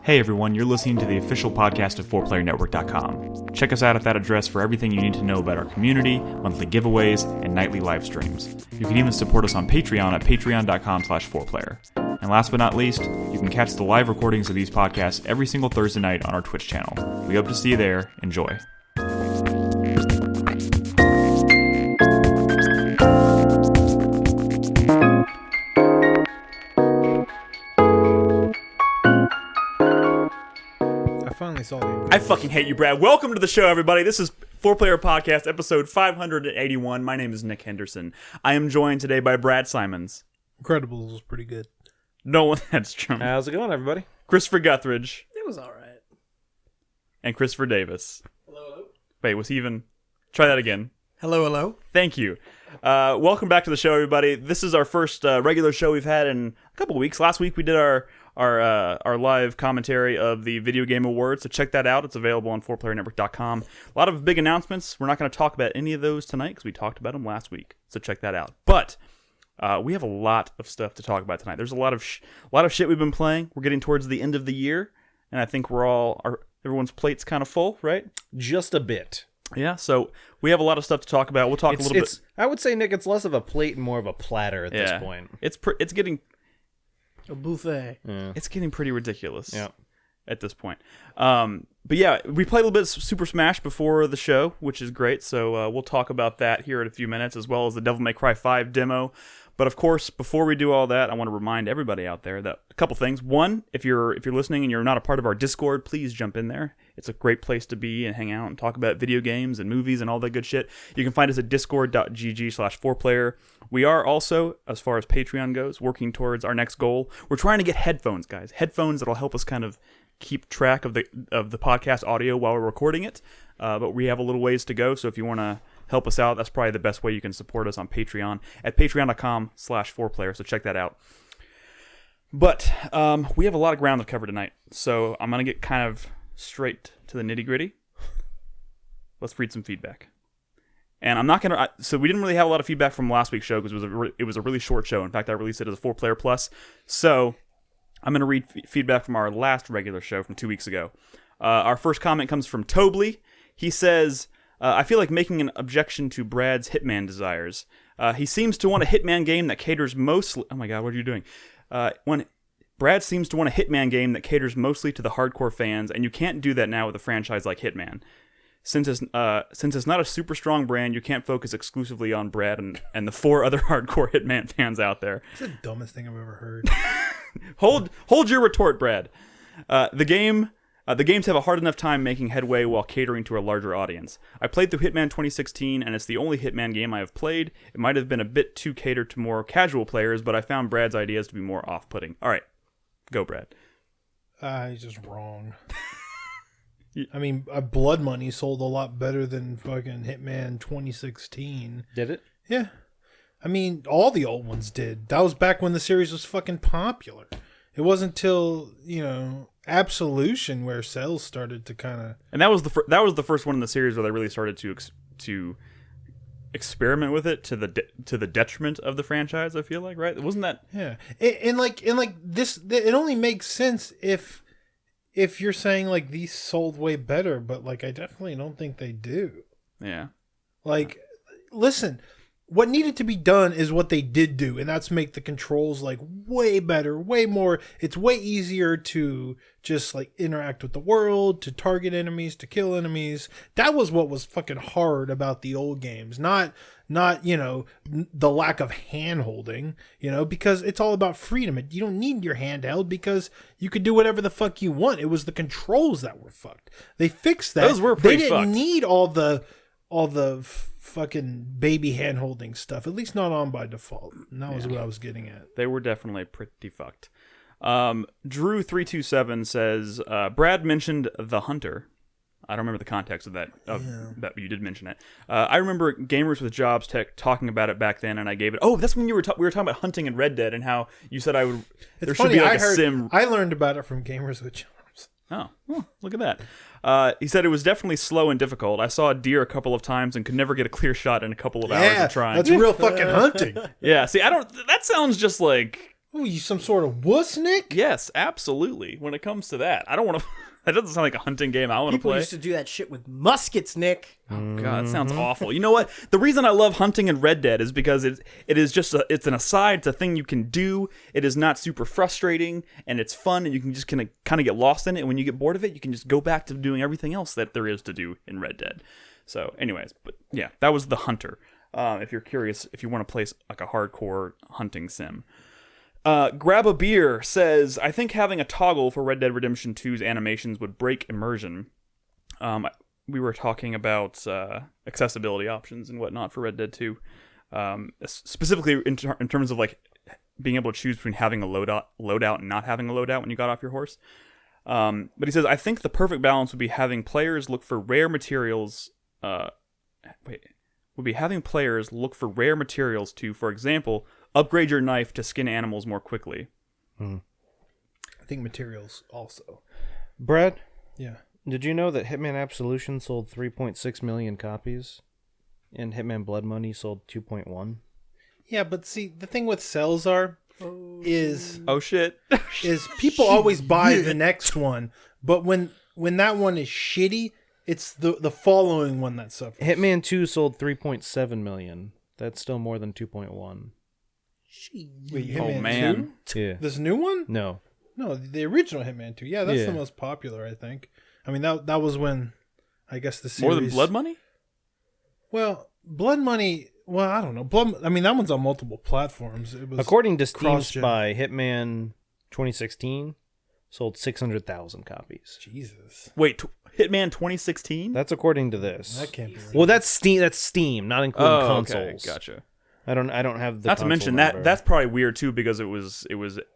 Hey everyone, you're listening to the official podcast of 4PlayerNetwork.com. Check us out at that address for everything you need to know about our community, monthly giveaways, and nightly live streams. You can even support us on Patreon at patreon.com/4Player. And last but not least, you can catch the live recordings of these podcasts every single Thursday night on our Twitch channel. We hope to see you there. Enjoy. I fucking hate you, Brad. Welcome to the show, everybody. This is 4Player Podcast, episode 581. My name is Nick Henderson. I am joined today by Brad Simons. Incredibles was pretty good. Nolan Hedstrom. How's it going, everybody? Christopher Guthridge. It was alright. And Christopher Davis. Hello. Wait, was he even... Try that again. Hello. Thank you. Welcome back to the show, everybody. This is our first regular show we've had in a couple weeks. Last week we did our live commentary of the Video Game Awards, so check that out. It's available on 4PlayerNetwork.com. A lot of big announcements. We're not going to talk about any of those tonight because we talked about them last week, so check that out. But we have a lot of stuff to talk about tonight. There's a lot of shit we've been playing. We're getting towards the end of the year, and I think everyone's plate's kind of full, right? Just a bit. Yeah, so we have a lot of stuff to talk about. We'll talk a little bit. I would say, Nick, it's less of a plate and more of a platter at this point. It's getting... A buffet. Yeah. It's getting pretty ridiculous at this point. But yeah, we played a little bit of Super Smash before the show, which is great. So we'll talk about that here in a few minutes, as well as the Devil May Cry 5 demo. But of course, before we do all that, I want to remind everybody out there that a couple things. One, if you're listening and you're not a part of our Discord, please jump in there. It's a great place to be and hang out and talk about video games and movies and all that good shit. You can find us at discord.gg/4player. We are also, as far as Patreon goes, working towards our next goal. We're trying to get headphones, guys. Headphones that'll help us kind of keep track of the podcast audio while we're recording it. But we have a little ways to go, so if you want to help us out, that's probably the best way you can support us on Patreon at patreon.com/4player, so check that out. But we have a lot of ground to cover tonight, so I'm going to get kind of straight to the nitty-gritty. Let's read some feedback. And I'm not going to... So we didn't really have a lot of feedback from last week's show because it was a really short show. In fact, I released it as a 4Player Plus. So I'm going to read feedback from our last regular show from 2 weeks ago. Our first comment comes from Tobley. He says... I feel like making an objection to Brad's Hitman desires. He seems to want a Hitman game that caters mostly... Oh my god, what are you doing? Brad seems to want a Hitman game that caters mostly to the hardcore fans, and you can't do that now with a franchise like Hitman. Since it's not a super strong brand, you can't focus exclusively on Brad and the 4 other hardcore Hitman fans out there. It's the dumbest thing I've ever heard. Hold your retort, Brad. The games have a hard enough time making headway while catering to a larger audience. I played through Hitman 2016, and it's the only Hitman game I have played. It might have been a bit too catered to more casual players, but I found Brad's ideas to be more off-putting. All right, go, Brad. He's just wrong. I mean, Blood Money sold a lot better than fucking Hitman 2016. Did it? Yeah. I mean, all the old ones did. That was back when the series was fucking popular. It wasn't till, Absolution where sales started to kind of... And that was the first one in the series where they really started to experiment with it to the detriment of the franchise, I feel like, right? Wasn't that... Yeah. And this, it only makes sense if you're saying, like, these sold way better, but, like, I definitely don't think they do. Yeah. Like, listen... What needed to be done is what they did do, and that's make the controls, like, way better, way more. It's way easier to just, like, interact with the world, to target enemies, to kill enemies. That was what was fucking hard about the old games. Not the lack of hand-holding, because it's all about freedom. You don't need your handheld because you could do whatever the fuck you want. It was the controls that were fucked. They fixed that. Those were pretty fucked. They didn't need all the fucking baby hand-holding stuff, at least not on by default. And that was what I was getting at. They were definitely pretty fucked. Drew327 says, Brad mentioned The Hunter. I don't remember the context of that, that you did mention it. I remember Gamers with Jobs talking about it back then, and I gave it... Oh, that's when we were talking about hunting in Red Dead and how you said there should be like a sim... I learned about it from Gamers with Jobs. Oh, look at that. He said it was definitely slow and difficult. I saw a deer a couple of times and could never get a clear shot in a couple of hours of trying. That's real fucking hunting. Yeah, see, that sounds just like Oh, you some sort of wuss, Nick? Yes, absolutely. When it comes to that, I don't want to. That doesn't sound like a hunting game I want to People play. used to do that shit with muskets, Nick. Oh God, that sounds awful. You know what? The reason I love hunting in Red Dead is because it is just it's an aside. It's a thing you can do. It is not super frustrating, and it's fun, and you can just kind of get lost in it. And when you get bored of it, you can just go back to doing everything else that there is to do in Red Dead. So, anyways, but yeah, that was The Hunter. If you're curious, if you want to play like a hardcore hunting sim. Grab a Beer says, I think having a toggle for Red Dead Redemption 2's animations would break immersion. We were talking about accessibility options and whatnot for Red Dead 2. Specifically in terms of like being able to choose between having a loadout and not having a loadout when you got off your horse. But he says, I think the perfect balance would be having players look for rare materials. To, for example, upgrade your knife to skin animals more quickly. I think materials also. Brad, Yeah. did you know that Hitman Absolution sold 3.6 million copies, and Hitman Blood Money sold 2.1? Yeah, but see, the thing with sales is Oh shit. people always buy the next one, but when that one is shitty, it's the following one that suffers. Hitman 2 sold 3.7 million. That's still more than 2.1. Wait, Oh, Hitman man. 2? Yeah. This new one? No. No, the original Hitman 2. Yeah, that's the most popular, I think. I mean, that was when, I guess the series... More than Blood Money? Well, Blood Money... Well, I don't know. That one's on multiple platforms. It was According to Steam cross-gen. Spy, Hitman 2016 sold 600,000 copies. Jesus. Wait, Hitman 2016? That's according to this. That can't be right. Well, that's Steam, not including consoles. Okay, gotcha. I don't have the Not to console mention number. that's probably weird too because it was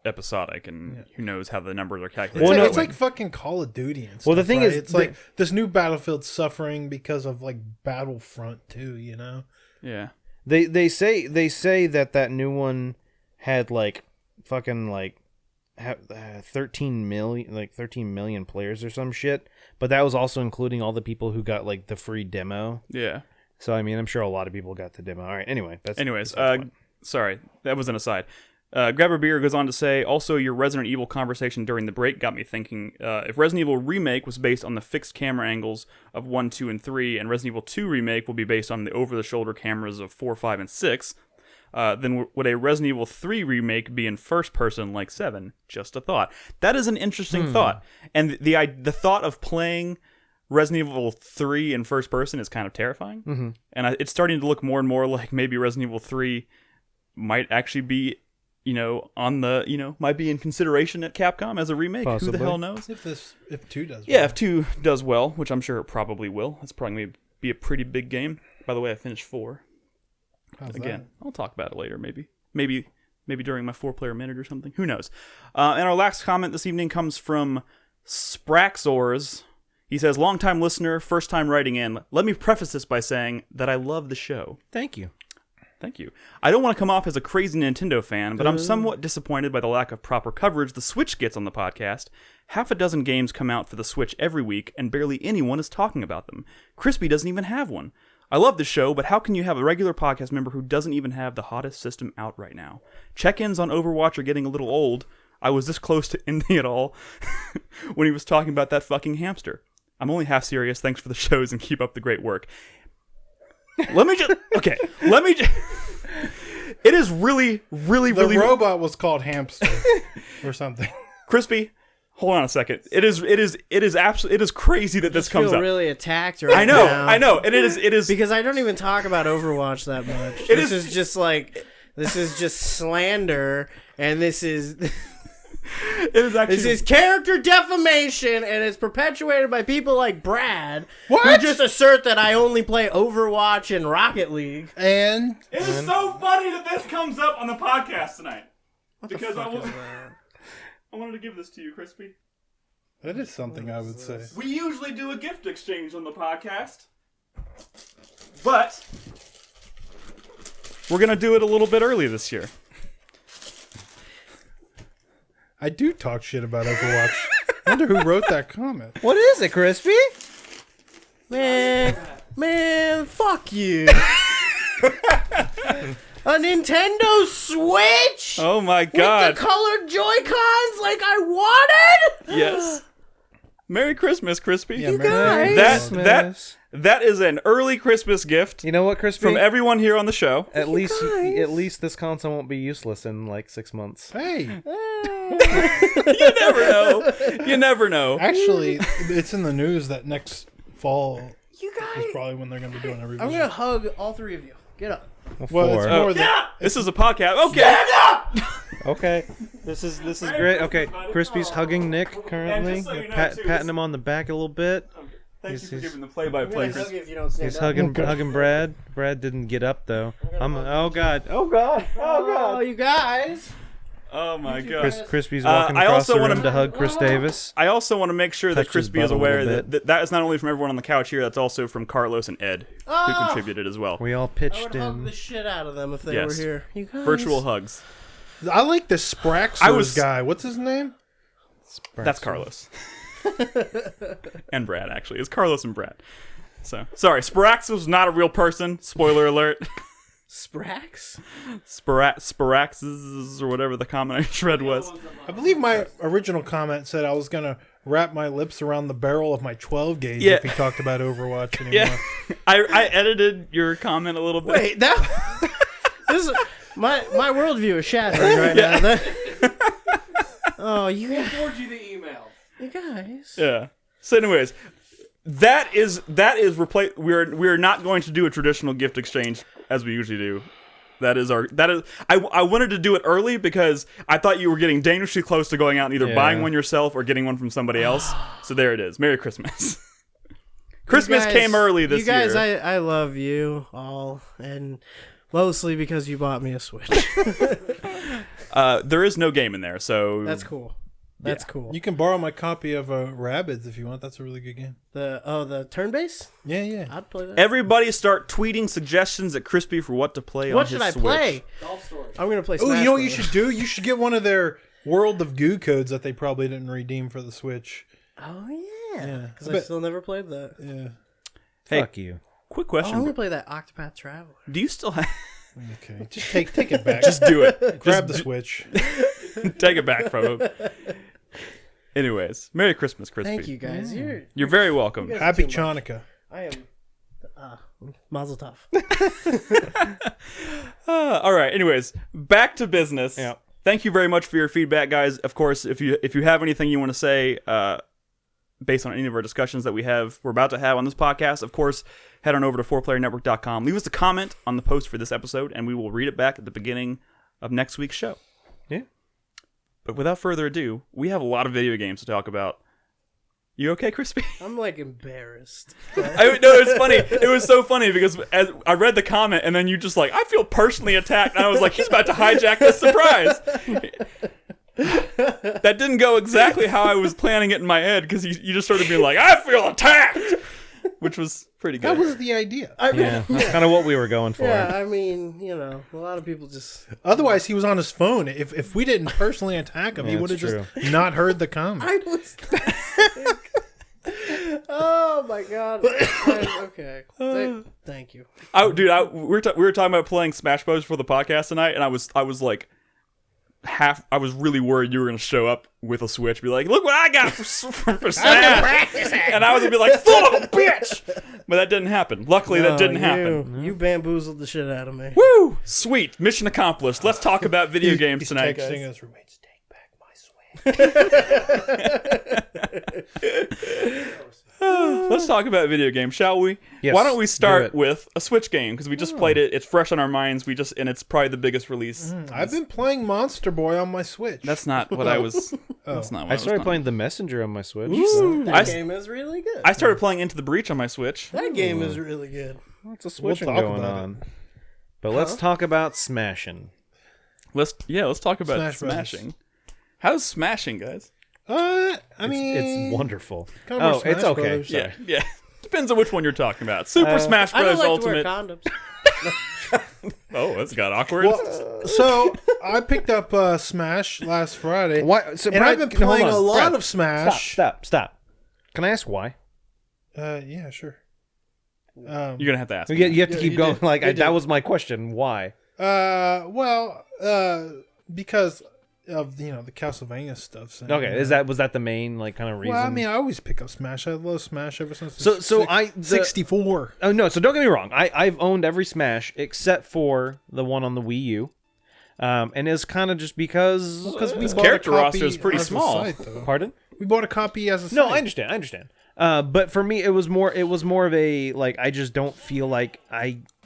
episodic and who knows how the numbers are calculated. It's like fucking Call of Duty and stuff. Well, the thing right? is, it's like this new Battlefield's suffering because of like Battlefront 2, you know? Yeah. They say that new one had like fucking like 13 million players or some shit, but that was also including all the people who got like the free demo. Yeah. So I mean, I'm sure a lot of people got the demo. All right. Anyway, sorry, that was an aside. Grabber Beer goes on to say, also your Resident Evil conversation during the break got me thinking, if Resident Evil Remake was based on the fixed camera angles of 1, 2, and 3, and Resident Evil 2 Remake will be based on the over-the-shoulder cameras of 4, 5, and 6, then would a Resident Evil 3 Remake be in first person like 7? Just a thought. That is an interesting thought. And the thought of playing Resident Evil 3 in first person is kind of terrifying. Mm-hmm. And it's starting to look more and more like maybe Resident Evil 3 might actually be, might be in consideration at Capcom as a remake. Possibly. Who the hell knows? If 2 does well. Yeah, if 2 does well, which I'm sure it probably will. It's probably going to be a pretty big game. By the way, I finished 4. How's Again, that? I'll talk about it later, maybe during my 4-player minute or something. Who knows? And our last comment this evening comes from Spraxors. He says, long-time listener, first time writing in. Let me preface this by saying that I love the show. Thank you. Thank you. I don't want to come off as a crazy Nintendo fan, but I'm somewhat disappointed by the lack of proper coverage the Switch gets on the podcast. Half a dozen games come out for the Switch every week, and barely anyone is talking about them. Crispy doesn't even have one. I love the show, but how can you have a regular podcast member who doesn't even have the hottest system out right now? Check-ins on Overwatch are getting a little old. I was this close to ending it all when he was talking about that fucking hamster. I'm only half serious. Thanks for the shows and keep up the great work. It is really The robot was called Hamster or something. Crispy, hold on a second. It is crazy that this comes feel up. really attacked right I now. know. It is Because I don't even talk about Overwatch that much. This is just slander, and this is character defamation, and it's perpetuated by people like Brad, who just assert that I only play Overwatch and Rocket League. And It is so funny that this comes up on the podcast tonight. Because I wanted to give this to you, Crispy. that is something I would say. We usually do a gift exchange on the podcast, but we're going to do it a little bit early this year. I do talk shit about Overwatch. I wonder who wrote that comment. What is it, Crispy? Man, fuck you. a Nintendo Switch Oh my with God! the colored Joy-Cons like I wanted. Yes. Merry Christmas, Crispy. Yeah, guys. That is an early Christmas gift You know what, Crispy? from everyone here on the show. at least this console won't be useless in like 6 months. Hey, You never know. You never know. actually, it's in the news that next fall You is guys, probably when they're going to be doing a revision. I'm gonna hug all three of you. Get up. Well, it's Four. more than This is a podcast. Okay. Okay, this is great. Okay, Crispy's hugging Nick And currently, just so you know, too, patting him on the back a little bit. Thank you for He's- giving the play-by-play. I'm gonna hug you if you don't stand He's up. hugging Brad. Brad didn't get up though. Oh God. Oh, you guys. Oh my God. Crispy's walking I across also the wanna- room to hug Chris Davis. I also want to make sure that Touch his Crispy is butt a aware little that that is not only from everyone on the couch here, that's also from Carlos and Ed, who contributed as well. We all I would pitched hug in. the shit out of them if they Yes. were here. You guys. Virtual hugs. I like this Spraxos I was- guy. What's his name? That's Carlos. And Brad, actually. It's Carlos and Brad. So, sorry, Sparax was not a real person. Spoiler alert. Sprax? Sparaxes, or whatever the comment I read was. I believe my original comment said I was going to wrap my lips around the barrel of my 12 gauge Yeah. if he talked about Overwatch anymore. Yeah. I edited your comment a little bit. Wait, that. This is, my worldview is shattering right now. Oh, you guys. Forward you the email. You guys. Yeah. So, anyways, that is replace. We're not going to do a traditional gift exchange as we usually do. That is. I wanted to do it early because I thought you were getting dangerously close to going out and either buying one yourself or getting one from somebody else. So there it is. Merry Christmas. Christmas You guys- came early this You guys, year. I love you all, and mostly because you bought me a Switch. There is no game in there, so That's cool. That's cool. You can borrow my copy of Rabbids if you want. That's a really good game. The turn base? Yeah, yeah. I'd play that. Everybody start tweeting suggestions at Crispy for what to play on What his should I Switch. play? Golf story. I'm gonna play. Oh, Smash you know what you Brothers. should do? You should get one of their World of Goo codes that they probably didn't redeem for the Switch. Oh yeah. Yeah. Because I I bet- still never played that. Yeah. Hey. Fuck you. Quick Oh, I'm question. gonna play that Octopath Traveler. Do you still have... Okay. Just take it back. Just do it. grab the Switch. Take it back from him. Anyways, Merry Christmas, Crispy. Thank you guys. You're very welcome. guys- Happy too much. Chanukah. I am. Mazel tov. All right. Anyways, back to business. Yeah. Thank you very much for your feedback, guys. Of course, if you have anything you want to say, based on any of our discussions that we're about to have on this podcast, of course, head on over to 4playernetwork.com. Leave us a comment on the post for this episode, and we will read it back at the beginning of next week's show. Yeah. But without further ado, we have a lot of video games to talk about. You okay, Crispy? I'm like embarrassed. No, it's funny. It was so funny because as I read the comment and then you just like, I feel personally attacked. And I was like, he's about to hijack this surprise. That didn't go exactly how I was planning it in my head because you just started being like, I feel attacked, which was pretty good. That was the idea. I mean, Yeah, that's kind of what we were going for. yeah, I mean, a lot of people just. Otherwise, he was on his phone. If we didn't personally attack him, he Yeah, would have it's just not heard the comment. I was. Oh my god. Okay. Thank you. Dude, we were talking about playing Smash Bros for the podcast tonight, and I was like, I was really worried you were going to show up with a Switch, be like, look what I got for Smash, and I was going to be like, son of a bitch, but that didn't happen. Luckily, that didn't happen. You bamboozled the shit out of me. Woo! Sweet. Mission accomplished. Let's talk about video games He's tonight, texting guys. us roommates, take back my Switch. Let's talk about video games, shall we? Yes, Why don't we do start it. with a Switch game because we just played it. It's fresh on our minds. And it's probably the biggest release. I've been playing Monster Boy on my Switch. That's not what I was. That's not what I started was playing The Messenger on my Switch. That game is really good. I started playing Into the Breach on my Switch. That game is really good. What's a switching talk going about on? But let's talk about smashing. Let's talk about Smash Bros. smashing. How's smashing, guys? I mean, It's wonderful. Kind of Oh, Smash it's okay. Brothers. Sorry. Yeah. Depends on which one you're talking about. Super Smash I don't Bros. like to wear Ultimate. condoms. Oh, that's got awkward. Well, so I picked up Smash last Friday, Why? So and Brad, I've been playing hold on. a lot Brad, of Smash. Stop. Can I ask why? Yeah, sure. You're gonna have to ask. You have to Yeah, keep you going. did. Like You did. that was my question. Why? Because of the Castlevania stuff. So, Okay, was that the main like kind of reason? Well, I mean, I always pick up Smash. I love Smash ever since. 64. Oh no, so don't get me wrong. I've owned every Smash except for the one on the Wii U, and it's kind of just because we bought character a copy roster is pretty as a small. site, though. Pardon? We bought a copy as a site. No, I understand. But for me, it was more of a like I just don't feel like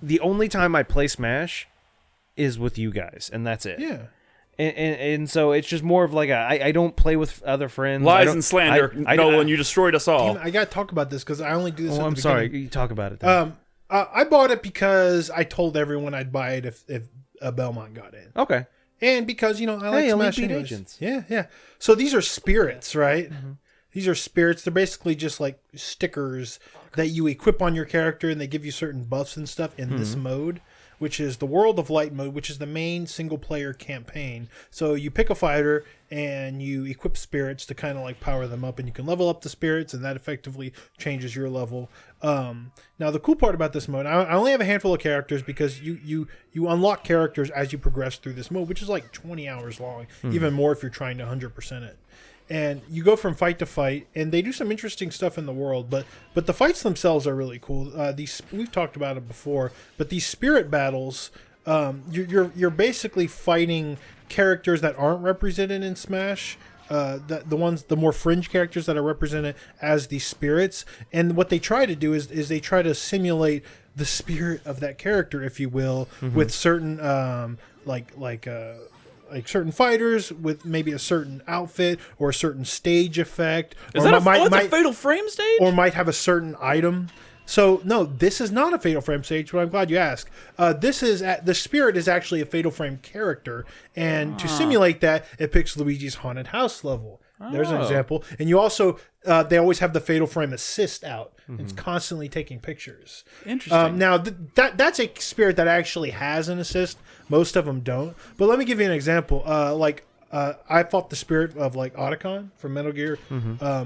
the only time I play Smash is with you guys, and that's it. Yeah. And so it's just more of like I don't play with other friends. Lies and slander, Nolan. You destroyed us all. I gotta talk about this because I only do this. Oh, I'm sorry. You talk about it. Then. I bought it because I told everyone I'd buy it if Belmont got in. Okay. And because I like Smash Agents. Yeah. So these are spirits, right? Mm-hmm. These are spirits. They're basically just like stickers that you equip on your character, and they give you certain buffs and stuff in this mode, which is the World of Light mode, which is the main single-player campaign. So you pick a fighter, and you equip spirits to kind of like power them up, and you can level up the spirits, and that effectively changes your level. Now, the cool part about this mode, I only have a handful of characters because you unlock characters as you progress through this mode, which is like 20 hours long, even more if you're trying to 100% it. And you go from fight to fight, and they do some interesting stuff in the world, but the fights themselves are really cool. We've talked about it before, but these spirit battles, you're basically fighting characters that aren't represented in Smash. The more fringe characters that are represented as these spirits, and what they try to do is they try to simulate the spirit of that character, if you will, with certain like certain fighters with maybe a certain outfit or a certain stage effect. Is that a Fatal Frame stage? Or might have a certain item. So, no, this is not a Fatal Frame stage, but I'm glad you asked. The spirit is actually a Fatal Frame character, and to simulate that, it picks Luigi's Haunted House level. There's an example. And you also, they always have the Fatal Frame assist out. It's constantly taking pictures. Interesting. Now, that's a spirit that actually has an assist. Most of them don't. But let me give you an example. I fought the spirit of like Otacon from Metal Gear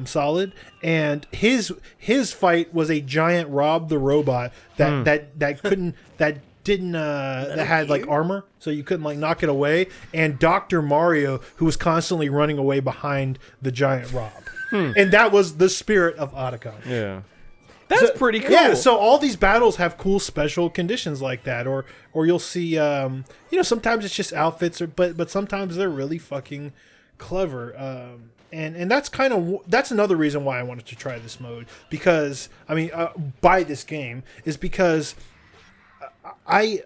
Solid, and his fight was a giant Rob the Robot that had like armor, so you couldn't like knock it away, and Dr. Mario, who was constantly running away behind the giant Rob. And that was the spirit of Otacon. Yeah. That's pretty cool. Yeah, so all these battles have cool special conditions like that, or you'll see, sometimes it's just outfits, but sometimes they're really fucking clever. And that's another reason why I wanted to try this mode, because buy this game is because I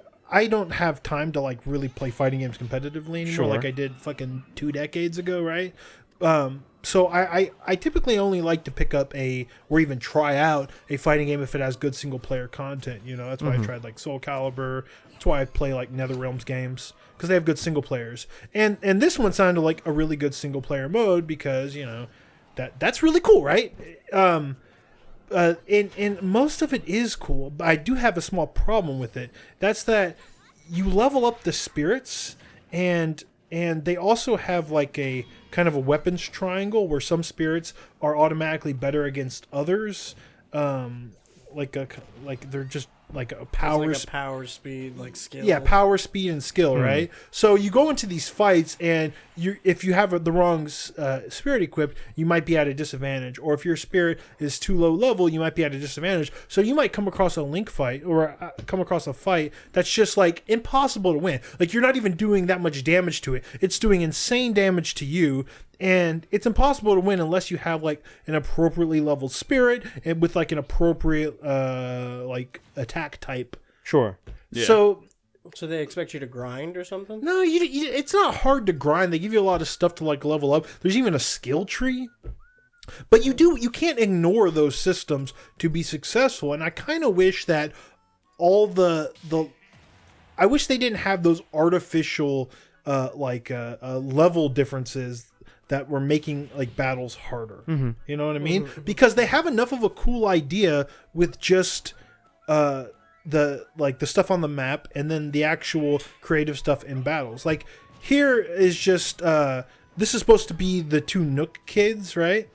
don't have time to like really play fighting games competitively anymore, like I did fucking 2 decades ago, right? So I typically only like to pick up or even try out a fighting game if it has good single player content. That's why I tried like Soul Calibur. That's why I play like NetherRealms games, because they have good single players. And this one sounded like a really good single player mode because that's really cool, right? And most of it is cool, but I do have a small problem with it. That's that you level up the spirits, and they also have like a kind of a weapons triangle where some spirits are automatically better against others. Like they're just like a power, like a power, speed, like skill. Yeah, power, speed, and skill, right? So you go into these fights, and if you have the wrong spirit equipped, you might be at a disadvantage. Or if your spirit is too low level, you might be at a disadvantage. So you might come across a Link fight, or come across a fight that's just like impossible to win. Like you're not even doing that much damage to it. It's doing insane damage to you. And it's impossible to win unless you have like an appropriately leveled spirit and with like an appropriate like attack type. Sure. Yeah. So they expect you to grind or something? No, it's not hard to grind. They give you a lot of stuff to like level up. There's even a skill tree. But you can't ignore those systems to be successful. And I kind of wish that I wish they didn't have those artificial level differences that were making like battles harder. You know what I mean? Because they have enough of a cool idea with just the stuff on the map and then the actual creative stuff in battles. Like here is just this is supposed to be the 2 Nook kids, right?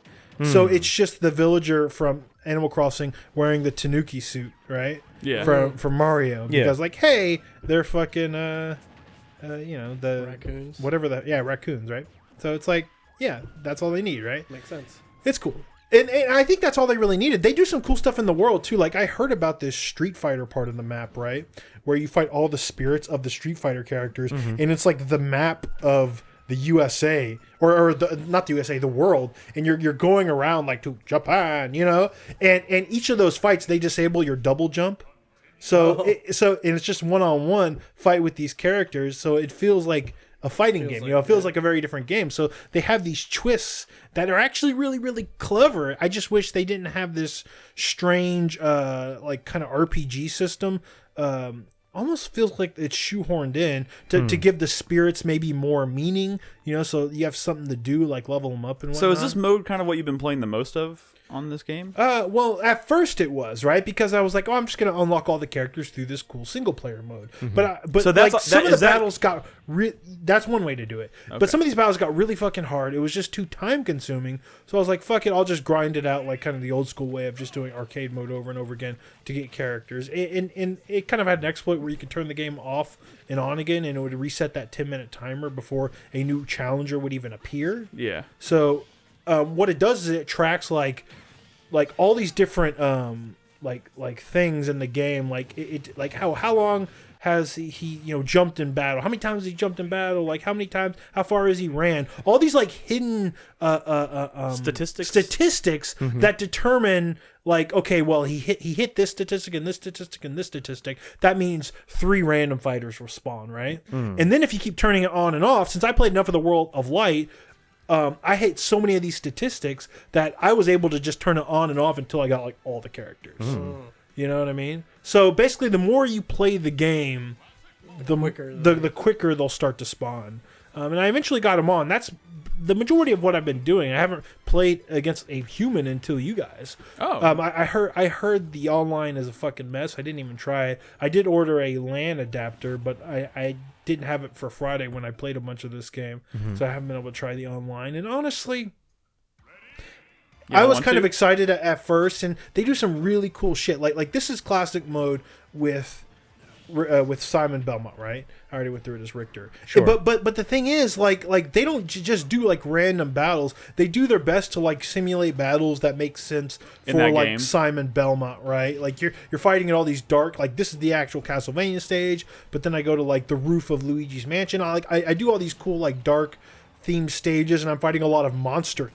So it's just the villager from Animal Crossing wearing the Tanuki suit, right? Yeah. From Mario, because like, hey, they're fucking the raccoons. Raccoons, right? So it's like, yeah, that's all they need, right? Makes sense. It's cool. And I think that's all they really needed. They do some cool stuff in the world, too. Like, I heard about this Street Fighter part of the map, right? Where you fight all the spirits of the Street Fighter characters. And it's like the map of the USA. Or not the USA, the world. And you're going around, like, to Japan, you know? And each of those fights, they disable your double jump. So, and it's just one-on-one fight with these characters. So it feels like a fighting game, it feels like a very different game. So they have these twists that are actually really, really clever. I just wish they didn't have this strange, like kind of RPG system. Almost feels like it's shoehorned in to give the spirits maybe more meaning, so you have something to do, like level them up and whatnot. So is this mode kind of what you've been playing the most of on this game? Well, at first it was, right? Because I was like, I'm just going to unlock all the characters through this cool single player mode. But So like, that's- some of is the that- battles got that's one way to do it. Okay. But some of these battles got really fucking hard. It was just too time consuming. So I was like, fuck it, I'll just grind it out like kind of the old school way of just doing arcade mode over and over again to get characters. And it kind of had an exploit where you could turn the game off and on again, and it would reset that 10-minute timer before a new challenger would even appear. Yeah. So what it does is it tracks like all these different like things in the game, like it like how long has he jumped in battle, how many times has he jumped in battle, like how many times, how far has he ran, all these like hidden statistics that determine like, okay, well he hit this statistic and this statistic and this statistic, that means 3 random fighters will spawn, right? And then if you keep turning it on and off, since I played enough of the World of Light, I hit so many of these statistics that I was able to just turn it on and off until I got like all the characters. You know what I mean? So basically, the more you play the game, the quicker they'll start to spawn. And I eventually got them on. That's the majority of what I've been doing. I haven't played against a human until you guys. I heard the online is a fucking mess. I didn't even try. I did order a LAN adapter, but I didn't have it for Friday when I played a bunch of this game, so I haven't been able to try the online. And honestly, I was kind of excited at first, and they do some really cool shit. Like this is classic mode with Simon Belmont, right? I already went through it as Richter. Sure. But the thing is, like they don't just do like random battles. They do their best to like simulate battles that make sense for like game. Simon Belmont, right? Like you're fighting at all these dark, like this is the actual Castlevania stage, but then I go to like the roof of Luigi's Mansion. I do all these cool like dark themed stages, and I'm fighting a lot of monster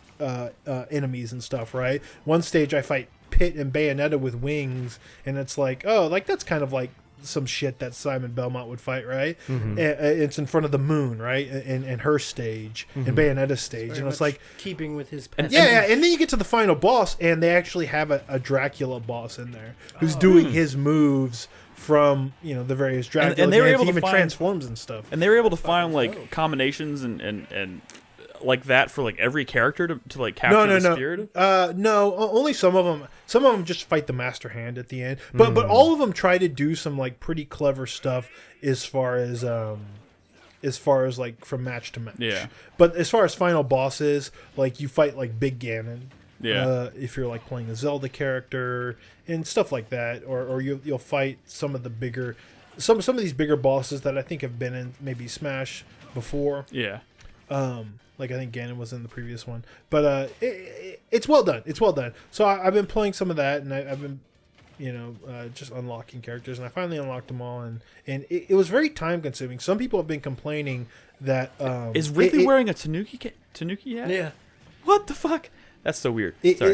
enemies and stuff, right? One stage I fight Pit and Bayonetta with wings, and it's like, oh, like that's kind of like some shit that Simon Belmont would fight, right? It's in front of the moon, right? And her stage, and Bayonetta's stage, and it's like keeping with his past. Yeah, and then you get to the final boss, and they actually have a Dracula boss in there who's doing his moves from the various Dracula, and they were able to even find, transforms and stuff. And they were able to find like combinations and like that for like every character to like capture the spirit. No, only some of them. Some of them just fight the master hand at the end, but all of them try to do some like pretty clever stuff as far as like from match to match. Yeah. But as far as final bosses, like you fight like Big Ganon. Yeah. If you're like playing a Zelda character and stuff like that, or you'll fight some of the bigger, some of these bigger bosses that I think have been in maybe Smash before. Yeah. Like I think Ganon was in the previous one, but it's well done. It's well done. So I've been playing some of that, and I've been, just unlocking characters, and I finally unlocked them all, and it was very time consuming. Some people have been complaining that is Ridley wearing a Tanuki hat? Yeah. What the fuck? That's so weird.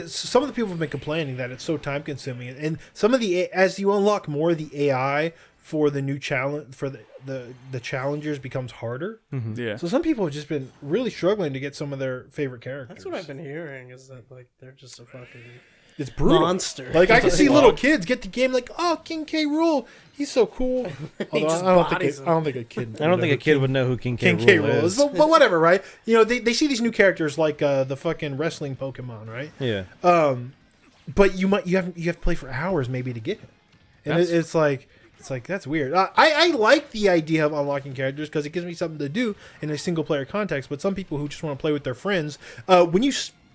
Some of the people have been complaining that it's so time consuming, and some of as you unlock more of the AI for the new challenge for the challengers becomes harder. Yeah. So some people have just been really struggling to get some of their favorite characters. That's what I've been hearing, is that like they're just a fucking it's brutal. Monster. Like I can see little kids get the game like, oh, King K. Rool, he's so cool. Although I don't think a kid would know who King K. Rool is. But whatever, right? They see these new characters like the fucking wrestling Pokemon, right? Yeah. But you have to play for hours maybe to get him, and it's like that's weird. I like the idea of unlocking characters because it gives me something to do in a single player context. But some people who just want to play with their friends, when you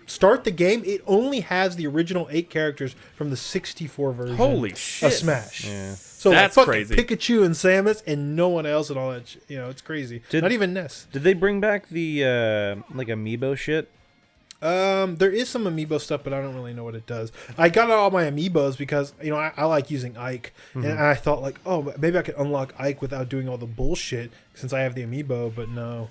start the game, it only has the original 8 characters from the 64 version. Holy shit! Of Smash. Yeah. So That's like crazy. Pikachu and Samus and no one else and all that. It's crazy. Not even Ness. Did they bring back the like amiibo shit? There is some amiibo stuff, but I don't really know what it does. I got all my amiibos because I like using Ike, and I thought like, oh, maybe I could unlock Ike without doing all the bullshit since I have the amiibo. But no,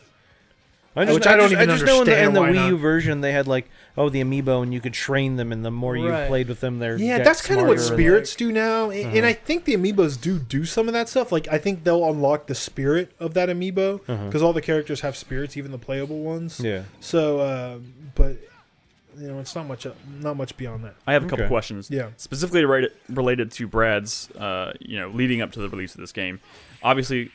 I don't even know understand in the why Wii U not. version they had like the amiibo and you could train them, and the more you Right. played with them, they're that's kind of what smarter. spirits do now, and I think the amiibos do some of that stuff. Like I think they'll unlock the spirit of that amiibo because all the characters have spirits, even the playable ones. Yeah. So, but it's not much beyond that. I have a couple Okay. questions. Yeah. Specifically related to Brad's, leading up to the release of this game. Obviously,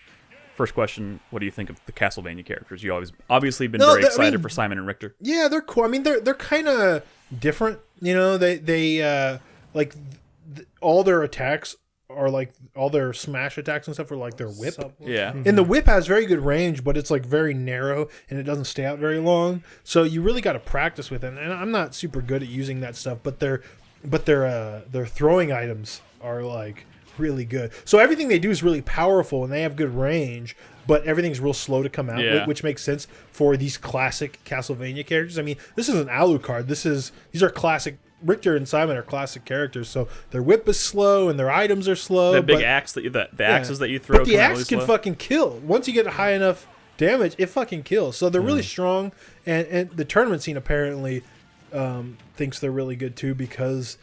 first question: what do you think of the Castlevania characters? You obviously been very excited for Simon and Richter. Yeah, they're cool. I mean, they're kind of different. They all their attacks are like all their smash attacks and stuff are like their whip. Yeah. And the whip has very good range, but it's like very narrow and it doesn't stay out very long. So you really got to practice with it. And I'm not super good at using that stuff, but their throwing items are like really good. So everything they do is really powerful and they have good range, but everything's real slow to come out, Yeah. which makes sense for these classic Castlevania characters. I mean, this is an Alucard. These are classic. Richter and Simon are classic characters, so their whip is slow and their items are slow. That big but- axe the axes that you throw. but the come out axe really can slow. fucking kill. Once you get high enough damage, it fucking kills. So they're really strong, and the tournament scene apparently thinks they're really good too because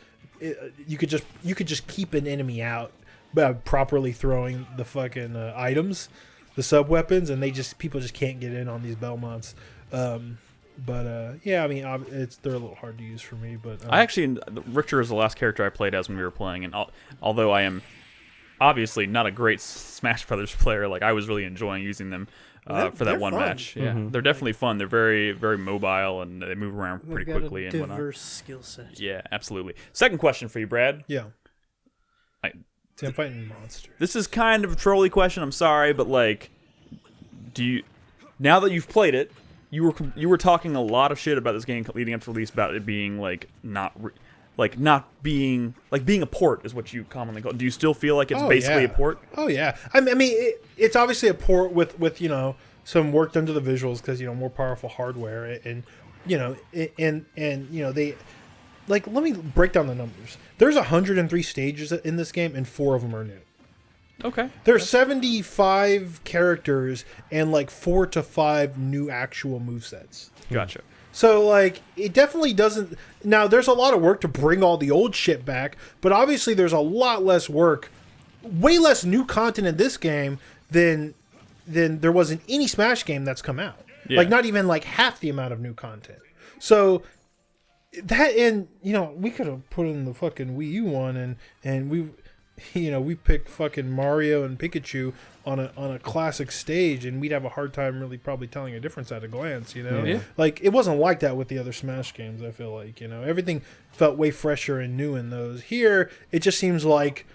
you could just keep an enemy out by properly throwing the fucking items, the sub weapons, and people just can't get in on these Belmonts. Yeah, I mean, they're a little hard to use for me, but Richter is the last character I played as when we were playing, and although I am obviously not a great Smash Brothers player, like I was really enjoying using them for They're that one fun. match. Yeah, they're definitely fun. They're very, very mobile and they move around pretty They've got quickly a and whatnot. diverse skill set. Yeah, absolutely. Second question for you, Brad. yeah. I- I'm fighting monsters. This is kind of a trolly question. I'm sorry, but like, now that you've played it, you were talking a lot of shit about this game leading up to release about it being like not being a port is what you commonly call it. Do you still feel like it's basically a port? Oh yeah. I mean, it's obviously a port with some work done to the visuals because more powerful hardware and they like, let me break down the numbers. There's 103 stages in this game and 4 of them are new. Okay. There's 75 characters and like 4 to 5 new actual movesets. Gotcha. So, like, it definitely doesn't... Now, there's a lot of work to bring all the old shit back, but obviously there's a lot less work, way less new content in this game than there was in any Smash game that's come out. Yeah. Like, not even, like, half the amount of new content. So, that, and, we could have put in the fucking Wii U one, and we picked fucking Mario and Pikachu on a classic stage, and we'd have a hard time really probably telling a difference at a glance, Yeah. Like, it wasn't like that with the other Smash games, I feel like, everything felt way fresher and new in those. Here, it just seems like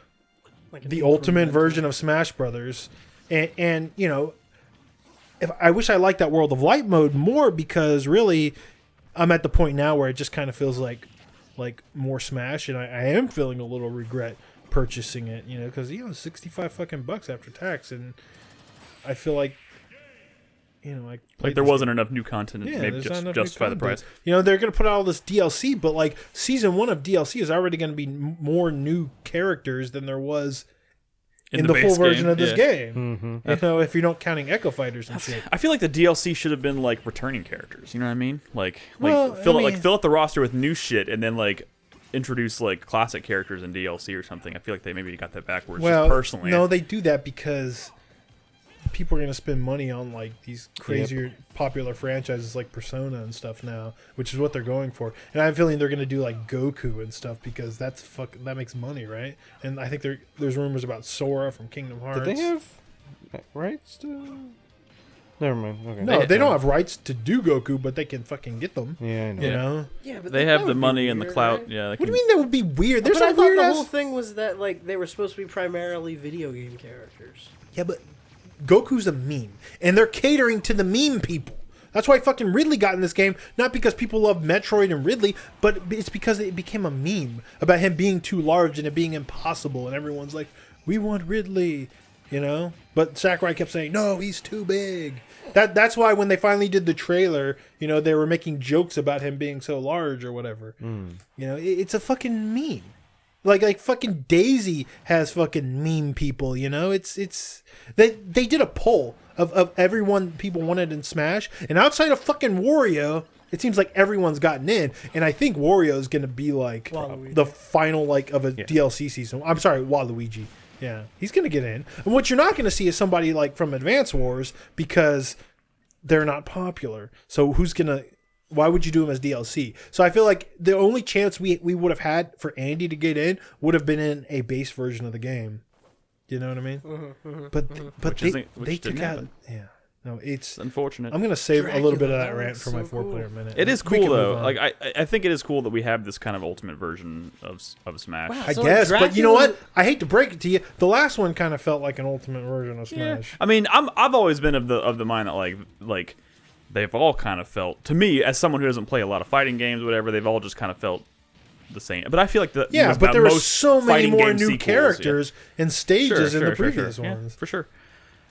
the ultimate version of Smash Brothers, and if I wish I liked that World of Light mode more, because really, I'm at the point now where it just kind of feels like more Smash, and I am feeling a little regret purchasing it, because it's 65 fucking bucks after tax, and I feel like Like there wasn't enough new content to maybe there's not enough justify new the price. content. They're gonna put out all this DLC, but like season 1 of DLC is already gonna be more new characters than there was in the full base version game, of this yeah. game. If you're not counting Echo Fighters and shit. I feel like the DLC should have been like returning characters. You know what I mean? Like Well, fill out the roster with new shit, and then like introduce like classic characters in DLC or something. I feel like they maybe got that backwards. Well, just personally, no, they do that because people are going to spend money on like these crazier popular franchises like Persona and stuff now, which is what they're going for. And I have a feeling they're going to do like Goku and stuff because that makes money, right? And I think there's rumors about Sora from Kingdom Hearts. Did they have rights to? Never mind. Okay. No, they don't have rights to do Goku, but they can fucking get them. Yeah, I know. You know? Yeah, but they that have would the be money and the weird, clout. right? Yeah. What do you mean that would be weird? There's But I some thought weird the ass. whole thing was that like they were supposed to be primarily video game characters. Yeah, but Goku's a meme, and they're catering to the meme people. That's why fucking Ridley got in this game, not because people love Metroid and Ridley, but it's because it became a meme about him being too large and it being impossible, and everyone's like, we want Ridley, you know? But Sakurai kept saying, no, he's too big. That's why when they finally did the trailer, you know, they were making jokes about him being so large or whatever. You know, it's a fucking meme. Like fucking Daisy has fucking meme people, you know? They did a poll of everyone people wanted in Smash, and outside of fucking Wario, it seems like everyone's gotten in, and I think Wario is going to be like the final like of a DLC season. I'm sorry, Waluigi. Yeah, he's going to get in. And what you're not going to see is somebody like from Advance Wars, because they're not popular. So why would you do him as DLC? So I feel like the only chance we would have had for Andy to get in would have been in a base version of the game. You know what I mean? But they took out. Yeah. No, it's unfortunate. I'm gonna save a little bit of that rant for my 4-player minute. It is cool though. Like I think it is cool that we have this kind of ultimate version of Smash. Wow. I guess, but you know what? I hate to break it to you. The last one kind of felt like an ultimate version of Smash. Yeah. I mean, I've always been of the mind that like they've all kind of felt, to me, as someone who doesn't play a lot of fighting games, or whatever, they've all just kind of felt the same. But I feel like but there were so many more new characters and stages in the previous ones. Yeah, for sure.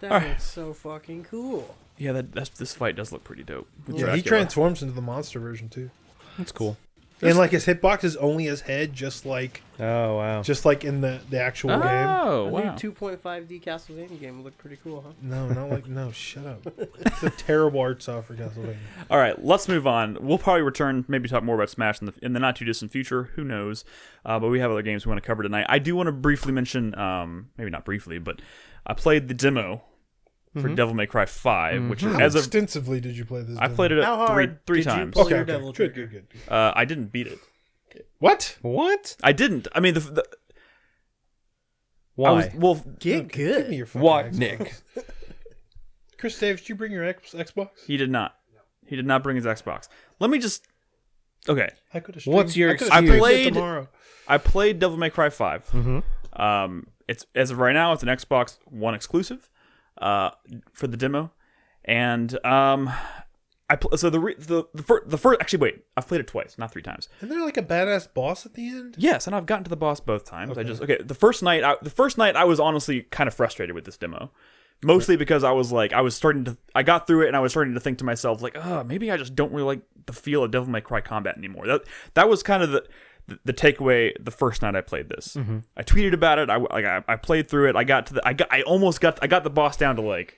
That's so fucking cool. Yeah, this fight does look pretty dope. Yeah, he transforms into the monster version too. That's cool. And like his hitbox is only his head, just like in the actual game. Oh, wow. A new 2.5D Castlevania game would look pretty cool, huh? No, shut up. It's a terrible art style for Castlevania. All right, let's move on. We'll probably return, maybe talk more about Smash in the not too distant future. Who knows? But we have other games we want to cover tonight. I do want to briefly mention, maybe not briefly, but I played the demo for Devil May Cry 5, which How extensively did you play this? I played it three times. Okay, good. I didn't beat it. What? I didn't. I mean, why? Get good. Give me your fucking Why, Xbox. Nick? Chris Davis, did you bring your Xbox? He did not. He did not bring his Xbox. Let me just. Okay. I could have. What's your tomorrow? I played Devil May Cry 5. It's as of right now, it's an Xbox One exclusive. For the demo, and I've played it twice, not 3 times. Isn't there like a badass boss at the end? Yes, and I've gotten to the boss both times. Okay. The first night I was honestly kind of frustrated with this demo, mostly because I got through it and I was starting to think to myself like, maybe I just don't really like the feel of Devil May Cry combat anymore. That was kind of the takeaway the first night I played this. I tweeted about it. I played through it. I got the boss down to like,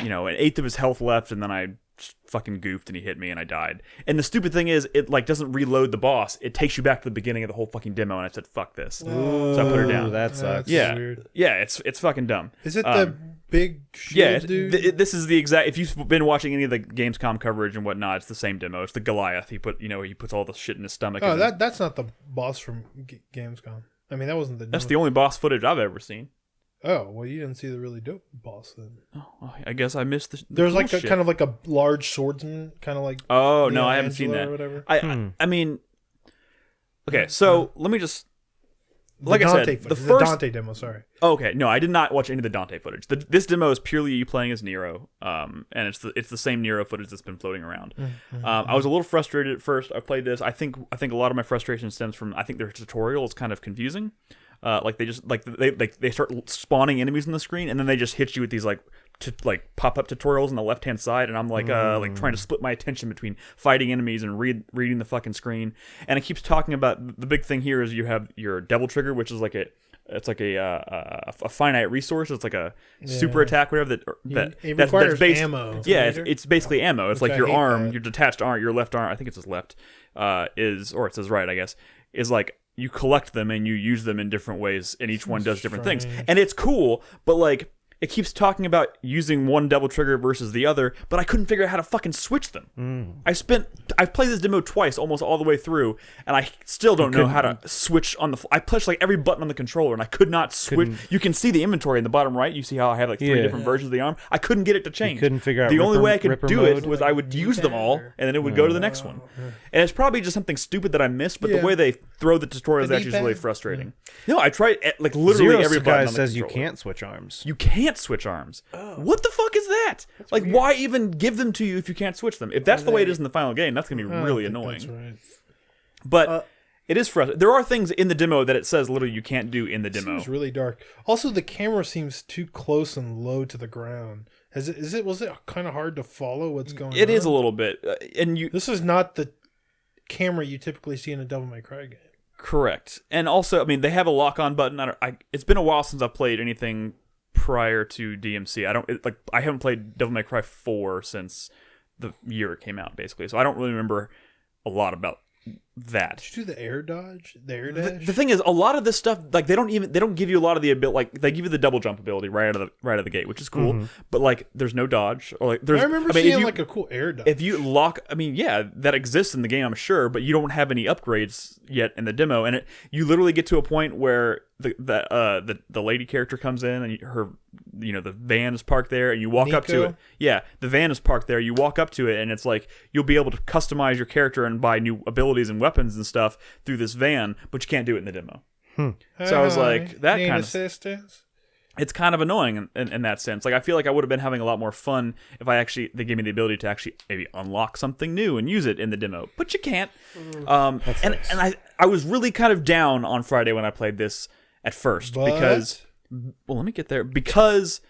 an 1/8 of his health left, and then I just fucking goofed and he hit me and I died. And the stupid thing is, it like doesn't reload the boss. It takes you back to the beginning of the whole fucking demo, and I said, "Fuck this." So I put her down. That sucks. Yeah, weird. Yeah, it's fucking dumb. Is it the big shield dude? This is the exact. If you've been watching any of the Gamescom coverage and whatnot, it's the same demo. It's the Goliath. He puts all the shit in his stomach. Oh, that's not the boss from Gamescom. I mean, that wasn't the. That's the only boss footage I've ever seen. Oh, well, you didn't see the really dope boss then. Oh, I guess I missed the There's cool like shit. kind of like a large swordsman, kind of like. Oh no, I haven't seen that. Or whatever. I mean, okay, so let me just. Like I said, the Dante demo. Sorry. Okay, no, I did not watch any of the Dante footage. This demo is purely you playing as Nero, and it's the same Nero footage that's been floating around. I was a little frustrated at first. I played this. I think a lot of my frustration stems from their tutorial is kind of confusing. They start spawning enemies on the screen, and then they just hit you with these pop up tutorials on the left hand side, and I'm like trying to split my attention between fighting enemies and reading the fucking screen. And it keeps talking about the big thing here is you have your devil trigger, which is like a finite resource. It's like a super attack, whatever. It requires ammo. Yeah, it's basically ammo. It's like your arm, your detached arm, your left arm. I think it's his left. Or it's his right, I guess. Is like you collect them and you use them in different ways, and each one does different things. And it's cool, but like. It keeps talking about using one devil trigger versus the other, but I couldn't figure out how to fucking switch them. I've played this demo twice, almost all the way through, and I still don't know how to switch on the. I pushed like every button on the controller, and I could not switch. You can see the inventory in the bottom right. You see how I have like 3 different versions of the arm. I couldn't get it to change. You couldn't figure out the only way I could Ripper do mode? it was I would use them all, and then it would go to the next one. And it's probably just something stupid that I missed, but the way they throw the tutorials is actually really frustrating. No, I tried like literally Zero every button. guy On the says you controller. can't switch arms. You can. can't switch arms. What the fuck is that? That's like, weird. Why even give them to you if you can't switch them? If that's the way it is in the final game, that's going to be really annoying. That's right. But it is frustrating. There are things in the demo that it says literally you can't do in the demo. It's really dark. Also, the camera seems too close and low to the ground. Was it kind of hard to follow what's going on? It is a little bit. This is not the camera you typically see in a Devil May Cry game. Correct. And also, I mean, they have a lock-on button. It's been a while since I've played anything prior to DMC. I haven't played Devil May Cry 4 since the year it came out, basically. So I don't really remember a lot about that. Did you do the air dodge? The air dash? The thing is, a lot of this stuff, like they don't give you a lot of the ability. Like they give you the double jump ability right out of the gate, which is cool. But like, there's no dodge, or like there's. I remember seeing like a cool air dodge. If you lock, I mean, yeah, that exists in the game, I'm sure, but you don't have any upgrades yet in the demo, and you literally get to a point where the lady character comes in and the van is parked there, and you walk up to it. Yeah, the van is parked there. You walk up to it, and it's like you'll be able to customize your character and buy new abilities and weapons and stuff through this van, but you can't do it in the demo. So I was like, that kind of assistance. It's kind of annoying in that sense. Like I feel like I would have been having a lot more fun if they gave me the ability to actually maybe unlock something new and use it in the demo, but you can't. And I was really kind of down on Friday when I played this at first because let me get there, because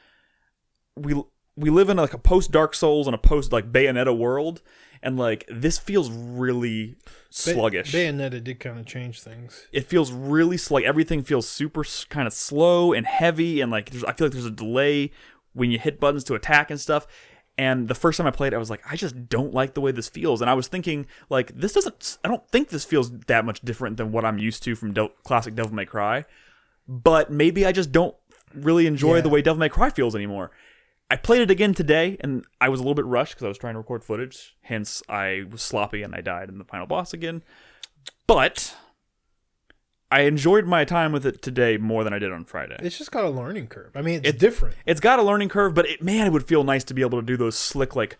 we live in like a post Dark Souls and a post like Bayonetta world, and like this feels really sluggish. Bayonetta did kind of change things. It feels really everything feels super kind of slow and heavy, and like I feel like there's a delay when you hit buttons to attack and stuff. And the first time I played it, I was like, I just don't like the way this feels. And I was thinking, like, I don't think this feels that much different than what I'm used to from classic Devil May Cry. But maybe I just don't really enjoy the way Devil May Cry feels anymore. I played it again today, and I was a little bit rushed because I was trying to record footage. Hence, I was sloppy and I died in the final boss again. But I enjoyed my time with it today more than I did on Friday. It's just got a learning curve. I mean, it's different. It's got a learning curve, but it would feel nice to be able to do those slick, like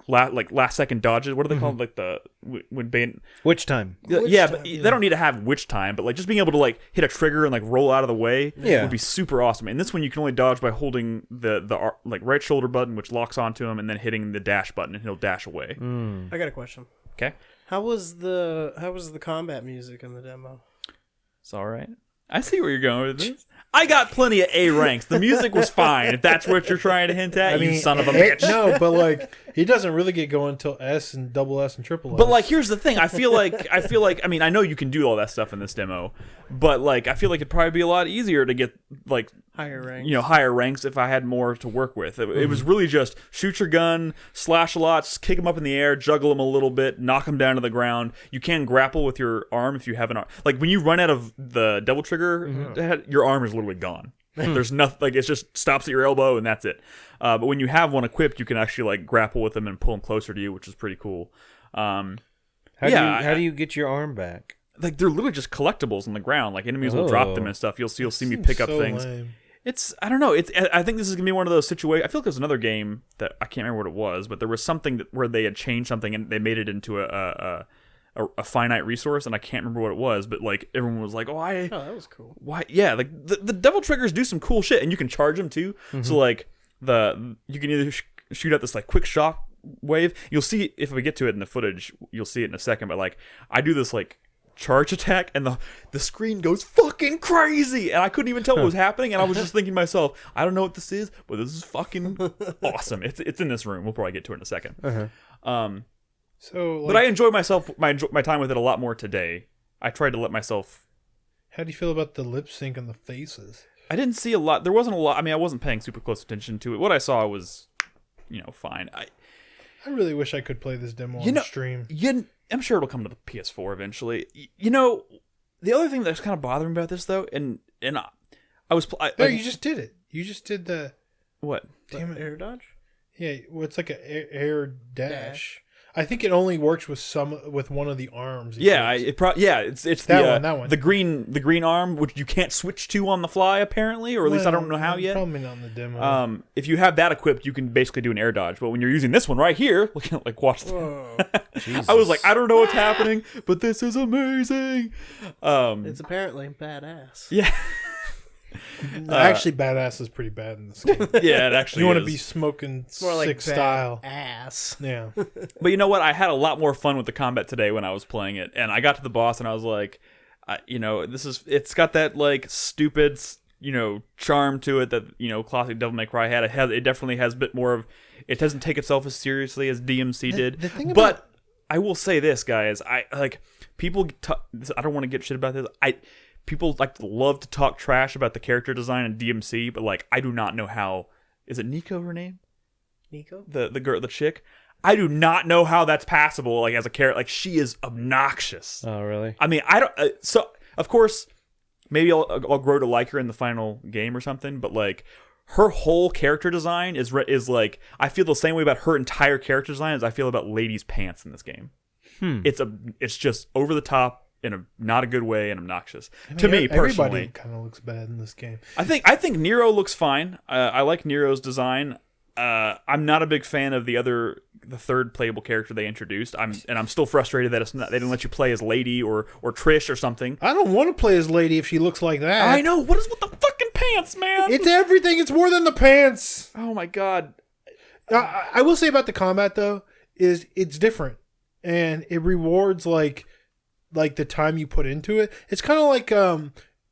last second dodges. What are they called? Like witch time. But they don't need to have witch time, but like just being able to like hit a trigger and like roll out of the way would be super awesome. And this one you can only dodge by holding the like right shoulder button, which locks onto him, and then hitting the dash button, and he'll dash away. I got a question. Okay. How was the combat music in the demo? It's all right. I see where you're going with this. I got plenty of A ranks. The music was fine. If that's what you're trying to hint at, you son of a bitch. No, but like he doesn't really get going until S and double S and triple S. But like, here's the thing. I feel like. I mean, I know you can do all that stuff in this demo, but like, I feel like it'd probably be a lot easier to get like higher ranks. Higher ranks if I had more to work with. It was really just shoot your gun, slash a lot, just kick them up in the air, juggle them a little bit, knock them down to the ground. You can grapple with your arm if you have an arm. Like when you run out of the double trigger, your arm is literally gone. There's nothing, like it just stops at your elbow and that's it. But when you have one equipped, you can actually like grapple with them and pull them closer to you, which is pretty cool. How do you get your arm back? Like they're literally just collectibles on the ground. Like enemies will drop them and stuff. You'll see me pick up things. Lame. I don't know. I think this is gonna be one of those situations. I feel like there's another game that I can't remember what it was, but there was something where they had changed something and they made it into a finite resource, and I can't remember what it was, but like everyone was like, "Oh, that was cool." Why? Yeah, like the devil triggers do some cool shit, and you can charge them too. So like you can either shoot out this like quick shock wave. You'll see if we get to it in the footage. You'll see it in a second. But like I do this like charge attack, and the screen goes fucking crazy, and I couldn't even tell what was happening, and I was just thinking to myself, I don't know what this is, but this is fucking awesome. It's in this room. We'll probably get to it in a second. So, but I enjoyed my time with it a lot more today. I tried to let myself. How do you feel about the lip sync and the faces? I didn't see a lot. There wasn't a lot. I mean, I wasn't paying super close attention to it. What I saw was, fine. I really wish I could play this demo on stream. I'm sure it'll come to the PS4 eventually. The other thing that's kind of bothering me about this though, and I was. You just did it. You just did the what? Damn it, air dodge. Yeah, well, it's like an air dash. I think it only works with one of the arms. Yeah, it's that one. The green arm, which you can't switch to on the fly apparently, or at least I don't know how yet. Probably not in the demo. If you have that equipped, you can basically do an air dodge. But when you're using this one right here, like watch. I was like, I don't know what's happening, but this is amazing. It's apparently badass. Yeah. Actually, badass is pretty bad in this game. Yeah, it actually You want is. to be smoking More like sick style. ass. Yeah. But you know what? I had a lot more fun with the combat today when I was playing it, and I got to the boss and I was like, it's got that like stupid, charm to it that classic Devil May Cry had. It definitely has a bit more of. It doesn't take itself as seriously as DMC did. The thing but about... I will say this, guys. I don't want to get shit about this. People love to talk trash about the character design in DMC, but like I do not know how. Is it Nico her name? Nico? The girl, the chick. I do not know how that's passable. Like as a character, like she is obnoxious. Oh, really? I mean, I don't. So of course, maybe I'll grow to like her in the final game or something. But like her whole character design is like I feel the same way about her entire character design as I feel about Lady's pants in this game. It's just over the top in a not a good way and obnoxious to me personally. Everybody kind of looks bad in this game. I think Nero looks fine. I like Nero's design. I'm not a big fan of the third playable character they introduced. I'm still frustrated that they didn't let you play as Lady or Trish or something. I don't want to play as Lady if she looks like that. I know. What is with the fucking pants, man? It's everything. It's more than the pants. Oh my god. I will say about the combat though is it's different and it rewards like the time you put into it. It's kind of like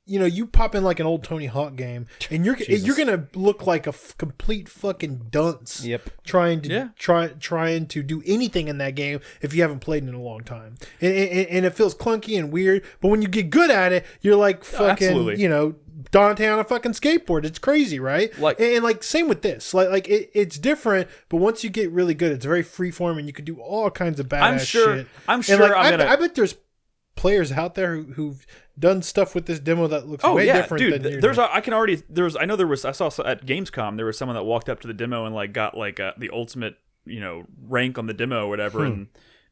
you pop in like an old Tony Hawk game, and you're gonna look like a complete fucking dunce. Yep. Trying to do anything in that game if you haven't played in a long time, and it feels clunky and weird. But when you get good at it, you're like fucking Dante on a fucking skateboard. It's crazy, right? And like same with this. Like it's different, but once you get really good, it's very freeform, and you can do all kinds of badass shit. I bet there's players out there who've done stuff with this demo that looks way different than you. I saw at Gamescom there was someone that walked up to the demo and like got like the ultimate rank on the demo or whatever and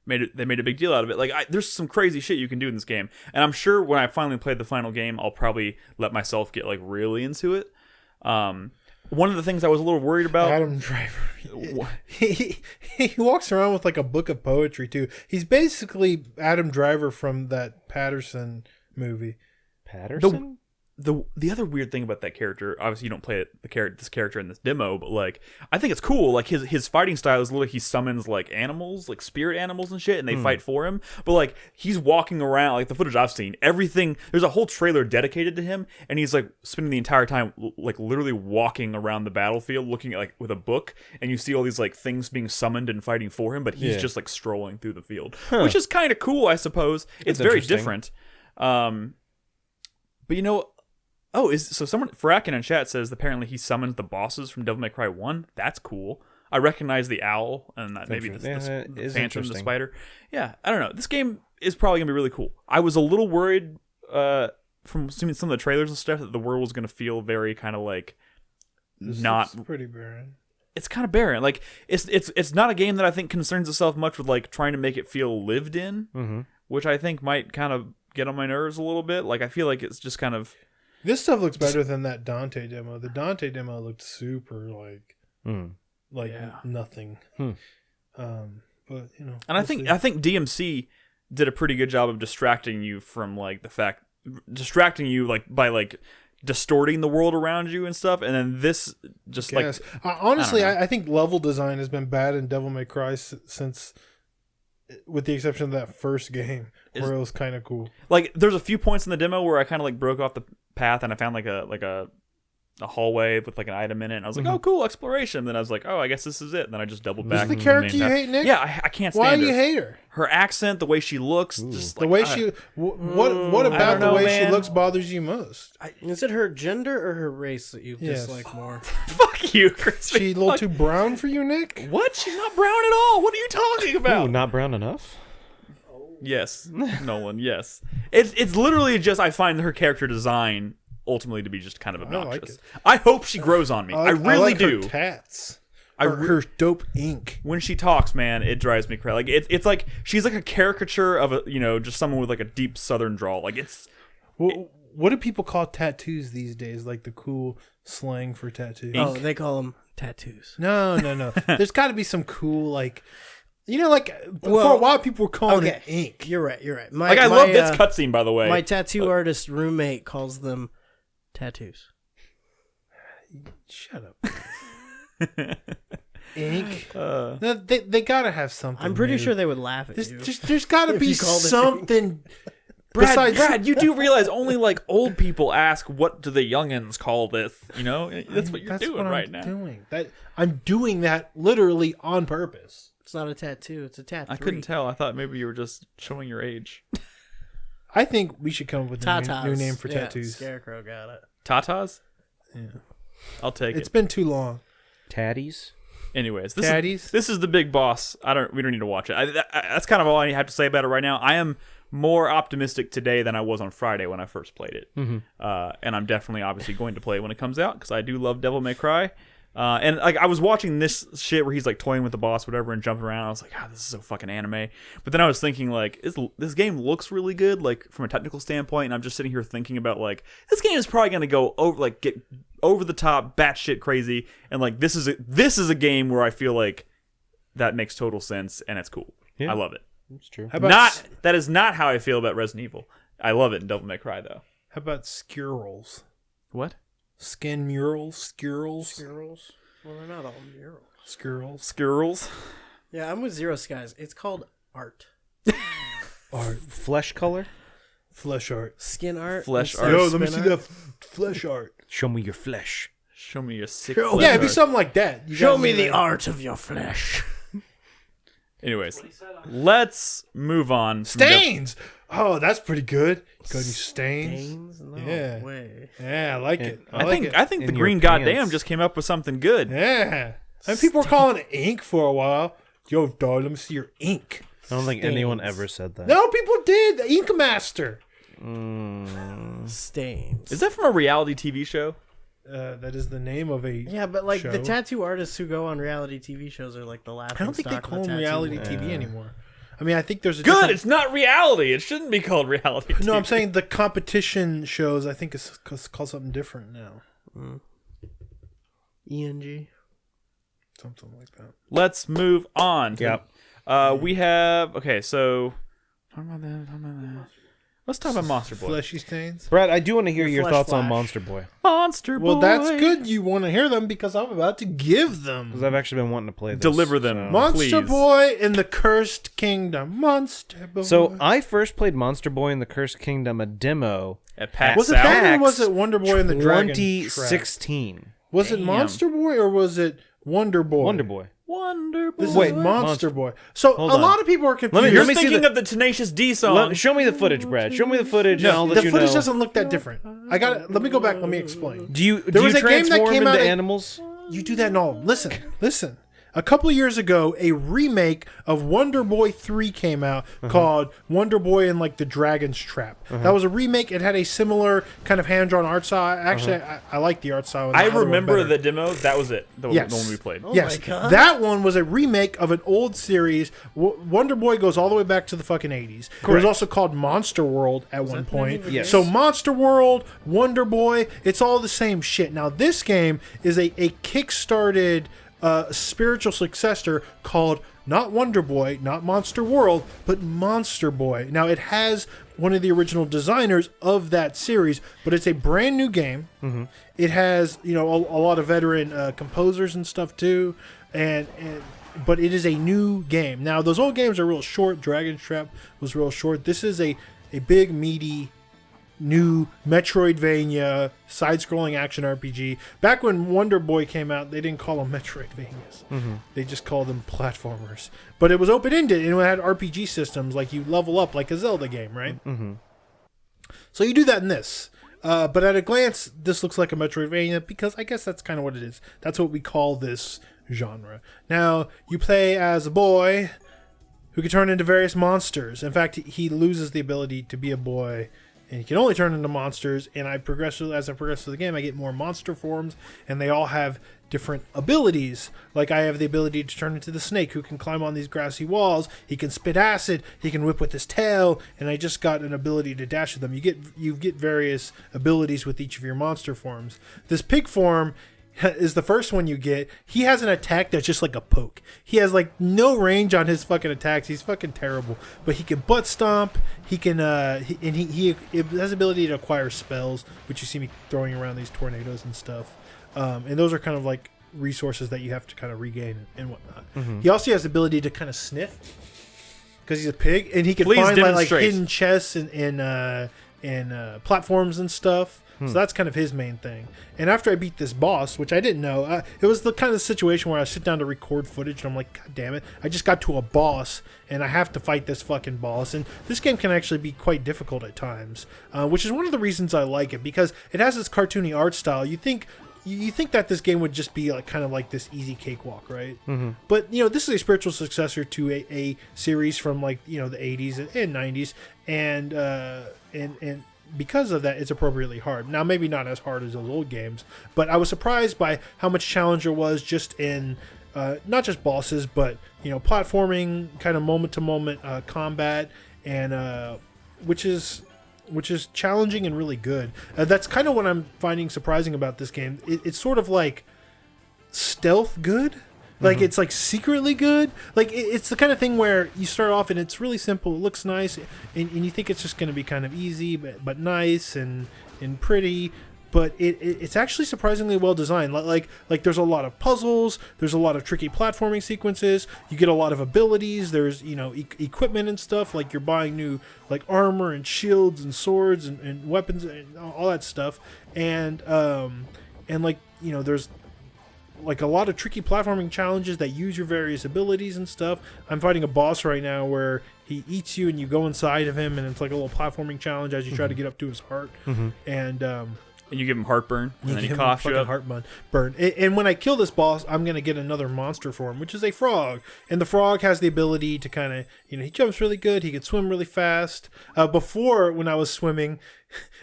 they made a big deal out of it. Like there's some crazy shit you can do in this game, and I'm sure when I finally play the final game I'll probably let myself get like really into it. One of the things I was a little worried about, Adam Driver, he walks around with like a book of poetry too. He's basically Adam Driver from that Patterson movie. Patterson? The other weird thing about that character, obviously you don't play this character in this demo, but like I think it's cool. Like his fighting style is literally he summons like animals, like spirit animals and shit, and they fight for him. But like he's walking around, like the footage I've seen, everything. There's a whole trailer dedicated to him, and he's like spending the entire time like literally walking around the battlefield, looking at like with a book, and you see all these like things being summoned and fighting for him, but he's just like strolling through the field, which is kind of cool, I suppose. It's very different. But someone Fracken in chat says apparently he summons the bosses from Devil May Cry 1. That's cool. I recognize the owl and that maybe the phantom, the spider. Yeah, I don't know. This game is probably gonna be really cool. I was a little worried from seeing some of the trailers and stuff that the world was gonna feel very kind of like It's pretty barren. It's kind of barren. Like it's not a game that I think concerns itself much with like trying to make it feel lived in, which I think might kind of get on my nerves a little bit. Like I feel like it's just kind of. This stuff looks better than that Dante demo. The Dante demo looked super nothing. But and I think DMC did a pretty good job of distracting you from like by like distorting the world around you and stuff. And then this just honestly, I think level design has been bad in Devil May Cry since. With the exception of that first game, where it was kind of cool. Like, there's a few points in the demo where I kind of like broke off the path and I found like a hallway with like an item in it, and I was like, "Oh, cool, exploration." Then I was like, "Oh, I guess this is it." And then I just doubled back. Is the character you hate, Nick? Yeah, I can't stand her. Why do you hate her? Her accent, the way she looks, just the way she. What about the way she looks bothers you most? Is it her gender or her race that you dislike more? Fuck you, Chris. She a little too brown for you, Nick? What? She's not brown at all. What are you talking about? Ooh, not brown enough? Yes, Nolan. Yes, it's literally just I find her character design ultimately to be just kind of obnoxious. I hope she grows on me. I really do. Her tats. Her dope ink. When she talks, man, it drives me crazy. Like it's like she's like a caricature of just someone with like a deep Southern drawl. Like it's. What do people call tattoos these days? Like the cool slang for tattoos? Oh, they call them tattoos. No. There's got to be some cool like. For a while, people were calling it ink. You're right. I love this cutscene, by the way. My tattoo artist roommate calls them tattoos. Shut up. Ink. No, they gotta have something. I'm pretty new. sure they would laugh at you. There's gotta If be you called it something. Brad, you do realize only like old people ask, "What do the youngins call this?" You know, that's what you're doing right now. I'm doing that literally on purpose. It's not a tattoo. It's a tattoo. I couldn't tell. I thought maybe you were just showing your age. I think we should come up with a new name for tattoos. Scarecrow got it. Tatas? Yeah. I'll take It's it. been too long. Tatties. Anyways, Tatties? this is the big boss. We don't need to watch it. That's kind of all I have to say about it right now. I am more optimistic today than I was on Friday when I first played it. And I'm definitely obviously going to play it when it comes out because I do love Devil May Cry. And like I was watching this shit where he's like toying with the boss, whatever, and jumping around. I was like, this is so fucking anime. But then I was thinking like, this game looks really good, like from a technical standpoint. And I'm just sitting here thinking about like, this game is probably gonna go over, like get over the top, batshit crazy. And like this is a game where I feel like that makes total sense and it's cool. Yeah. I love it. That's true. That is not how I feel about Resident Evil. I love it in Devil May Cry though. How about skirrels? What? Skin murals? Skirrels? Skirrels? Well, they're not all murals. Skirrels? Yeah, I'm with Zero Skies. It's called art. Art. Flesh color. Flesh art. Skin art. Flesh instead art. of Yo, let me spin see art. that flesh art. Show me your flesh. Show me your sick Yeah, flesh it'd be art. something like that. You Show gotta me be the like- art of your flesh. Anyways, let's move on. Stains! Oh, that's pretty good. Got any stains? Stains? No Yeah. way. Yeah, I like it. I like think it. I think the In your green goddamn pants. just came up with something good. Yeah. And people were calling it ink for a while. Yo, dog, let me see your ink. I don't think anyone ever said that. No, people did. The Ink Master. Stains. Is that from a reality TV show? That is the name of a. Yeah, but like the show. tattoo artists who go on reality TV shows are like the laughing I don't think they stock of call the them tattoo reality world. TV anymore. I mean, I think there's a Good. different- It's not reality. It shouldn't be called reality. No, TV. I'm saying the competition shows. I think it's called something different now. ENG. Something like that. Let's move on. Yep. We have so. Talk about that. Let's talk about Monster Boy. Fleshy stains. Brad, I do want to hear your Flesh thoughts on Flash. Monster Boy Monster Boy. Well, that's good. You want to hear them because I'm about to give them. because I've actually been wanting to play this. Deliver them. so- Monster please. Boy in the Cursed Kingdom. Monster Boy. So I first played Monster Boy in the Cursed Kingdom, a demo, At PAX was it South. that or was it Wonder Boy in the Dragon Trap? 2016. Was it Damn. Monster Boy or was it Wonder Boy? Wonder Boy. Wonder Boy. This Wait, is Monster Monster- Boy. So Hold a on. lot of people are confused. You're Let me see thinking the- of the Tenacious D song. Show me the footage, Brad. Show me the footage, and I'll let the you footage know. doesn't look that different. Let me go back. Let me explain. Do you There was a game that transform came into out. animals? You do that in all. Listen. A couple of years ago, a remake of Wonder Boy 3 came out called Wonder Boy and like the Dragon's Trap. That was a remake. It had a similar kind of hand-drawn art style. Actually, I like the art style. in the I other one remember better. the demo. That was it. The Yes. one we played. Oh Yes, my God. that one was a remake of an old series. Wonder Boy goes all the way back to the fucking 80s. It was also called Monster World at one point. Yes. So Monster World, Wonder Boy, it's all the same shit. Now this game is a kickstarted spiritual successor called not Wonder Boy, not Monster World, but Monster Boy. Now it has one of the original designers of that series, but it's a brand new game. It has a lot of veteran composers and stuff too, but it is a new game. Now those old games are real short. Dragon's Trap was real short. This is a big meaty new Metroidvania side-scrolling action RPG. Back when Wonder Boy came out, they didn't call them Metroidvanias. They just called them platformers. But it was open-ended, and it had RPG systems, like you level up like a Zelda game, right? So you do that in this. But at a glance, this looks like a Metroidvania because I guess that's kind of what it is. That's what we call this genre. Now, you play as a boy who can turn into various monsters. In fact, he loses the ability to be a boy, and he can only turn into monsters. And as I progress through the game, I get more monster forms, and they all have different abilities. Like I have the ability to turn into the snake who can climb on these grassy walls. He can spit acid. He can whip with his tail. And I just got an ability to dash with them. You get various abilities with each of your monster forms. This pig form is the first one you get. He has an attack that's just like a poke. He has like no range on his fucking attacks. He's fucking terrible. But he can butt stomp. He can he has the ability to acquire spells, which you see me throwing around these tornadoes and stuff. and those are kind of like resources that you have to kind of regain and whatnot. He also has the ability to kind of sniff because he's a pig, and he can find like hidden chests and platforms and stuff. So that's kind of his main thing. And after I beat this boss, which I didn't know, it was the kind of situation where I sit down to record footage and I'm like, God damn it, I just got to a boss and I have to fight this fucking boss. And this game can actually be quite difficult at times, which is one of the reasons I like it, because it has this cartoony art style. You think that this game would just be like kind of like this easy cakewalk, right? But this is a spiritual successor to a series from like the 80s and 90s, and because of that, it's appropriately hard. Now, maybe not as hard as those old games, but I was surprised by how much challenge there was just in not just bosses, but platforming, kind of moment to moment combat, and which is challenging and really good. That's kind of what I'm finding surprising about this game. It's sort of like stealth good. Like, it's like secretly good. Like, it's the kind of thing where you start off and it's really simple. It looks nice, and you think it's just going to be kind of easy, but nice and pretty. But it's actually surprisingly well designed. Like there's a lot of puzzles. There's a lot of tricky platforming sequences. You get a lot of abilities. There's equipment and stuff. Like, you're buying new like armor and shields and swords and weapons and all that stuff. And like there's like a lot of tricky platforming challenges that use your various abilities and stuff. I'm fighting a boss right now where he eats you and you go inside of him, and it's like a little platforming challenge as you try to get up to his heart. And you give him heartburn, and then he coughs you up. Heartburn. And when I kill this boss, I'm going to get another monster form, which is a frog. And the frog has the ability to kind of, he jumps really good. He can swim really fast. Before, when I was swimming,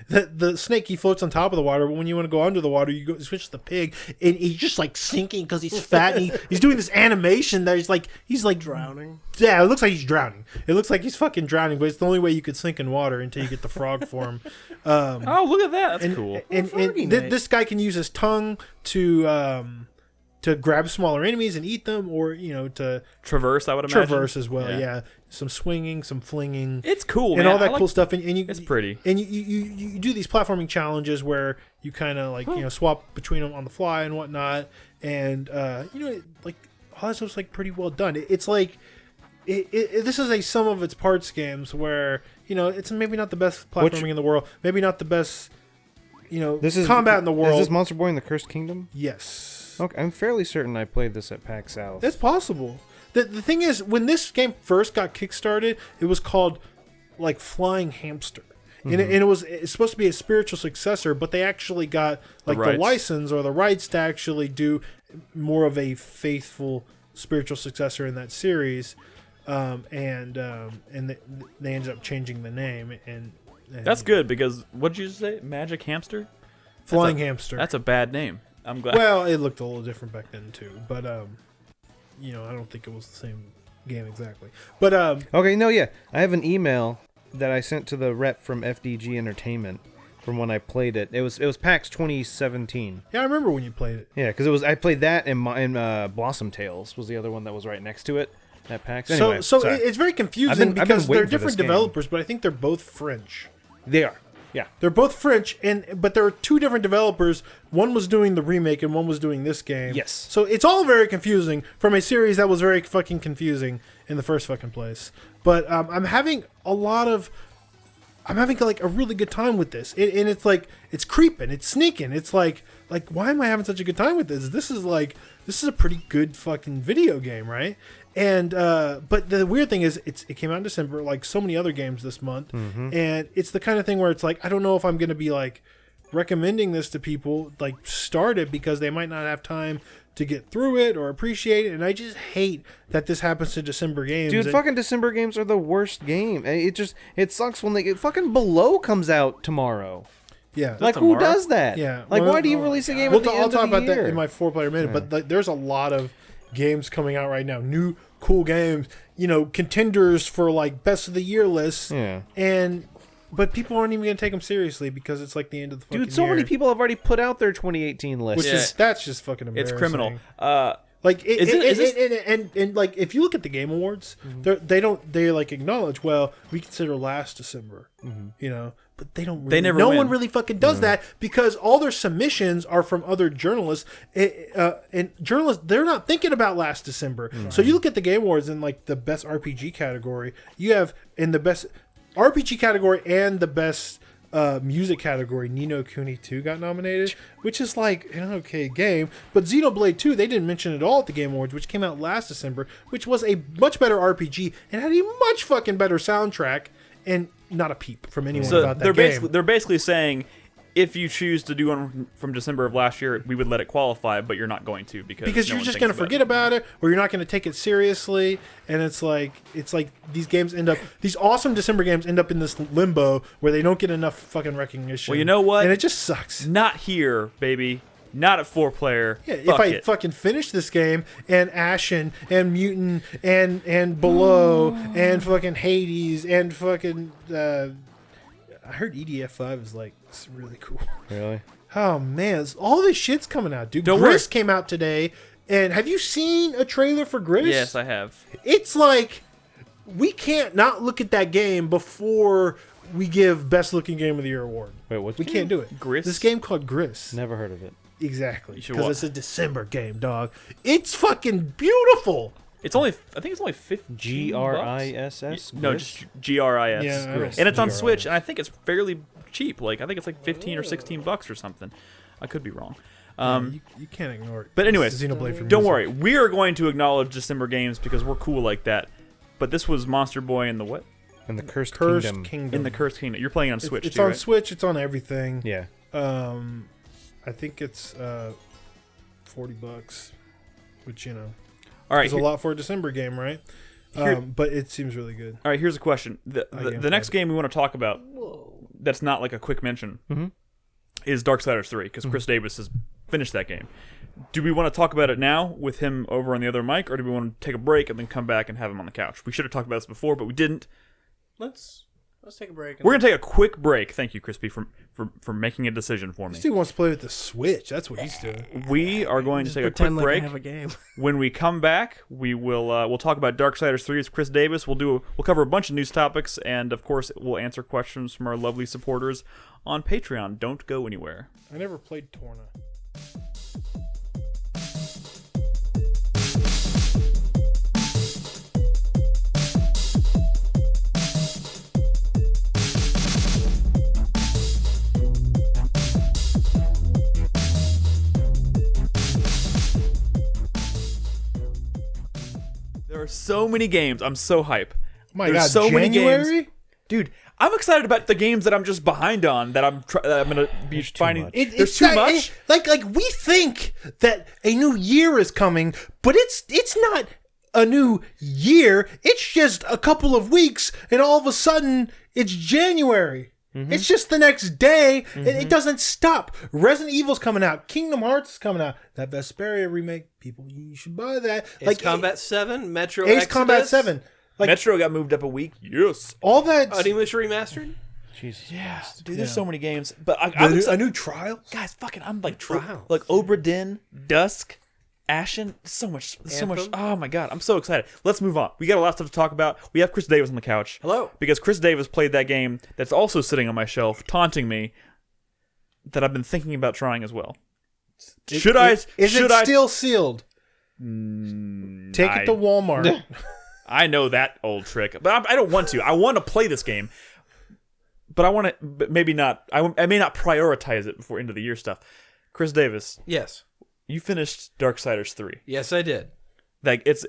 the snake, he floats on top of the water, but when you want to go under the water, you switch to the pig, and he's just like sinking because he's fat, and he's doing this animation that he's like drowning. Yeah, it looks like he's drowning. It looks like he's fucking drowning, but it's the only way you could sink in water until you get the frog form. Oh, look at that! That's cool. And this guy can use his tongue to grab smaller enemies and eat them, or to traverse. I would imagine traverse as well. Yeah. Some swinging, some flinging. It's cool, and man. all that cool stuff. And it's pretty. And you do these platforming challenges where you kind of like swap between them on the fly and whatnot. And like all that stuff's like pretty well done. It's like this is a sum of its parts games where it's maybe not the best platforming in the world, maybe not the best combat in the world. Is this Monster Boy in the Cursed Kingdom? Yes. Okay, I'm fairly certain I played this at PAX South. It's possible. The thing is, when this game first got kickstarted, it was called like Flying Hamster. And it's supposed to be a spiritual successor, but they actually got like the license or the rights to actually do more of a faithful spiritual successor in that series. And they ended up changing the name. And that's good, because what did you say? Magic Hamster? Flying Hamster. That's a bad name. I'm glad. Well, it looked a little different back then too, but I don't think it was the same game exactly. But okay, no, yeah, I have an email that I sent to the rep from FDG Entertainment from when I played it. It was PAX 2017. Yeah, I remember when you played it. Yeah, because I played that and Blossom Tales was the other one that was right next to it at PAX. Anyway, so it's very confusing because they're different developers, but I think they're both French. They are. Yeah, they're both French, but there are two different developers. One was doing the remake, and one was doing this game. Yes. So it's all very confusing from a series that was very fucking confusing in the first fucking place. But I'm having like a really good time with this, and it's like it's creeping, it's sneaking. It's like why am I having such a good time with this? This is a pretty good fucking video game, right? And but the weird thing is it came out in December, like so many other games this month, and it's the kind of thing where it's like I don't know if I'm gonna be like recommending this to people, like start it, because they might not have time to get through it or appreciate it, and I just hate that this happens to December games. Dude, fucking December games are the worst game. It sucks when fucking Below comes out tomorrow. Yeah, like who does that? Yeah, why do you release a game at the end of the year? I'll talk about that in my 4-player minute, but like, there's a lot of games coming out right now, new cool games, contenders for like best of the year lists, but people aren't even gonna take them seriously because it's like the end of the fucking year. Dude, so many people have already put out their 2018 list. That's just fucking embarrassing. It's criminal. Like and like if you look at the Game Awards, they like acknowledge, well, we consider last December, but they don't. Really, They never No win. one really fucking does that because all their submissions are from other journalists, and journalists they're not thinking about last December. So you look at the Game Awards in like the best RPG category, you have in the best RPG category and the best music category, Ni no Kuni 2 got nominated, which is like an okay game. But Xenoblade 2, they didn't mention at all at the Game Awards, which came out last December, which was a much better RPG and had a much fucking better soundtrack, and not a peep from anyone about that game. They're basically saying, if you choose to do one from December of last year, we would let it qualify, but you're not going to because you're just going to forget about it, or you're not going to take it seriously, and it's like these games end up, these awesome December games end up in this limbo where they don't get enough fucking recognition. Well, you know what? And it just sucks. Not here, baby. Not at 4Player. Yeah, if I fucking finish this game and Ashen and Mutant and Below and fucking Hades and fucking I heard EDF 5 is like really cool. Really? Oh man, all this shit's coming out, dude. Don't Gris worry. came out today, and have you seen a trailer for Gris? Yes, I have. It's like we can't not look at that game before we give Best Looking Game of the Year award. Wait, what? We can't do it. Gris? This game called Gris. Never heard of it. Exactly. should Because watch. it's a December game, dog. It's fucking beautiful. It's only, I think it's only $15. GRISS? No, just GRIS. Yeah, I don't and it's on GRIS. Switch, and I think it's fairly cheap. Like I think it's like 15 or 16 bucks or something. I could be wrong. You can't ignore it. But anyways, It's Xenoblade for don't music. worry. We are going to acknowledge December games because we're cool like that. But this was Monster Boy in the what? And the Cursed Cursed Kingdom. In the Cursed Kingdom. You're playing on Switch It's too, on right? Switch. It's on everything. Yeah. I think it's $40, which All right. is a lot for a December game, right? Here- But it seems really good. All right. Here's a question. The next game we want to talk about that's not like a quick mention is Darksiders 3 because Chris Davis has finished that game. Do we want to talk about it now with him over on the other mic, or do we want to take a break and then come back and have him on the couch? We should have talked about this before, but we didn't. Let's take a break. We're gonna take a quick break. Thank you, Crispy, for making a decision for me. This dude wants to play with the Switch. That's what he's doing. We are going to take a quick pretend like I break. have a game. When we come back, we will we'll talk about Darksiders 3 with Chris Davis. We'll cover a bunch of news topics, and of course, we'll answer questions from our lovely supporters on Patreon. Don't go anywhere. I never played Torna. There are so many games. I'm so hype. My There's God, so many January? games. Dude, I'm excited about the games that I'm just behind on that I'm gonna be finding. much. There's It's too not- much. Like we think that a new year is coming, but it's not a new year. It's just a couple of weeks, and all of a sudden it's January. It's just the next day, and it doesn't stop. Resident Evil's coming out. Kingdom Hearts is coming out. That Vesperia remake, people, you should buy that. Ace Combat 7, Metro Ace Exodus, Combat 7. Like Metro got moved up a week. Yes. all that. English Remastered. Jesus. Yeah, dude. There's so many games, but A new Trials. guys, fucking, I'm like Trials. like Obra Dinn, Dusk, Ashen. So much. Anthem. Oh my god, I'm so excited. Let's move on. We got a lot of stuff to talk about. We have Chris Davis on the couch. Hello. Because Chris Davis played that game that's also sitting on my shelf, taunting me. That I've been thinking about trying as well. Should I? Is should it I? still sealed? Take it to Walmart. I know that old trick, but I don't want to. I want to play this game, but I want to. But maybe not. I may not prioritize it before end of the year stuff. Chris Davis, Yes. you finished Darksiders 3. Yes, I did. Like it's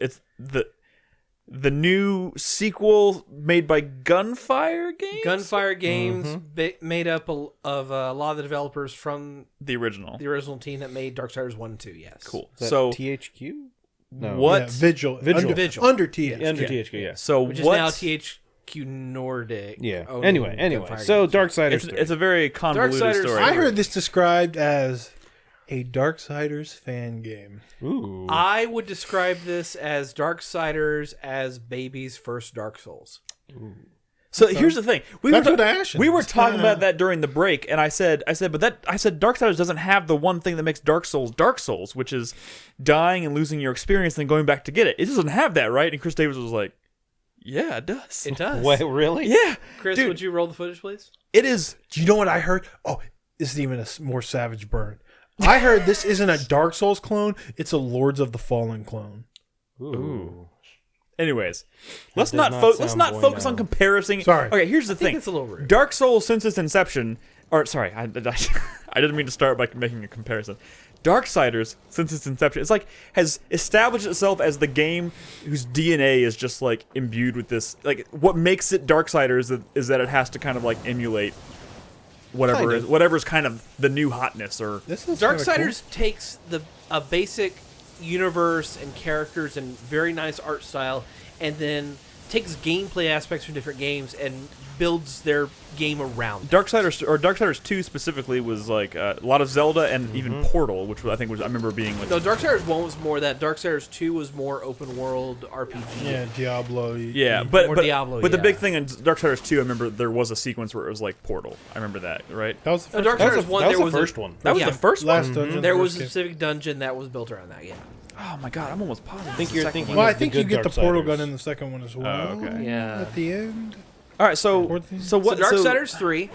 the new sequel made by Gunfire Games. Gunfire Games made up of a lot of the developers from the original. the original team that made Darksiders 1 and 2, yes. Cool. Is that So THQ? No. what? Yeah, Vigil. Vigil. Under TS. Under THQ, yeah. So Which is what? now THQ Nordic. Yeah. owning Anyway. Gunfire So Games. Darksiders 3. It's a very convoluted Darksiders- story. I heard this described as a Darksiders fan game. Ooh. I would describe this as Darksiders as baby's first Dark Souls. So here's the thing. That's what Ashen We were is. talking about that during the break, and I said Darksiders doesn't have the one thing that makes Dark Souls, which is dying and losing your experience and then going back to get it. It doesn't have that, right? And Chris Davis was like, Yeah, it does. It does. Wait, really? Yeah, Chris, dude, would you roll the footage, please? it is. Do you know what I heard? Oh, this is even a more savage burn. I heard this isn't a Dark Souls clone; it's a Lords of the Fallen clone. Ooh. Anyways, let's does not not let's sound not bueno. focus on comparing. Sorry. Okay, here's the thing. It's a little rude. Dark Souls since its inception, or sorry, I didn't mean to start by making a comparison. Darksiders since its inception, it's like has established itself as the game whose DNA is just like imbued with this. Like what makes it Darksiders is that it has to kind of like emulate whatever's kind of the new hotness or. This is Darksiders takes a basic universe and characters and very nice art style, and then takes gameplay aspects from different games and builds their game around. Darksiders 2 specifically was like a lot of Zelda and even Portal, which I think was I remember being like. No, Darksiders 1 was more that. Darksiders 2 was more open world RPG. Yeah, Diablo. Yeah, but Diablo, the yeah. big thing in Darksiders 2, I remember there was a sequence where it was like Portal. I remember that, right? That was the No, first. Darksiders 1, that was there the first one. That was Yeah. the first last one. dungeon. there the was first a game. specific dungeon that was built around that, yeah. Oh my god, I'm almost positive. I think you're thinking. Well, I of the think you good get the portal Darksiders. gun in the second one as well. Oh, okay. Yeah. At the end. All right, so What? Darksiders 3,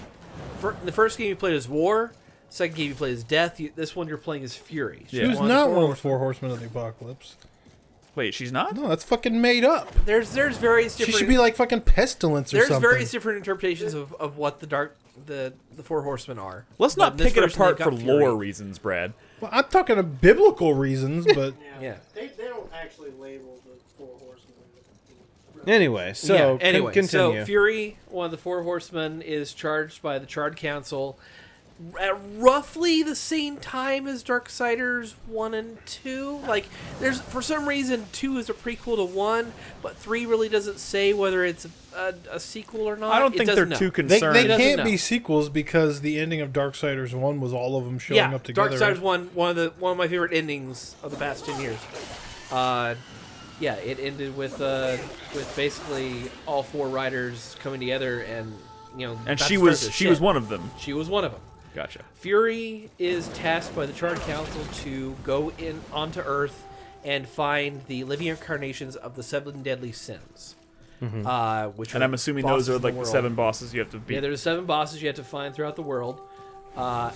the first game you played is War, second game you played is Death, this one you're playing is Fury. Yeah. Who's not one of the four horsemen of the apocalypse? wait, she's not. No, that's fucking made up. There's various She different... should be like fucking pestilence or There's something. various different interpretations of what the four horsemen are. Let's But not in this pick it version, apart they've for got Fury. lore reasons, Brad. Well, I'm talking of biblical reasons, but Yeah. They don't actually label the four horsemen. Anyway, so continue. So Fury, one of the four horsemen, is charged by the Charred Council at roughly the same time as Darksiders 1 and 2. Like, there's for some reason 2 is a prequel to 1, but 3 really doesn't say whether it's a sequel or not. I don't It think doesn't they're know. too they concerned. doesn't can't know. be sequels because the ending of Darksiders 1 was all of them showing Yeah, up together. Darksiders 1, one of my favorite endings of the past 10 years. Yeah, it ended with basically all four riders coming together, and and that's she the was start of she shit. was one of them. She was one of them. Gotcha. Fury is tasked by the Charred Council to go in onto Earth and find the living incarnations of the 7 deadly sins. Which And are I'm assuming bosses those are in the like the world. 7 bosses you have to beat. Yeah, there's 7 bosses you have to find throughout the world,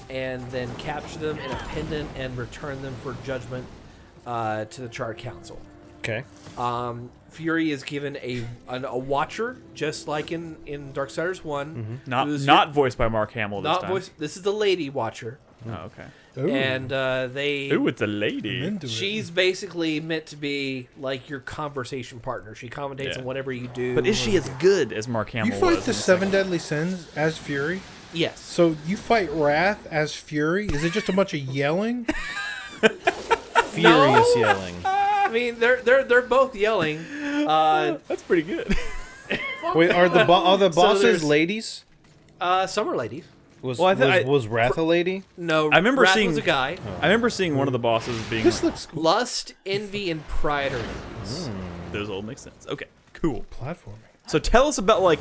and then capture them in a pendant and return them for judgment to the Charred Council. Okay. Fury is given a watcher, just like in Darksiders 1. Not voiced by Mark Hamill this Not time. voice. This is the lady watcher, Oh, okay. Ooh, and Ooh, it's a lady. I'm into it. she's basically meant to be like your conversation partner. She commentates Yeah. on whatever you do. But is she as good as Mark Hamill You fight was? the in 7 deadly sins as Fury? Yes. So you fight Wrath as Fury? Is it just a bunch of yelling? Furious yelling. I mean, they're both yelling. That's pretty good. Wait, are the bosses there's- ladies? Some are ladies. Was Well, was Wrath a lady? No, I remember Wrath seeing- was a guy. I remember seeing one of the bosses being. This looks cool. Lust, envy, and pride are ladies. Those all make sense. Okay, cool. Platforming. So tell us about like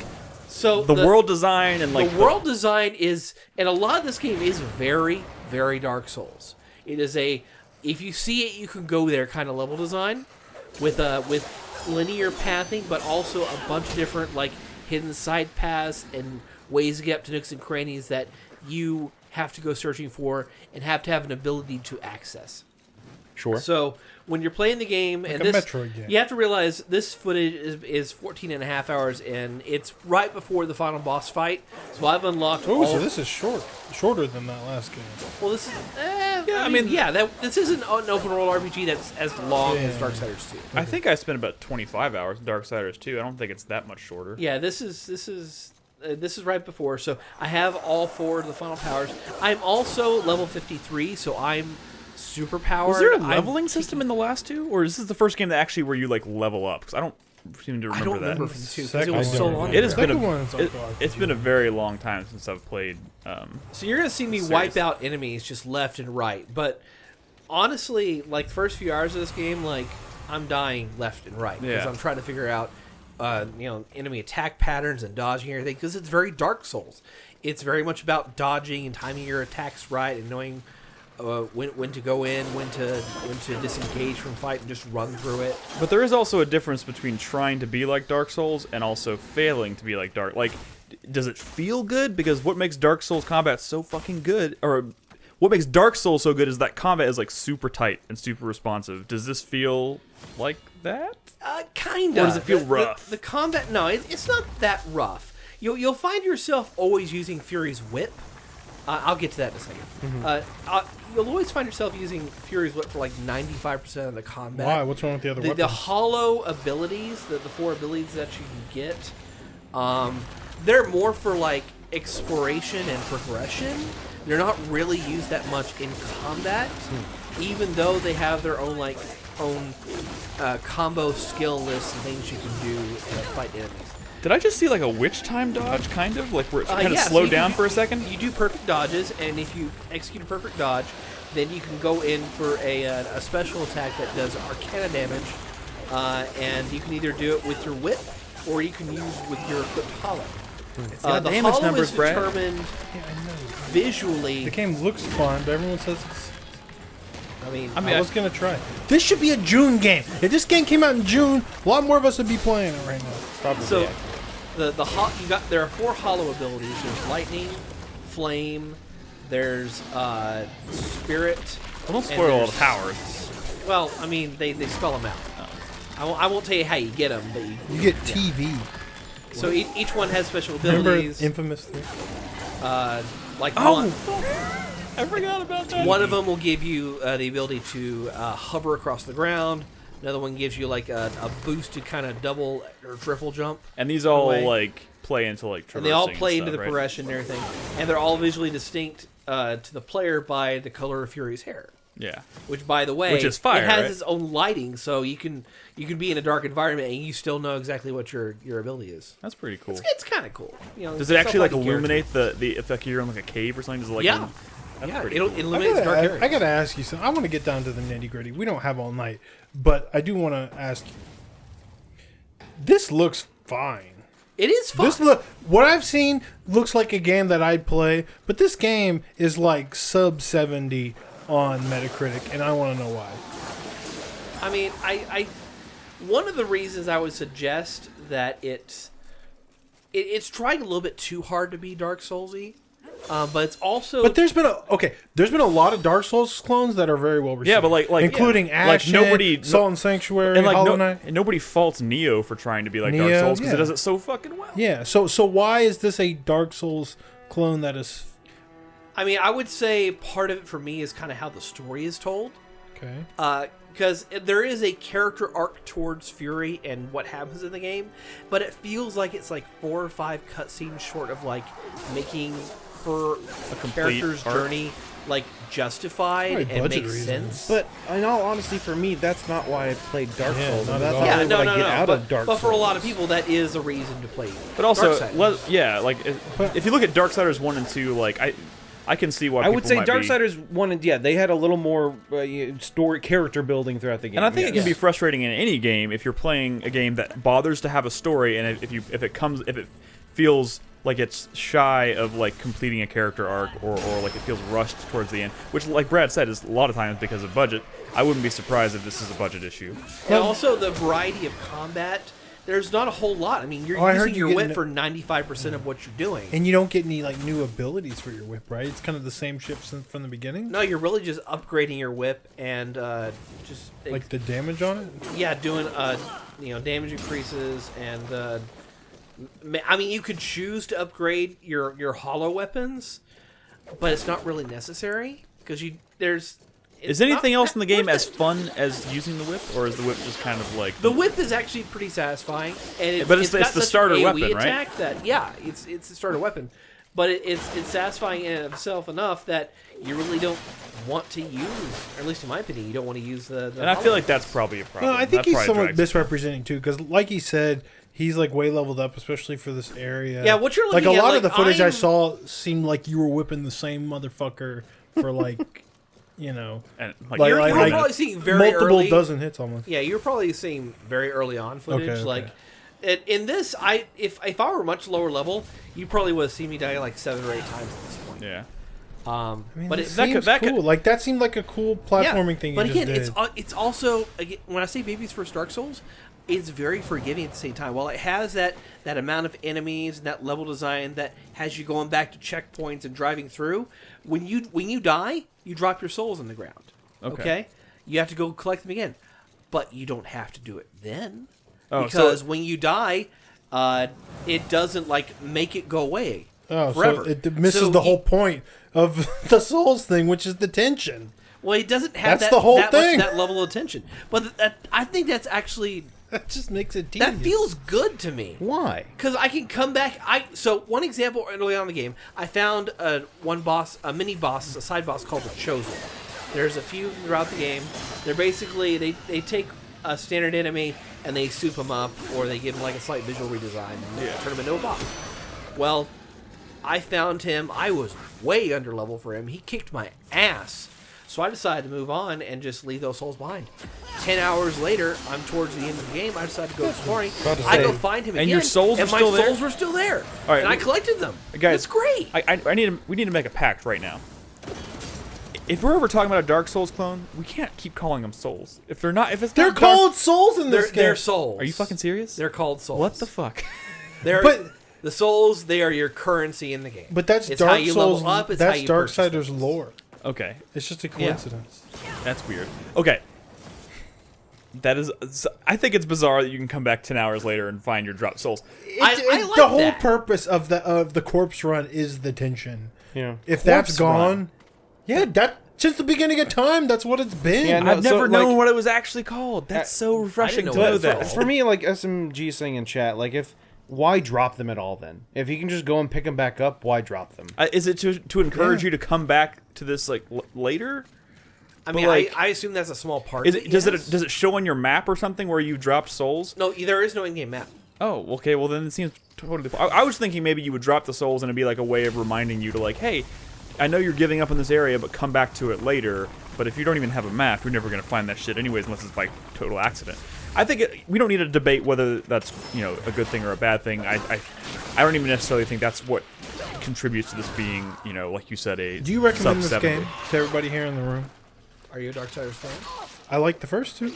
So the world design and like the world design is, and a lot of this game is very, very Dark Souls. It is if you see it, you can go there kind of level design, with linear pathing, but also a bunch of different like hidden side paths and ways to get up to nooks and crannies that you have to go searching for and have to have an ability to access. Sure. So when you're playing the game, and a this, Metroid game. you have to realize this footage is 14 and a half hours in. It's right before the final boss fight. So I've unlocked Oh, all... so this is shorter than that last game. Well, this is... this isn't an open world RPG that's as long as Darksiders 2. I think I spent about 25 hours in Darksiders 2. I don't think it's that much shorter. Yeah, this is right before. So I have all 4 of the final powers. I'm also level 53, so I'm super powered. Was there a leveling system in the last 2, or is this the first game that actually where you like level up? Because I don't seem to remember I don't that. remember from 2 because it Second was so one. long. It has ago. been Second one's a, also it's been a very long time since I've played. So you're gonna see me Serious. wipe out enemies just left and right, but honestly, like the first few hours of this game, like I'm dying left and right because Yeah. I'm trying to figure out, enemy attack patterns and dodging everything because it's very Dark Souls. It's very much about dodging and timing your attacks right and knowing when to go in, when to disengage from fight and just run through it. But there is also a difference between trying to be like Dark Souls and also failing to be like Dark. Like, does it feel good? Because what makes Dark Souls combat so fucking good, or what makes Dark Souls so good, is that combat is like super tight and super responsive. Does this feel like that? Kind of. Or does it feel rough? The combat, no, it's not that rough. You'll find yourself always using Fury's Whip. I'll get to that in a second. You'll always find yourself using Fury's Whip for like 95% of the combat. Why? What's wrong with the other weapons? The hollow abilities, the 4 abilities that you can get, they're more for like exploration and progression. They're not really used that much in combat, even though they have their own combo skill list and things you can do to fight enemies. Did I just see like a witch time dodge, kind of? Like where it kind of yeah, slowed so down for a second? You do perfect dodges, and if you execute a perfect dodge, then you can go in for a special attack that does arcana damage, and you can either do it with your whip, or you can use with your equipped hollow. got The damage hollow numbers, is Brad. determined visually. The game looks fun, but everyone says it's... I I was gonna try. This should be a June game. If this game came out in June, a lot more of us would be playing it right now. Probably. So, there are 4 hollow abilities. There's lightning, flame. There's spirit. Well, don't and spoil all the there's- powers. Well, I mean, they spell them out. I won't tell you how you get them, but You get TV. so each one has special Remember abilities. Infamous 3? Like I forgot about that. one of them will give you the ability to hover across the ground. Another one gives you like a boosted kind of double or triple jump. And these all away. like play into like traversing And they all play into stuff, the right? progression and everything. And they're all visually distinct to the player by the color of Fury's hair. Yeah. Which, by the way, Which is fire, it has right? its own lighting, so you can be in a dark environment and you still know exactly what your ability is. That's pretty cool. It's kind of cool. You know, Does it actually like self-lighting illuminate the if like you're in like a cave or something? Does it like Yeah. That's Yeah, pretty it cool. illuminates dark areas. I gotta ask you something. I want to get down to the nitty gritty. We don't have all night, but I do want to ask you. This looks fine. It is fun. What I've seen looks like a game that I'd play, but this game is like sub 70 on Metacritic, and I want to know why. I mean, I one of the reasons I would suggest that it's trying a little bit too hard to be Dark Soulsy, but it's also. But there's been a lot of Dark Souls clones that are very well received. Yeah, but like including Ashen, Salt and Sanctuary, and like Hollow Knight. and nobody faults Neo for trying to be like Dark Neo, Souls because yeah. it does it so fucking well. Yeah. So why is this a Dark Souls clone that is? I mean, I would say part of it for me is kind of how the story is told. Okay. Because there is a character arc towards Fury and what happens in the game, but it feels like it's like 4 or 5 cutscenes short of like making her character's arc. journey like justified Probably and budget make reasons. sense. But in all honesty, for me, that's not why I played Dark Yeah, Souls. not And at that's all. not yeah, really no, what no, I get no. out of Dark but Souls. for a lot of people, that is a reason to play. But also, Darksiders. if you look at Darksiders 1 and 2, like I can see why I people would say might be- Darksiders 1 and they had a little more story character building throughout the game. And I think it can yes. be frustrating in any game if you're playing a game that bothers to have a story, and if it feels like it's shy of like completing a character arc, or like it feels rushed towards the end, which, like Brad said, is a lot of times because of budget. I wouldn't be surprised if this is a budget issue. And also the variety of combat. There's not a whole lot. I mean, you're I heard using you your get whip for 95% of what you're doing. And you don't get any like new abilities for your whip, right? It's kind of the same ship from the beginning. No, you're really just upgrading your whip and just Like the damage on it. yeah, doing damage increases and I mean, you could choose to upgrade your hollow weapons, but it's not really necessary because Is anything else in the game as fun as using the whip, or is the whip just kind of like the whip is actually pretty satisfying, and But it's got the such an starter AoE weapon, right? attack that it's the starter weapon, but it's satisfying in itself enough that you really don't want to use, or at least in my opinion, you don't want to use the And I feel like that's probably a problem. No, I think That he's probably somewhat drags it. misrepresenting too, because like he said, he's like way leveled up, especially for this area. Yeah, what you're like looking a at, lot like, of the footage I I'm- saw seemed like you were whipping the same motherfucker for like, And, like, Like- you're like- probably seeing very multiple early. dozen hits almost. Yeah, you're probably seeing very early on footage. Okay, okay. Like in this, if I were much lower level, you probably would have seen me die like 7 or 8 times at this point. yeah. But it seems seems cool. Like that seemed like a cool platforming thing. But you again, just did. it's also when I say baby's first Dark Souls, it's very forgiving at the same time. While it has that amount of enemies and that level design that has you going back to checkpoints and driving through, when you die, you drop your souls on the ground. Okay? You have to go collect them again, but you don't have to do it then because when you die, it doesn't like make it go away forever. So it misses the whole point of the souls thing, which is the tension. Well, it doesn't have the whole thing. Much that level of tension. But I think that's actually that just makes it tedious. That feels good to me. Why? Because I can come back. So one example early on in the game, I found a mini boss, a side boss called the Chosen. There's a few throughout the game. They're basically they take a standard enemy and they soup them up, or they give them like a slight visual redesign and turn them into a boss. Well, I found him. I was way under level for him. He kicked my ass. So I decided to move on and just leave those souls behind. 10 hours later, I'm towards the end of the game. I decided to go exploring. I go find him again. And your souls and were still there? my souls were still there. All right, and I collected them. Guys, it's great. We need to make a pact right now. If we're ever talking about a Dark Souls clone, we can't keep calling them souls. They're called souls in this game. They're souls. Are you fucking serious? They're called souls. What the fuck? The souls, they are your currency in the game. But that's it's Dark how you Souls. level up. It's that's how you Darksiders lore. Okay. It's just a coincidence. That's weird. Okay. That is. I think it's bizarre that you can come back 10 hours later and find your dropped souls. I like the whole that. purpose of the corpse run is the tension. Yeah. If that's Corpse gone, run. that since the beginning of time, that's what it's been. Yeah, no, I've never so, known like- what it was actually called. That's so refreshing to know know what that. it's For me, like SMG saying in chat, like why drop them at all then? If you can just go and pick them back up, why drop them? Is it to encourage you to come back to this like later? I mean, like, I assume that's a small part. Does it show on your map or something where you dropped souls? No, there is no in-game map. Oh, okay. Well, then it seems totally. I was thinking maybe you would drop the souls and it'd be like a way of reminding you to like, hey, I know you're giving up in this area, but come back to it later. But if you don't even have a map, you're never going to find that shit anyways, unless it's by total accident. I think we don't need to debate whether that's a good thing or a bad thing. I don't even necessarily think that's what contributes to this being like you said a. Do you recommend this sub-70. game to everybody here in the room? Are you a Darksiders fan? I like the first two.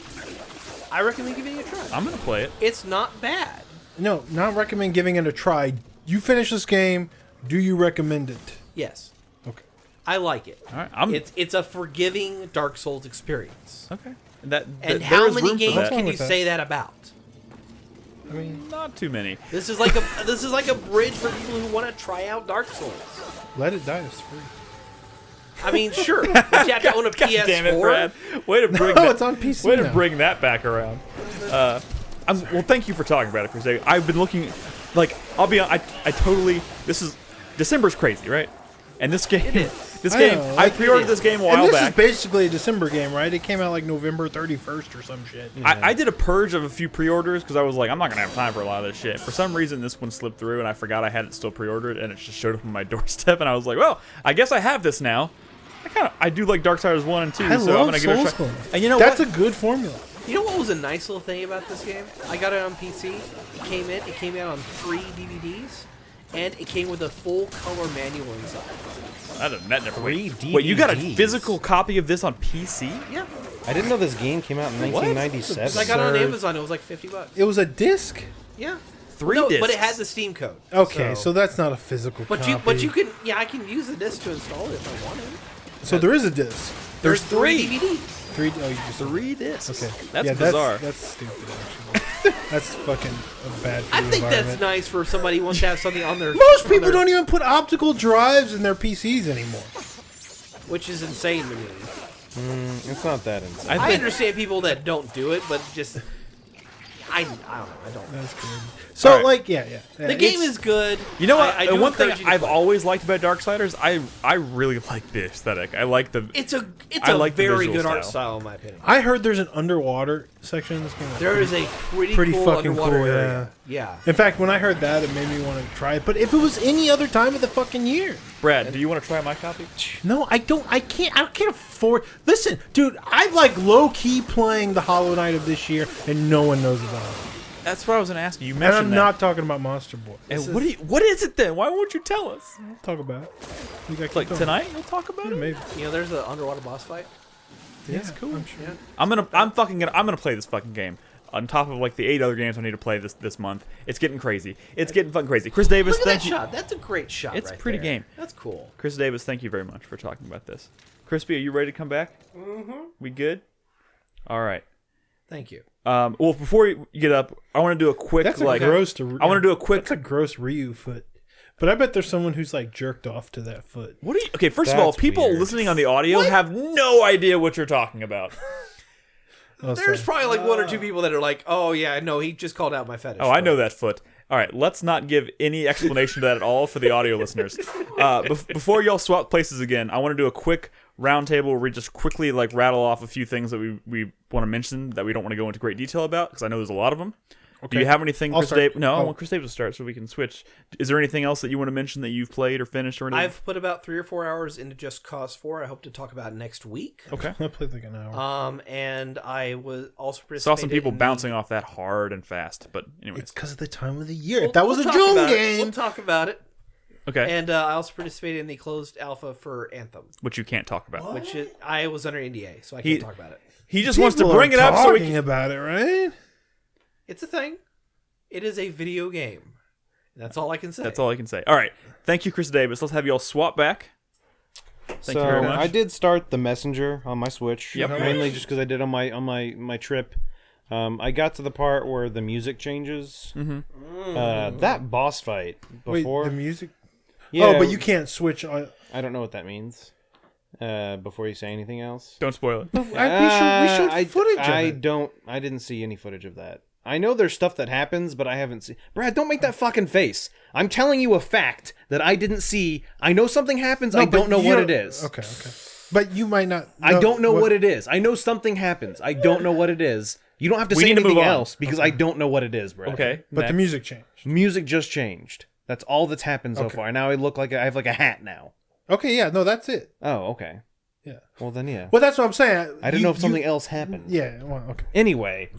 I recommend giving it a try. I'm gonna play it. It's not bad. No, not recommend giving it a try. You finish this game. Do you recommend it? Yes, Okay. I like it. All right, It's a forgiving Dark Souls experience. okay. And there how is many room for games that. can you with that. say that about? I mean, Not too many. This is like a bridge for people who want to try out Dark Souls. Let It Die is free. I mean, sure, but you have to own a PS4. Damn it, Brad. Way to bring No, that. it's on PC Way to now. bring that back around. Well, thank you for talking about it, for a second. I've been looking, like, I'll be honest, I totally. December's crazy, right? And this game, I pre-ordered this game a while and this back. is basically a December game, right? It came out like November 31st or some shit. I did a purge of a few pre-orders because I was like, I'm not gonna have time for a lot of this shit. For some reason, this one slipped through, and I forgot I had it still pre-ordered, and it just showed up on my doorstep, and I was like, well, I guess I have this now. I do like Darksiders 1 and 2, I so I'm love gonna give it a Souls try. clones. And you know That's what? a good formula. You know what was a nice little thing about this game? I got it on PC. It came out on 3 DVDs, and it came with a full color manual inside. That never. Three Wait, you got a DVDs. physical copy of this on PC? Yeah, I didn't know this game came out in 1997. so I got it on Absurd. Amazon. It was like $50. It was a disc. Yeah, 3 no, discs. but it had the Steam code. Okay, so that's not a physical But copy. you can I can use the disc to install it if I wanted. So there is a disc. There's 3 3 DVDs. 3. Oh, you just 3 discs. Okay, That's yeah, bizarre. That's stupid. Actually, that's fucking a bad. For I the think that's environment. nice for somebody who wants to have something on their. Most on people their- don't even put optical drives in their PCs anymore. which is insane to me. It's not that insane. I I think understand people that don't do it, but just I don't know. I don't. That's good. So, All right. like, yeah. The game is good. You know what? I do One thing encourage you to I've play. always liked about Darksiders, I really like the aesthetic. I like the. It's a I like the very visual good art style. style in my opinion. I heard there's an underwater section in this game. There is a pretty cool fucking underwater cool, area. Yeah. In fact, when I heard that, it made me want to try it. But if it was any other time of the fucking year, Brad, do you want to try my copy? no, I don't. I can't afford. Listen, dude, I'm like low key playing the Hollow Knight of this year, and no one knows about it. That's what I was going to ask you. You And mentioned I'm that. not talking about Monster Boy. And what is it then? Why won't you tell us? I'll talk about it. We got Like tonight, you'll talk about Yeah, it. maybe. You know, there's an underwater boss fight. That's cool. I'm sure. I'm gonna play this fucking game. On top of like the 8 other games I need to play this month, it's getting crazy. It's getting fucking crazy. Chris Davis, Look at thank that you. shot. That's a great shot. It's a right pretty there. game. That's cool. Chris Davis, thank you very much for talking about this. Crispy, are you ready to come back? Mm-hmm. We good? All right. Thank you. Well, before you get up, I want to do a quick That's like. a gross. I want to do a quick. That's a gross Ryu foot. But I bet there's someone who's like jerked off to that foot. What are you? Okay, first of all, That's people weird. listening on the audio have no idea what you're talking about. Oh, There's sorry. probably like one or two people that are like, "Oh yeah, no, he just called out my fetish." Oh, I know that foot. All right, let's not give any explanation to that at all for the audio listeners. Before y'all swap places again, I want to do a quick roundtable where we just quickly like rattle off a few things that we want to mention that we don't want to go into great detail about because I know there's a lot of them. Do you have anything, I'll Chris start. Davis? No, I Oh. want Chris Davis to start so we can switch. Is there anything else that you want to mention that you've played or finished or anything? I've put about 3 or 4 hours into Just Cause 4. I hope to talk about it next week. Okay. I played like an hour. And I was also Saw some people in bouncing off that hard and fast, but anyways. It's because of the time of the year. We'll- if that was we'll a talk June about it. game. We'll talk about it. Okay. And I also participated in the closed alpha for Anthem, Which you can't talk about. which I was under NDA, so I can't talk about it. He just wants to People bring are it up so we talking can. about it, right? It's a thing. It is a video game. That's all I can say. That's all I can say. All right. Thank you, Chris Davis. Let's have you all swap back. Thank you very much. I did start the Messenger on my Switch. Yep. Mainly just because I did on my trip. I got to the part where the music changes. Mm-hmm. That boss fight before. Wait, the music. Yeah, Oh, but you can't switch. I don't know what that means. Before you say anything else. Don't spoil it. We showed footage of it. I didn't see any footage of that. I know there's stuff that happens, but I haven't seen. Brad, don't make that fucking face. I'm telling you a fact that I didn't see. I know something happens. I don't know what it is. Okay. But you might not. I don't know what it is. I know something happens. I don't know what it is. You don't have to We say need to move anything on. else because I don't know what it is, Brad. Okay. But next. the music changed. Music just changed. That's all that's happened so far. Now I look like I have like a hat now. Okay, yeah, no, that's it. Oh, okay. Yeah. Well then, yeah. Well, that's what I'm saying. I didn't know if something else happened. Yeah. Well, okay. Anyway,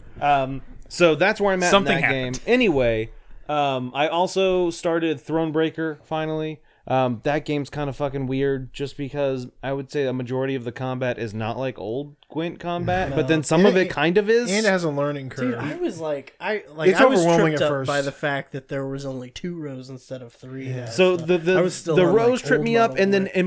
so that's where I'm at Something in that happened. game. Anyway, I also started Thronebreaker finally. That game's kind of fucking weird just because I would say a majority of the combat is not like old Gwent combat, but then some of it kind of is. And it has a learning curve. Dude, I was like, It's I was overwhelming tripped at up first. by the fact that there was only 2 rows instead of 3. Yeah. So I was still the on, rows like, trip old me up, model and then Gwent. in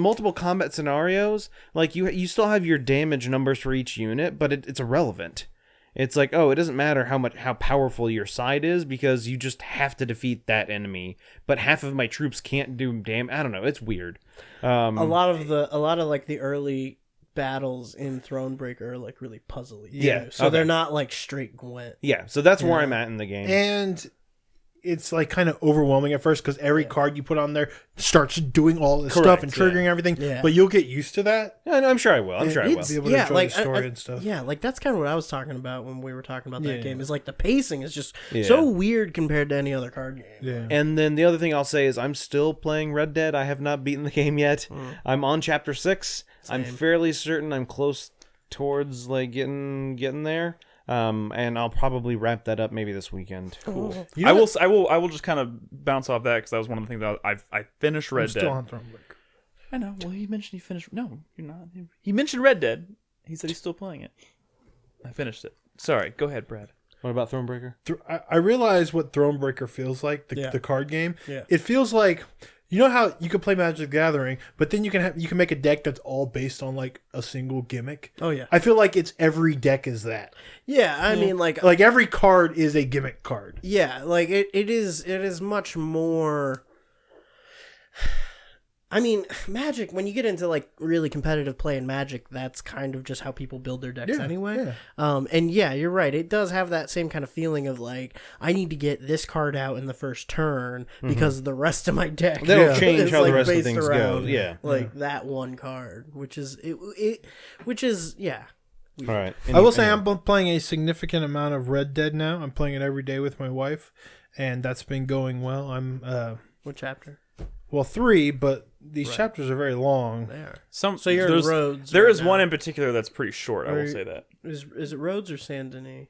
multiple combat scenarios, like you still have your damage numbers for each unit, but it's irrelevant. It's like, oh, it doesn't matter how powerful your side is because you just have to defeat that enemy. But half of my troops can't do damage. I don't know. It's weird. a lot of like the early battles in Thronebreaker are like really puzzly. Yeah, too. So okay. they're not like straight Gwent. Yeah, so that's where I'm at in the game. And it's like kind of overwhelming at first because every card you put on there starts doing all this stuff and Correct, triggering everything. Yeah. but you'll get used to that. Yeah, no, I'm sure I will. I'm sure I will. Be able to enjoy the story and stuff. Yeah, like that's kind of what I was talking about when we were talking about that Yeah. game. Is like the pacing is just Yeah. so weird compared to any other card game. Yeah. And then the other thing I'll say is I'm still playing Red Dead. I have not beaten the game yet. I'm on chapter 6. I'm fairly certain I'm close towards like getting there. And I'll probably wrap that up maybe this weekend. Cool. I will just kind of bounce off that because that was one of the things that I finished Red I'm Dead. still on Thronebreaker. I know. Well, he mentioned he finished. No, you're not. He mentioned Red Dead. He said he's still playing it. I finished it. Sorry. Go ahead, Brad. What about Thronebreaker? I realize what Thronebreaker feels like, the card game. Yeah. It feels like, you know how you can play Magic the Gathering, but then you can make a deck that's all based on like a single gimmick. Oh yeah, I feel like it's every deck is that. yeah. I mean, like Every card is a gimmick card. yeah, like it is much more. I mean, Magic, when you get into like really competitive play in Magic, that's kind of just how people build their decks anyway. yeah. And yeah, you're right. It does have that same kind of feeling of like, I need to get this card out in the first turn because the rest of my deck That'll is, change how the like, rest of based things go. around, Yeah. like that one card, which is yeah. All right. I will say I'm playing a significant amount of Red Dead now. I'm playing it every day with my wife, and that's been going well. I'm What chapter? 3, but these chapters are very long. They are. So you're in Rhodes There right is now. one in particular that's pretty short. I will Are you- say that. Is it Rhodes or Saint Denis?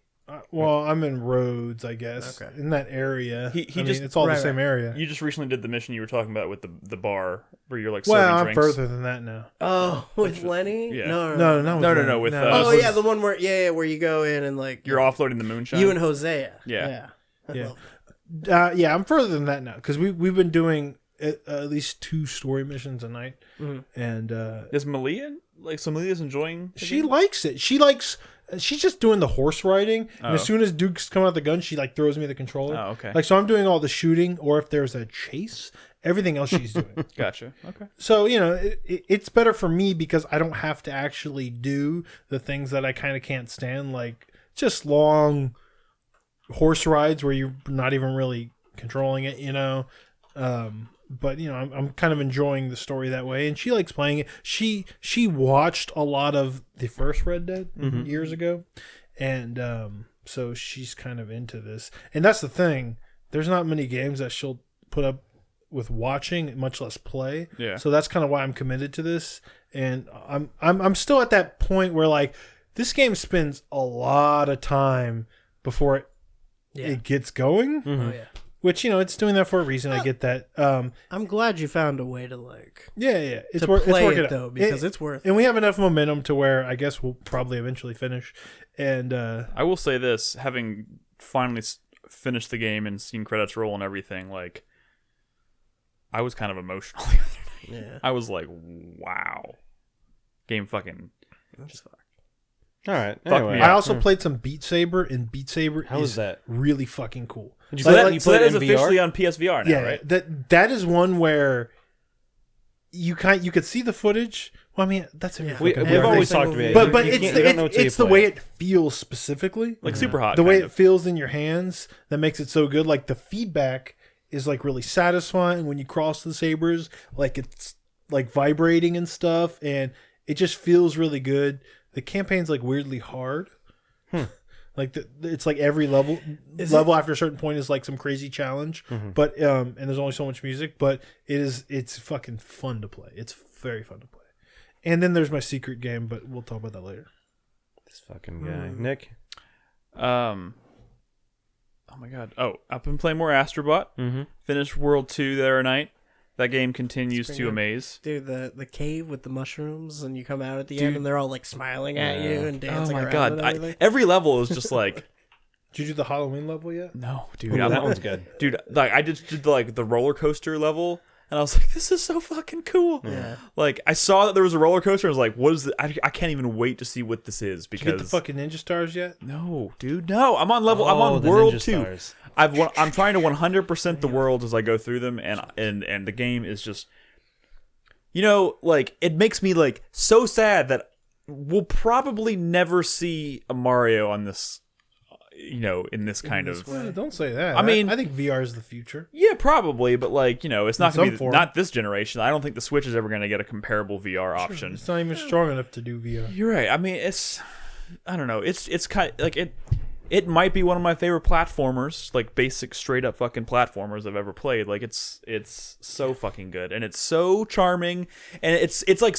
Well, I'm in Rhodes, I guess. Okay. In that area. Just it's all right, the same area. You just recently did the mission you were talking about with the bar where you're like Well, serving I'm drinks. further than that now. Oh, with Lenny? Yeah. No. No. With, Oh yeah, the one where where you go in and like you're offloading the moonshine. you and Hosea. Yeah. Yeah, I'm further than that now because we've been doing at least 2 story missions a night, and Is Malia so Malia's enjoying? she likes it. She's just doing the horse riding, and as soon as Duke's come out the gun, she like throws me the controller. Oh, okay. Like so, I'm doing all the shooting, or if there's a chase, everything else she's doing. Gotcha. Okay. So it's better for me because I don't have to actually do the things that I kind of can't stand, like just long horse rides where you're not even really controlling it, but I'm kind of enjoying the story that way, and she likes playing it. She watched a lot of the first Red Dead years ago, and so she's kind of into this. And that's the thing, there's not many games that she'll put up with watching, much less play. Yeah. So that's kind of why I'm committed to this, and I'm still at that point where like this game spends a lot of time before it gets going. Oh yeah. Which it's doing that for a reason. I get that. I'm glad you found a way to like Yeah. It's to play it though, because it's worth. And we have enough momentum to where I guess we'll probably eventually finish. And I will say this, having finally finished the game and seen credits roll and everything, like I was kind of emotional the other night. Yeah. I was like, wow. Game fucking just fucked. All right. Fuck Anyway, me I up. also played some Beat Saber, and Beat Saber How is that? really fucking cool. Did you So play that, you so played that is in VR? officially on PSVR now, Yeah, right? that is one where you could see the footage. Well, I mean, that's every We've fucking VR always thing. talked about it. But You it's can't- you don't know until you it's the play way it. it feels specifically, Like super hot. the way kind it of. feels in your hands that makes it so good. Like the feedback is like really satisfying when you cross the sabers. Like it's like vibrating and stuff, and it just feels really good. The campaign's like weirdly hard. Like it's like every level after a certain point is like some crazy challenge, but and there's only so much music, but it's fucking fun to play. It's very fun to play. And then there's my secret game, but we'll talk about that later. This fucking guy, Nick. Oh my god. Oh, I've been playing more Astrobot. Mm-hmm. Finished World 2 the other night. That game continues It's to pretty amaze. Dude, the cave with the mushrooms, and you come out at the end, and they're all like smiling at you and dancing Oh my around god. and everything. Every level is just like, Did you do the Halloween level yet? no, dude. Ooh, I'm that not- one's good. Dude, like I just did like the roller coaster level, and I was like, this is so fucking cool. Yeah. Like I saw that there was a roller coaster, and I was like, what is it? I can't even wait to see what this is Did you get the because fucking ninja stars yet? no, dude, no. I'm on level. I'm Oh, on the World Ninja 2. Stars. I'm trying to 100% the worlds as I go through them, and the game is just, like it makes me like so sad that we'll probably never see a Mario on this, in this kind of. Don't say that. I mean- I think VR is the future. Yeah, probably, but like it's not In gonna some be form. not this generation. I don't think the Switch is ever gonna get a comparable VR option. It's not even strong enough to do VR. You're right. I mean, I don't know. It's kind of like it. It might be one of my favorite platformers, like basic straight up fucking platformers I've ever played. Like it's so fucking good, and it's so charming, and it's like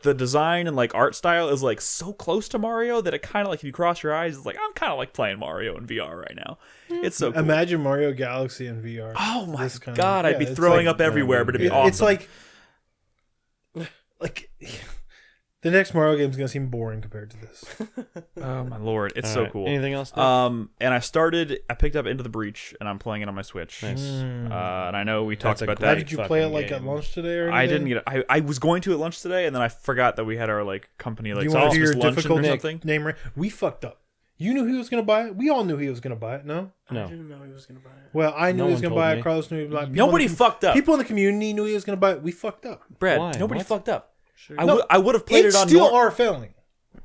the design and like art style is like so close to Mario that it kind of like if you cross your eyes, it's like I'm kind of like playing Mario in VR right now. It's so cool. Imagine Mario Galaxy in VR. Oh my This kind of- god, I'd be it's throwing like- up everywhere, but it'd be awesome. It's like the next Mario game is gonna seem boring compared to this. oh my lord, it's All so right. cool. Anything else? Nick? And I picked up Into the Breach, and I'm playing it on my Switch. Nice. And I know we talked That's a about great that. Did you play it fucking like at game. lunch today or anything? I didn't get it. I was going to at lunch today, and then I forgot that we had our like company Do like you want to do your Christmas luncheon difficult or something. name? We fucked up. You knew he was gonna buy it. We all knew he was gonna buy it. No. I No. didn't know he was gonna buy it. Well, I knew No he was one gonna told buy me. it. Carlos knew he was gonna buy it. Nobody fucked up. People in the community knew he was gonna buy it. We fucked up. Brad, Why? nobody What? fucked up. Sure. I would have played It's it on still normal. our failing.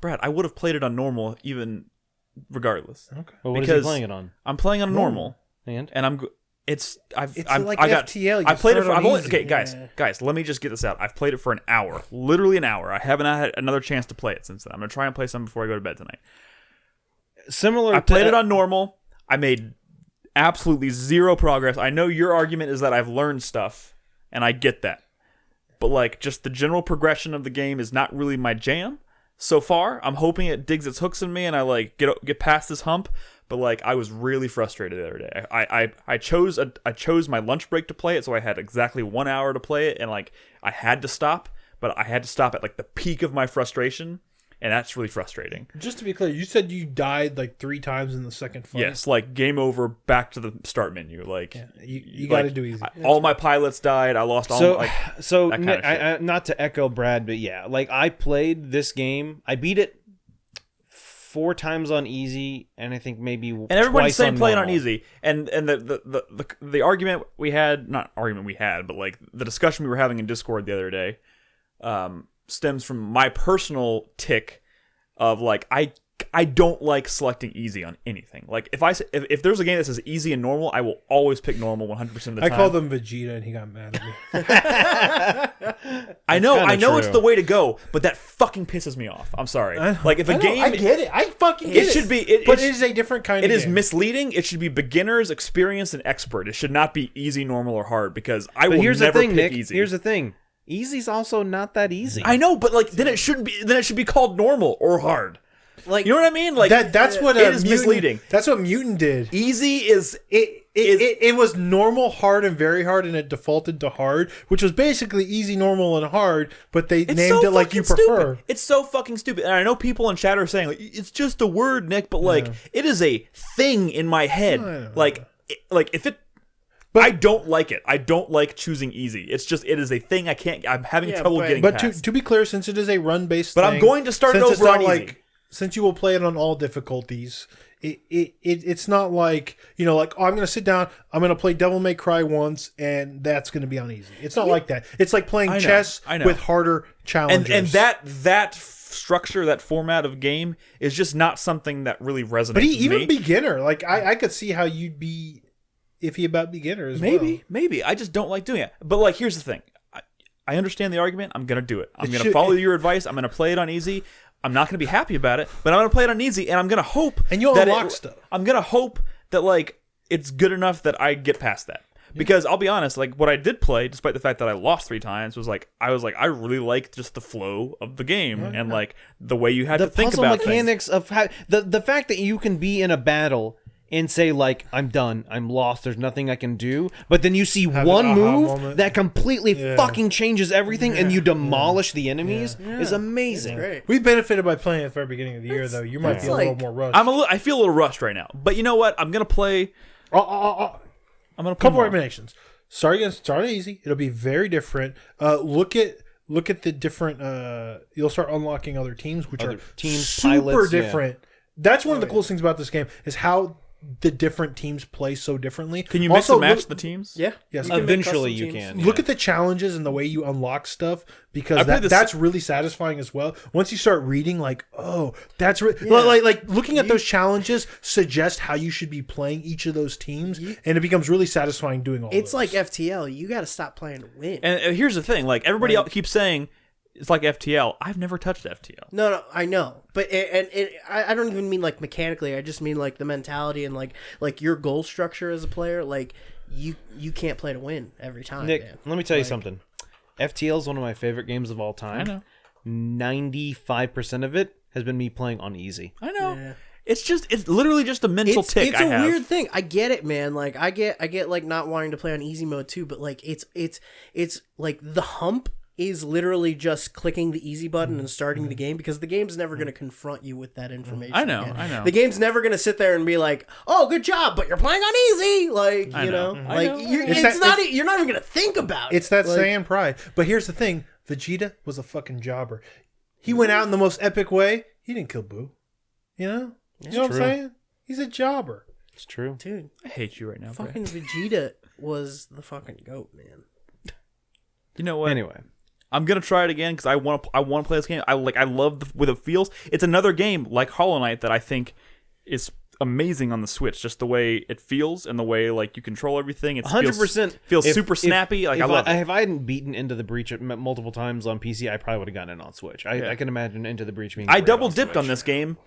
Brad, I would have played it on normal even regardless. Okay. Well, what is because- he playing it on? I'm playing on normal, And and It's like FTL. You I played it start for. on I've only, easy. okay, guys. Let me just get this out. I've played it for an hour, literally an hour. I haven't had another chance to play it since then. I'm gonna try and play some before I go to bed tonight. similar. I played it on normal. I made absolutely zero progress. I know your argument is that I've learned stuff, and I get that. But like, just the general progression of the game is not really my jam. so far. I'm hoping it digs its hooks in me and I like get past this hump. But like I was really frustrated the other day. I chose my lunch break to play it, so I had exactly 1 hour to play it, and like I had to stop, but I had to stop at like the peak of my frustration, and that's really frustrating. Just to be clear, you said you died like 3 times in the second fight. Yes, like game over, back to the start menu. Like you got to do easy. All my pilots died. I lost all. That kind of shit. Not to echo Brad, but yeah, like I played this game. I beat it 4 times on easy, and I think maybe and everybody's saying play it on normal. easy. And the argument we had, not argument we had, but like the discussion we were having in Discord the other day, stems from my personal tick of like I don't like selecting easy on anything. Like if there's a game that says easy and normal, I will always pick normal 100% of the time. I called him Vegeta and he got mad at me. I know true. it's the way to go, but that fucking pisses me off. I'm sorry. Like if a game, I get it. I fucking get it. It should be, but it is a different kind of game. It is game. misleading. It should be beginners, experienced, and expert. It should not be easy, normal, or hard because I will here's never the thing, pick Nick. easy. Here's the thing. Easy's also not that easy. I know, but like then it shouldn't be. Then it should be called normal or hard. Like, you know what I mean? Like that's what it is Mutant, misleading. That's what Mutant did. Easy is It was normal, hard, and very hard, and it defaulted to hard, which was basically easy, normal, and hard. But they named it like you prefer. Stupid. It's so fucking stupid. And I know people in chat are saying like it's just a word, Nick, but like it is a thing in my head. Like if it. But I don't like it. I don't like choosing easy. It's just it is a thing I can't. I'm having trouble getting past. But to be clear, since it is a run-based but thing, I'm going to start it over on easy. Since you will play it on all difficulties, it's not like, like, oh, I'm going to sit down, I'm going to play Devil May Cry once, and that's going to be on easy. It's not like that. It's like playing chess with harder challenges. And that structure, that format of game is just not something that really resonates with me. But even beginner, like, I could see how you'd be iffy about beginners. Maybe. I just don't like doing it. But, like, here's the thing. I understand the argument. I'm going to do it. I'm going to follow your advice. I'm going to play it on easy. I'm not going to be happy about it, but I'm going to play it on easy, and I'm going to hope and you'll unlock stuff. I'm going to hope that like it's good enough that I get past that. Because I'll be honest, like what I did play, despite the fact that I lost 3 times, was like I really like just the flow of the game and like the way you had to think about the puzzle mechanics of how the fact that you can be in a battle and say like I'm done, I'm lost, there's nothing I can do, but then you see one move that completely fucking changes everything and you demolish the enemies is amazing. great. We benefited by playing at the very beginning of the year, though. You might be a little more rushed. I feel a little rushed right now, but you know what? I'm gonna play. I'm gonna play couple more. recommendations. Start easy. It'll be very different. Look at the different. You'll start unlocking other teams, which are super pilots, different. That's one of the coolest things about this game is how the different teams play so differently. Can you mix and match the teams? Yeah. Yes. Eventually you can. Look at the challenges and the way you unlock stuff, because that's really satisfying as well. Once you start reading, like, oh, that's like looking at those challenges suggest how you should be playing each of those teams, and it becomes really satisfying doing all. It's those. like FTL. You got to stop playing to win. And here's the thing: like everybody else keeps saying. It's like FTL. I've never touched FTL. No, I know, but I don't even mean like mechanically. I just mean like the mentality and like your goal structure as a player. Like you can't play to win every time. Nick, man. let me tell you something. FTL is one of my favorite games of all time. I know. 95% of it has been me playing on easy. I know. Yeah. It's literally just a mental tick. It's a weird thing. I get it, man. Like I get like not wanting to play on easy mode too, but like it's like the hump is literally just clicking the easy button and starting the game, because the game's never going to confront you with that information. I know. The game's never going to sit there and be like, "Oh, good job, but you're playing on easy." Like, you know. You're not even going to think about it. It's that Saiyan pride. But here's the thing: Vegeta was a fucking jobber. He went out in the most epic way. He didn't kill Boo. You know what I'm saying? He's a jobber. It's true, dude. I hate you right now. Fucking Vegeta was the fucking goat, man. You know what? Anyway. I'm gonna try it again because I want to play this game. I love the way it feels. It's another game like Hollow Knight that I think is amazing on the Switch. Just the way it feels and the way like you control everything. It 100% feels super snappy. I love it. If I hadn't beaten Into the Breach multiple times on PC, I probably would have gotten it on Switch. I can imagine Into the Breach being. I double dipped on this game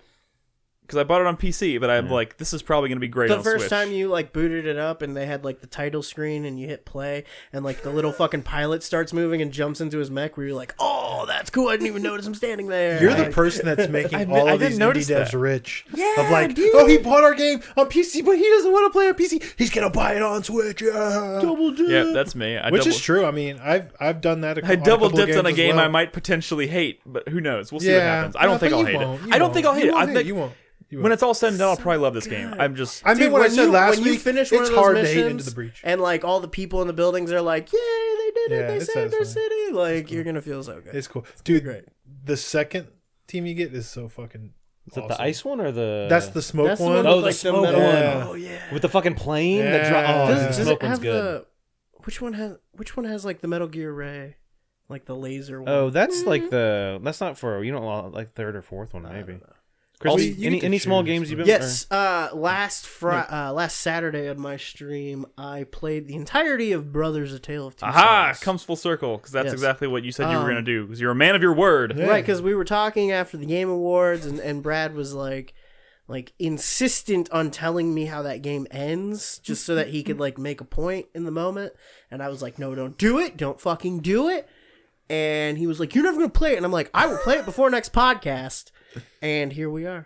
because I bought it on PC, but I'm like, this is probably going to be great on The first Switch. time you like booted it up and they had like the title screen and you hit play and like the little fucking pilot starts moving and jumps into his mech where you're like, oh, that's cool. I didn't even notice I'm standing there. You're the person that's making all of these indie devs rich. Yeah, of like, dude. oh, he bought our game on PC, but he doesn't want to play on PC. He's gonna buy it on Switch. Double dip. Yeah, that's me. Which is true. I mean, I've done that. I double dipped on a as game well. I might potentially hate, but who knows? We'll see what happens. I don't think but I'll you hate won't. it. You I don't think I'll hate it. I won't. think You won't. when it's all said and done, I'll probably love this game. I'm just. I mean, Dude, when I said last when week, you finish one it's of those hard to missions hate Into the Breach. and like all the people in the buildings are like, yay, they did it. Yeah, They it's saved our satisfying. city. Like, you're going to feel so good. It's cool, dude. great. The second team you get is so fucking. Is it awesome. the ice one or the? That's the smoke That's the one. one Oh, with, the like, smoke metal- one. Oh, yeah. with the fucking plane. That Yeah. oh, Does- the does smoke it one's have good. Which one has like the Metal Gear Ray? Like the laser one? Oh, that's like the. That's not for you don't like third or fourth one maybe. Chris, Also, you any get to small choose, games you've been? Yes, last Saturday on my stream, I played the entirety of Brothers: A Tale of Two Aha! Sons. Comes full circle because that's Yes. exactly what you said you were going to do because you're a man of your word. Yeah. Right, because we were talking after the Game Awards, and Brad was like insistent on telling me how that game ends, just so that he could like make a point in the moment. And I was like, no, don't do it, don't fucking do it. And he was like, you're never gonna play it. And I'm like, I will play it before next podcast. And here we are.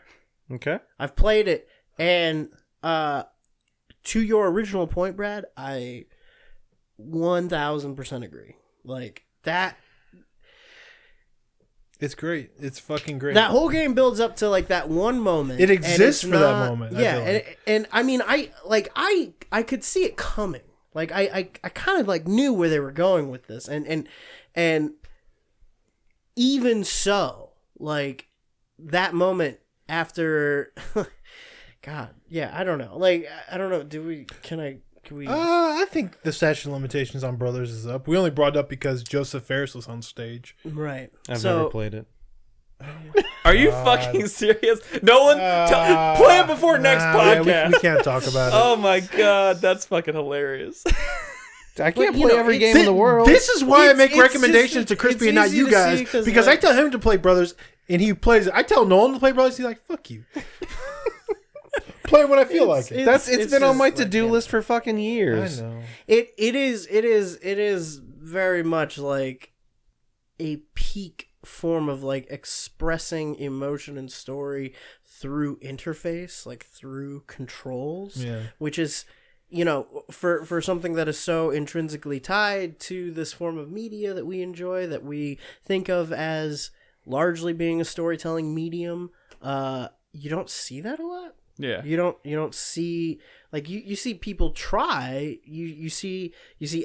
Okay. I've played it, and to your original point, Brad, I 1000% agree. Like that. It's great. It's fucking great. That whole game builds up to like that one moment. It and exists it's for that not- moment, I Yeah, feel like. and I mean, I could see it coming. Like I kind of like knew where they were going with this, and even so, like that moment after, God, yeah, I don't know. Like I don't know. Can we? I think the statute of limitations on Brothers is up. We only brought it up because Joseph Ferris was on stage. Right. I've so, never played it. Are you fucking serious, Nolan? Play it before next podcast. Yeah, we can't talk about it. Oh my god, that's fucking hilarious. I can't you play know, every it's- game in the world. This is why I make it's recommendations just- to Crispy it's and not easy you to guys, see 'cause, because like- I tell him to play Brothers and he plays it. I tell Nolan to play Brothers. He's like, "Fuck you." Play when I feel like it. It's been on just my like, to-do yeah. list for fucking years. I know. It is very much like a peak form of like expressing emotion and story through interface, like through controls, Yeah. which is, you know, for something that is so intrinsically tied to this form of media that we enjoy, that we think of as largely being a storytelling medium. You don't see that a lot. Yeah. You don't see, like, you see people try, you see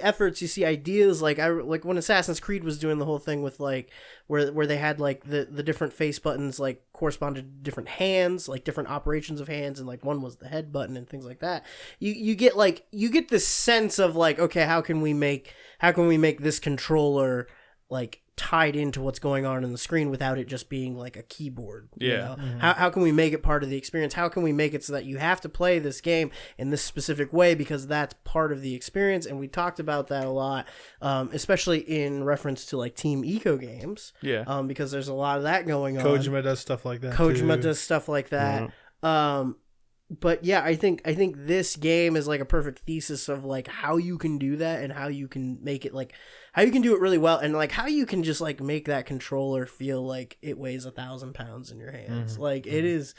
efforts, you see ideas, like when Assassin's Creed was doing the whole thing with like where they had like the different face buttons like corresponded to different hands, like different operations of hands, and like one was the head button and things like that. You get this sense of like, okay, how can we make this controller like tied into what's going on in the screen without it just being like a keyboard. You know? How can we make it part of the experience? How can we make it so that you have to play this game in this specific way because that's part of the experience? And we talked about that a lot, especially in reference to like Team Eco games. Yeah. Because there's a lot of that going on. Kojima does stuff like that. Kojima too. does stuff like that. But yeah, I think this game is like a perfect thesis of like how you can do that and how you can make it like how you can do it really well, and like how you can just like make that controller feel like it weighs 1,000 pounds in your hands. Like it is.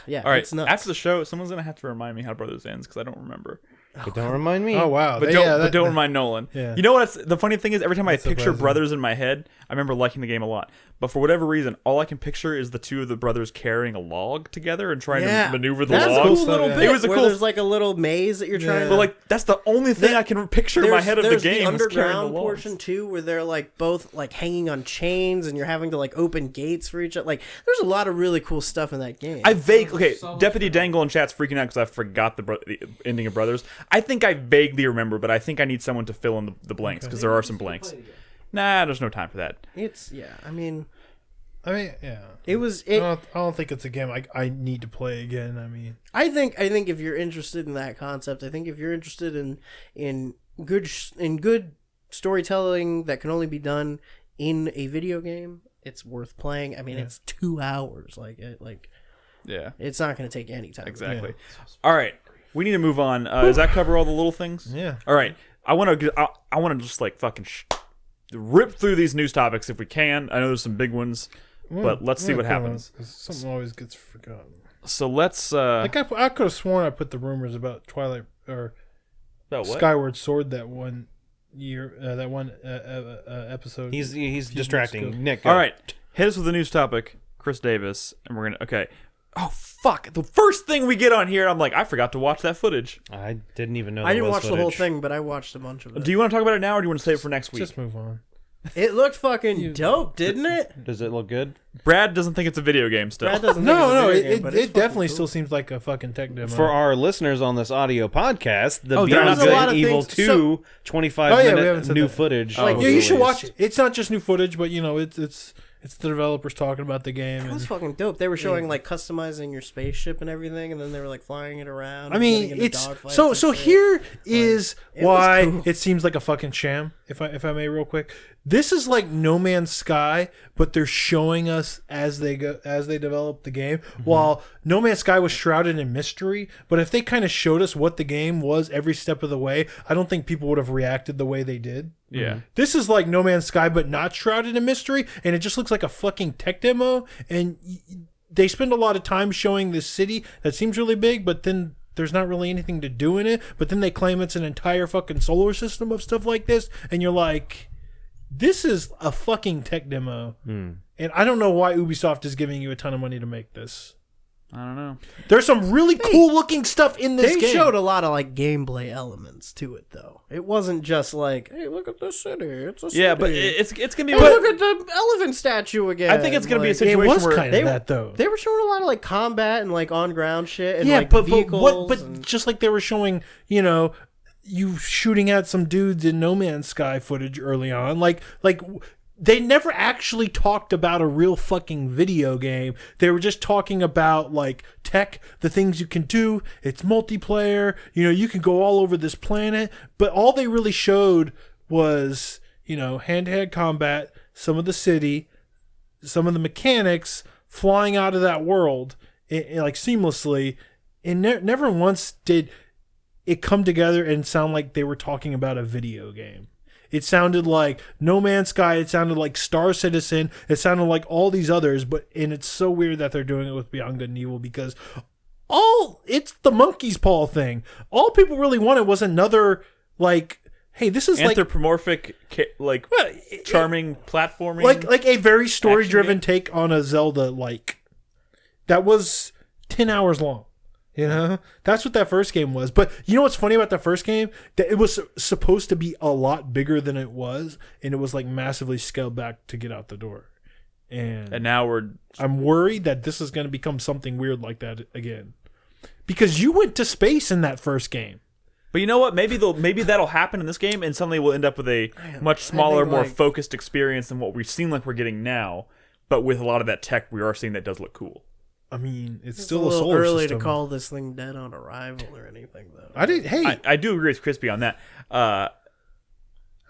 Yeah. All right. It's nuts. After the show, someone's gonna have to remind me how Brothers ends because I don't remember. But don't remind me. Oh wow! But don't remind Nolan. Yeah. You know what? The funny thing is, every time I picture surprising. brothers in my head, I remember liking the game a lot. But for whatever reason, all I can picture is the two of the brothers carrying a log together and trying to maneuver the That's log. a cool stuff, little yeah. bit. It was a where cool- There's like a little maze that you're trying. But like, that's the only thing I can picture in my head of the there's game. the is carrying underground the logs. portion too, where they're like both like hanging on chains, and you're having to like open gates for each other. Like, there's a lot of really cool stuff in that game. Deputy Dangle in chat's freaking out because I forgot the ending of Brothers. I think I vaguely remember, but I think I need someone to fill in the blanks because there are some blanks. Nah, there's no time for that. I mean, yeah. I don't think it's a game I need to play again. I mean, I think if you're interested in that concept, I think if you're interested in good storytelling that can only be done in a video game, it's worth playing. I mean, it's 2 hours. Yeah. It's not going to take any time. Exactly. All right. We need to move on. Does that cover all the little things? Yeah. All right. I want to just like fucking rip through these news topics if we can. I know there's some big ones, but let's see what happens. Something always gets forgotten. So let's. Like I could have sworn I put the rumors about Twilight or About what? Skyward Sword that one year, that one episode. He's distracting. Nick, go. All right. Hit us with a news topic, Chris Davis, and we're gonna. Okay. Oh fuck! The first thing we get on here, I'm like, I forgot to watch that footage. I didn't even know. I didn't watch footage. the whole thing, but I watched a bunch of it. Do you want to talk about it now, or do you want to save it for next week? Just move on. It looked fucking dope, didn't it? Does it look good? Brad doesn't think it's a video game still. Brad doesn't. No, think it's a video game, but it's it definitely fucking still cool. seems like a fucking tech demo. For our listeners on this audio podcast, the Oh, there Beyond was a Good lot and of Evil things- 2 so- 25 Oh, yeah, we minute haven't said new that. footage. Like, was yeah, you should released. watch it. It's not just new footage, but you know, it's the developers talking about the game. It was And, fucking dope. They were showing like customizing your spaceship and everything, and then they were like flying it around. I and mean, getting into it's dogfights so and so. shit. Here is it was why cool. it seems like a fucking sham. If I may, real quick, this is like No Man's Sky, but they're showing us as they develop the game. While No Man's Sky was shrouded in mystery, but if they kind of showed us what the game was every step of the way, I don't think people would have reacted the way they did. Yeah. This is like No Man's Sky, but not shrouded in mystery, and it just looks like a fucking tech demo. And they spend a lot of time showing this city that seems really big, but then there's not really anything to do in it. But then they claim it's an entire fucking solar system of stuff like this, and you're like, this is a fucking tech demo. And I don't know why Ubisoft is giving you a ton of money to make this. I don't know. There's some really cool looking stuff in this They game. showed a lot of like gameplay elements to it, though. It wasn't just like, "Hey, look at this city. It's a city." Yeah, but it's gonna be. Hey, look at the elephant statue again. I think it's gonna be a Like, situation it was where kind of that though. They were showing a lot of like combat and like on ground shit and Yeah, like but vehicles. but and- just like they were showing, you know, you shooting at some dudes in No Man's Sky footage early on, like they never actually talked about a real fucking video game. They were just talking about like tech, the things you can do. It's multiplayer. You know, you can go all over this planet. But all they really showed was, you know, hand-to-hand combat, some of the city, some of the mechanics, flying out of that world like seamlessly. And never once did it come together and sound like they were talking about a video game. It sounded like No Man's Sky. It sounded like Star Citizen. It sounded like all these others. And it's so weird that they're doing it with Beyond Good and Evil because it's the monkey's paw thing. All people really wanted was another like, hey, this is anthropomorphic, charming platforming. like a very story driven take on a Zelda that was 10 hours long. You know, that's what that first game was. But you know what's funny about that first game? That it was supposed to be a lot bigger than it was, and it was like massively scaled back to get out the door. And now I'm worried that this is going to become something weird like that again, because you went to space in that first game. But you know what? Maybe that'll happen in this game, and suddenly we'll end up with a much smaller, more focused experience than what we've seen like we're getting now. But with a lot of that tech, we are seeing that does look cool. I mean, it's It's still a a little solar early system. to call this thing dead on arrival or anything, though. I do agree with Crispy on that. I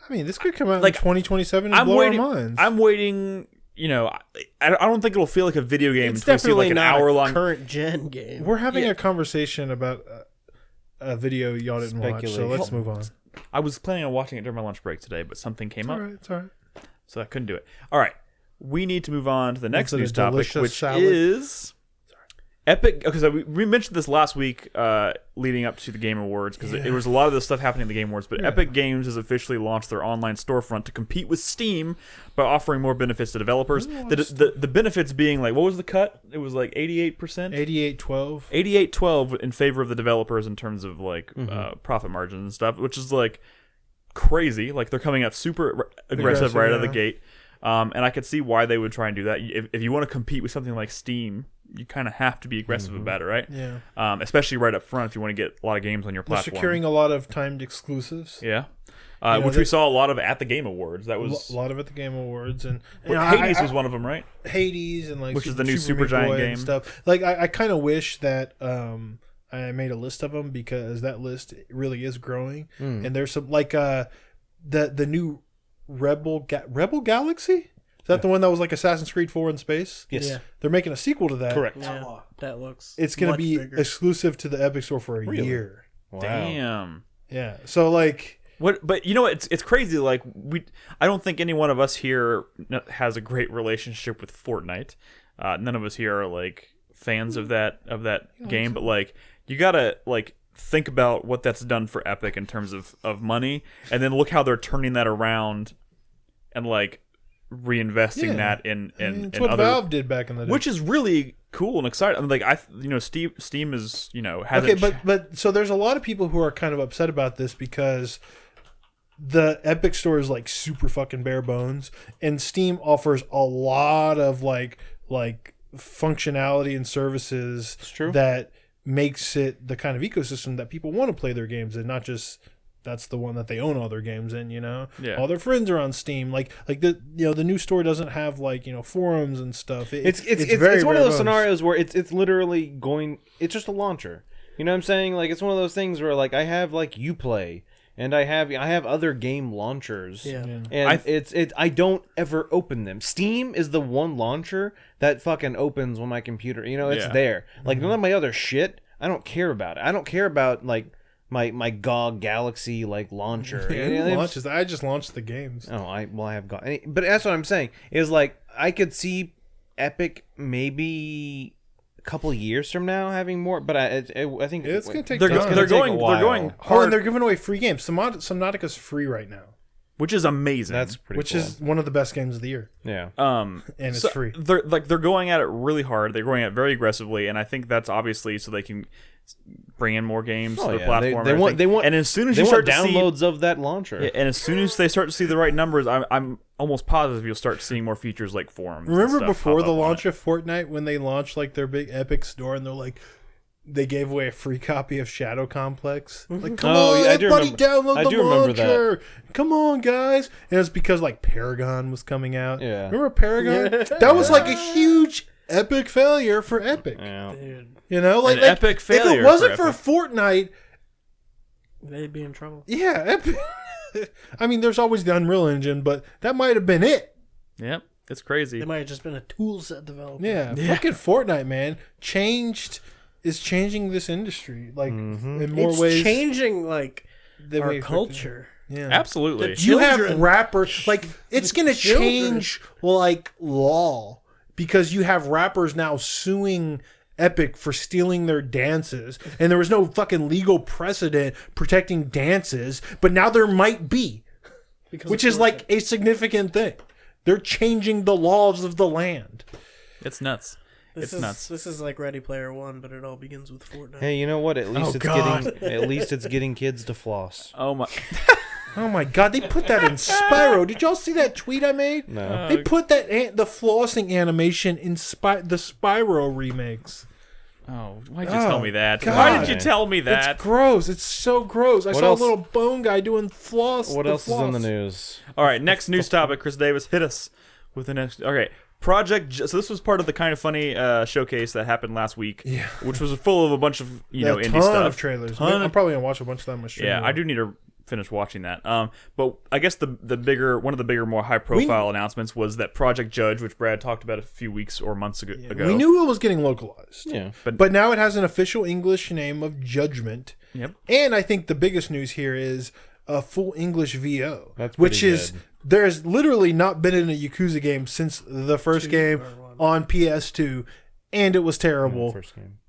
mean, this could come out like, in 2027 and blow our minds. I'm waiting. You know, I don't think it'll feel like a video game It's until we see definitely like an not hour-long. a current gen game. We're having a conversation about a video y'all didn't watch, so Speculation. let's move on. I was planning on watching it during my lunch break today, but something came up, It's all right. so I couldn't do it. All right, we need to move on to the next Was it a news topic, delicious which salad? is Epic. Okay, so we mentioned this last week, leading up to the Game Awards, because there was a lot of this stuff happening at the Game Awards. But Epic Games has officially launched their online storefront to compete with Steam by offering more benefits to developers. The benefits being like, what was the cut? It was like 88%, 88-12. 88-12 in favor of the developers in terms of like profit margins and stuff, which is like crazy. Like they're coming out super aggressive right out of the gate. And I could see why they would try and do that. If you want to compete with something like Steam, you kind of have to be aggressive about it, right? Yeah. Especially right up front if you want to get a lot of games on your They're platform. securing a lot of timed exclusives. Yeah. know, Which we saw a lot of at the Game Awards. That was A lot of at the Game Awards. And Hades was one of them, right? Hades and like Which is the new Super Supergiant Meat Boy game. and stuff. Like I kind of wish that I made a list of them, because that list really is growing. And there's some like the new Rebel Galaxy. Is that the one that was like Assassin's Creed 4 in space? Yes. Yeah. They're making a sequel to that. Correct. Yeah, that looks. It's going to much be bigger. exclusive to the Epic Store for a Really? year. Wow. Damn. Yeah. So like, What? But you know, it's crazy. Like I don't think any one of us here has a great relationship with Fortnite. None of us here are like fans of that game. But like, you gotta like think about what that's done for Epic in terms of money, and then look how they're turning that around, and like reinvesting that in it's in what other, Valve did back in the day. which is really cool and exciting. I mean, like Steam is hasn't Okay, but so there's a lot of people who are kind of upset about this because the Epic Store is like super fucking bare bones, and Steam offers a lot of like functionality and services that makes it the kind of ecosystem that people want to play their games in, not just that's the one that they own all their games in, Yeah. all their friends are on Steam. Like the the new store doesn't have like forums and stuff. It's very one bare of those bones. scenarios where it's literally going. It's just a launcher. You know what I'm saying? Like it's one of those things where like I have like Uplay and I have other game launchers. Yeah. And I don't ever open them. Steam is the one launcher that fucking opens when my computer. It's Yeah. there. Like none of my other shit. I don't care about it. I don't care about like my GOG Galaxy like launcher. It launches. I just launched the games. Oh, I have GOG. But that's what I'm saying. Is like I could see Epic maybe a couple years from now having more, but I think It's gonna take they're time. going while. hard, and they're giving away free games. Subnautica's free right now, which is amazing. That's pretty which cool. is one of the best games of the year, yeah. and it's free. They're going at it really hard. They're going at it very aggressively, and I think that's obviously so they can bring in more games to the platform. They want, and as soon as they you want start to see downloads of that launcher. and as soon as they start to see the right numbers, I'm almost positive you'll start seeing more features like forums. and Remember stuff before pop the up on launch it. of Fortnite when they launched like their big Epic store and they're like they gave away a free copy of Shadow Complex. Like, come Oh, on, yeah, I do everybody remember- download I the do remember that. launcher. Come on, guys. And it's because like Paragon was coming out. Yeah. Remember Paragon? That was like a huge epic failure for Epic. Yeah. Dude, Like An epic if failure it wasn't for for Fortnite, they'd be in trouble. yeah, Epic. I mean, there's always the Unreal Engine, but that might have been it. Yep, it's crazy. They might have just been a tool set developer. Yeah, fucking Fortnite, man, is changing this industry like in more It's ways changing like than our we expected. culture. Yeah, Absolutely. you have Children. rappers like it's gonna children. change like law because you have rappers now suing Epic for stealing their dances, and there was no fucking legal precedent protecting dances, but now there might be, which is like a significant thing. They're changing the laws of the land. It's nuts. It's nuts. This is like Ready Player One, but it all begins with Fortnite. Hey, you know what? At least God. it's getting kids to floss. Oh my! Oh my god, they put that in Spyro. Did y'all see that tweet I made? No. They put that the flossing animation in the Spyro remakes. Oh, why'd you tell me that? God. Why did you tell me that? It's gross. It's so gross. I saw else? a little bone guy doing floss. What the else is in the floss. news? All right, next news topic. Chris Davis, hit us with the next. Okay, so this was part of the Kind of Funny showcase that happened last week, which was full of a bunch of indie ton stuff. of trailers. Ton I'm probably gonna watch a bunch of that on my stream. Yeah, I do need to finish watching that. But I guess one of the bigger, more high profile announcements was that Project Judge, which Brad talked about a few weeks or months ago. We knew it was getting localized. Yeah. But now it has an official English name of Judgement. Yep. And I think the biggest news here is a full English VO. That's which pretty is good. there's literally not been in a Yakuza game since the first game on PS2, and it was terrible. First game.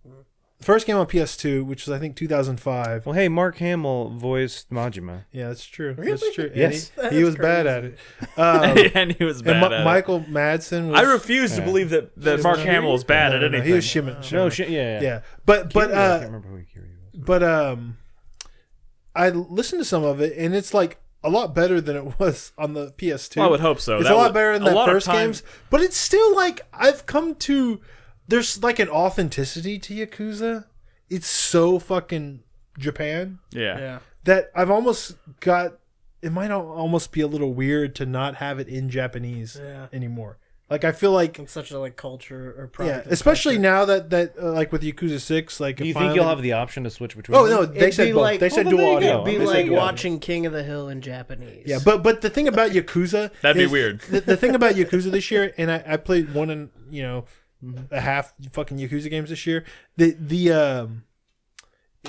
First game on PS2, which was I think 2005. Well, hey, Mark Hamill voiced Majima. Yeah, that's true. Really? That's true. And Yes. he was bad at it. and he was bad And at it. Michael Madsen was. I refuse to believe that Mark Hamill is bad at anything. He was shimming. No shit. Yeah. Yeah, but I can't remember who Kiryu was. But I listened to some of it, and it's like a lot better than it was on the PS2. Well, I would hope so. It's That a lot would- better than a the lot of first times- games, but it's still like I've come to. There's like an authenticity to Yakuza. It's so fucking Japan Yeah. that I've almost got. It might almost be a little weird to not have it in Japanese anymore. Like I feel like It's such a like culture or yeah, product. of especially culture. now that like with Yakuza 6, like Do you finally- think you'll have the option to switch between? Oh them? no, they It'd said be both. like- They said well, dual there you audio. go. It'd be They said like dual audio. watching King of the Hill in Japanese. Yeah, but the thing about Yakuza That'd be is- weird. The thing about Yakuza this year, and I played one and a half fucking Yakuza games this year.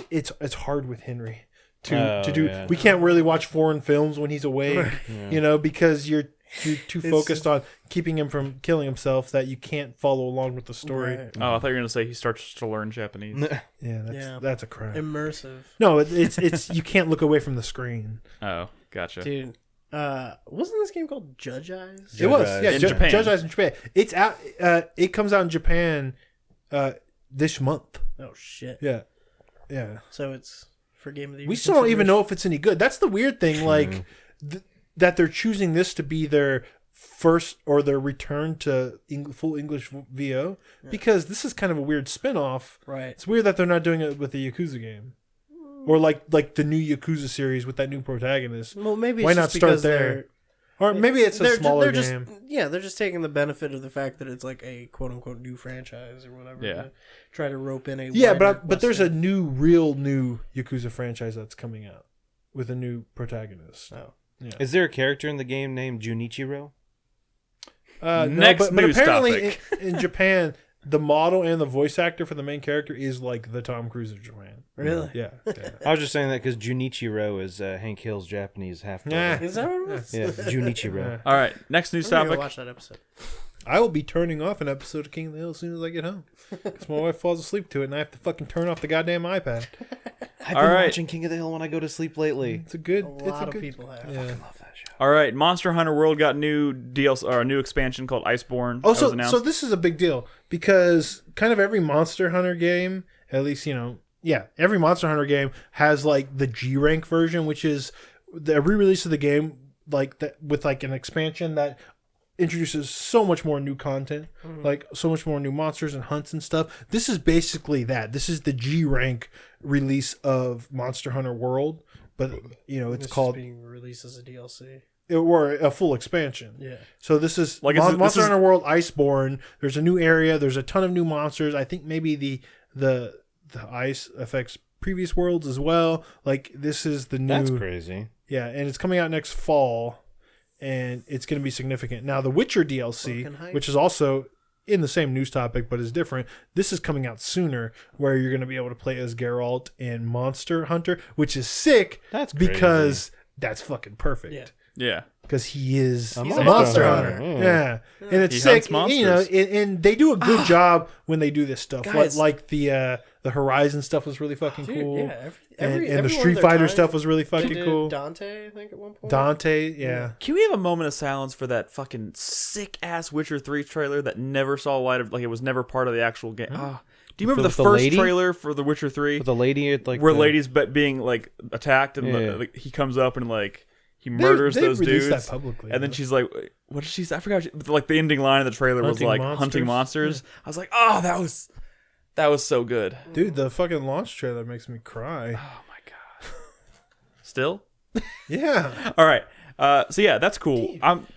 It's hard with Henry to do. yeah. We can't really watch foreign films when he's awake, because you're too focused on keeping him from killing himself that you can't follow along with the story. Right. Oh, I thought you were gonna say he starts to learn Japanese. Yeah, that's a crime. Immersive. No, it's you can't look away from the screen. Oh, gotcha. Dude, wasn't this game called Judge Eyes? It was, Eyes. yeah, In Japan. Judge Eyes in Japan. It's out. It comes out in Japan this month. Oh shit. Yeah. So it's for Game of the Year. We still don't even know if it's any good. That's the weird thing, like that they're choosing this to be their first or their return to full English VO because this is kind of a weird spin-off. Right. It's weird that they're not doing it with the Yakuza game. Or like the new Yakuza series with that new protagonist. Well, maybe it's Why not just start because there? Or maybe it's a smaller game. They're just taking the benefit of the fact that it's like a quote unquote new franchise or whatever. Yeah. To try to rope in a Yeah, wider but there's a Western- real new Yakuza franchise that's coming out with a new protagonist. Oh. Is there a character in the game named Junichiro? Next but news apparently topic. in Japan, the model and the voice actor for the main character is like the Tom Cruise of Japan. Really? Yeah. I was just saying that because Junichiro is Hank Hill's Japanese half brother. Is that what it is? Yeah, Junichiro. All right, next news I'm gonna go topic. watch that episode. I will be turning off an episode of King of the Hill as soon as I get home. Because my wife falls asleep to it and I have to fucking turn off the goddamn iPad. I've All been right. watching King of the Hill when I go to sleep lately. It's a good. A it's lot a of good, people have. Yeah. Love that show. All right, Monster Hunter World got new DLC or a new expansion called Iceborne. that was Also, announced. so this is a big deal because kind of every Monster Hunter game, at least every Monster Hunter game has like the G rank version, which is the re-release of the game, like that with like an expansion that introduces so much more new content, like so much more new monsters and hunts and stuff. This is basically that. This is the G rank release of Monster Hunter World, but it's This called is being released as a DLC. or a full expansion. Yeah. So this is Like, like this Monster is- Hunter World Iceborne. There's a new area. There's a ton of new monsters. I think maybe the ice affects previous worlds as well. Like this is the new. That's crazy. Yeah, and it's coming out next fall, and it's going to be significant. Now the Witcher DLC, Fucking hype. which is also in the same news topic but is different. This is coming out sooner, where you're going to be able to play as Geralt and Monster Hunter, which is sick. That's crazy. because that's fucking perfect. Yeah. yeah, Because he is a monster monster hunter. hunter. Yeah. And it's He sick. hunts You know, monsters. and they do a good job when they do this stuff. Guys. Like the Horizon stuff was really fucking Dude, cool. yeah. And Every the one Street of their Fighter time- stuff was really They fucking did cool. Dante, I think, at one point. Dante, yeah. Can we have a moment of silence for that fucking sick ass Witcher 3 trailer that never saw light of, like it was never part of the actual game? Ah. Do you remember With the the first lady? trailer for The Witcher 3 With the lady at like where the, ladies being like attacked and Yeah. like, he comes up and like he murders they those released dudes that publicly, and then but- she's like, what did she say? I forgot. Like the ending line of the trailer was Hunting like monsters? hunting monsters. I was like, oh, that was so good. Dude, the fucking launch trailer makes me cry. Oh my god. Still? Yeah. All right. So yeah, that's cool. I'm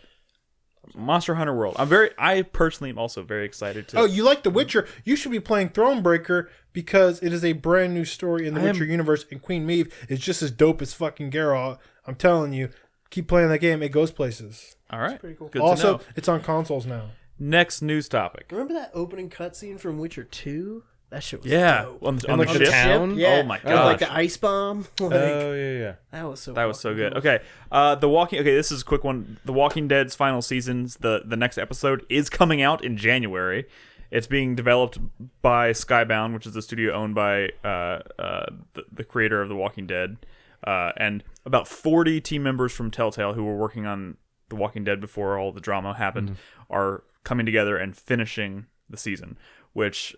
Monster Hunter World. I personally am also very excited to. Oh, you like The Witcher? You should be playing Thronebreaker because it is a brand new story in the Witcher universe, and Queen Maeve is just as dope as fucking Geralt. I'm telling you, keep playing that game. It goes places. All right. pretty cool. Good to Also, know. it's on consoles now. Next news topic. Remember that opening cutscene from Witcher 2? That shit was Yeah, dope. on like, the the ship. town? Yeah. Oh my With, like gosh. the ice bomb. Like, Oh yeah. that was so That was so fucking good. cool. Okay, this is a quick one. The Walking Dead's final season's the next episode is coming out in January. It's being developed by Skybound, which is the studio owned by the creator of The Walking Dead, and about 40 team members from Telltale who were working on The Walking Dead before all the drama happened are coming together and finishing the season, which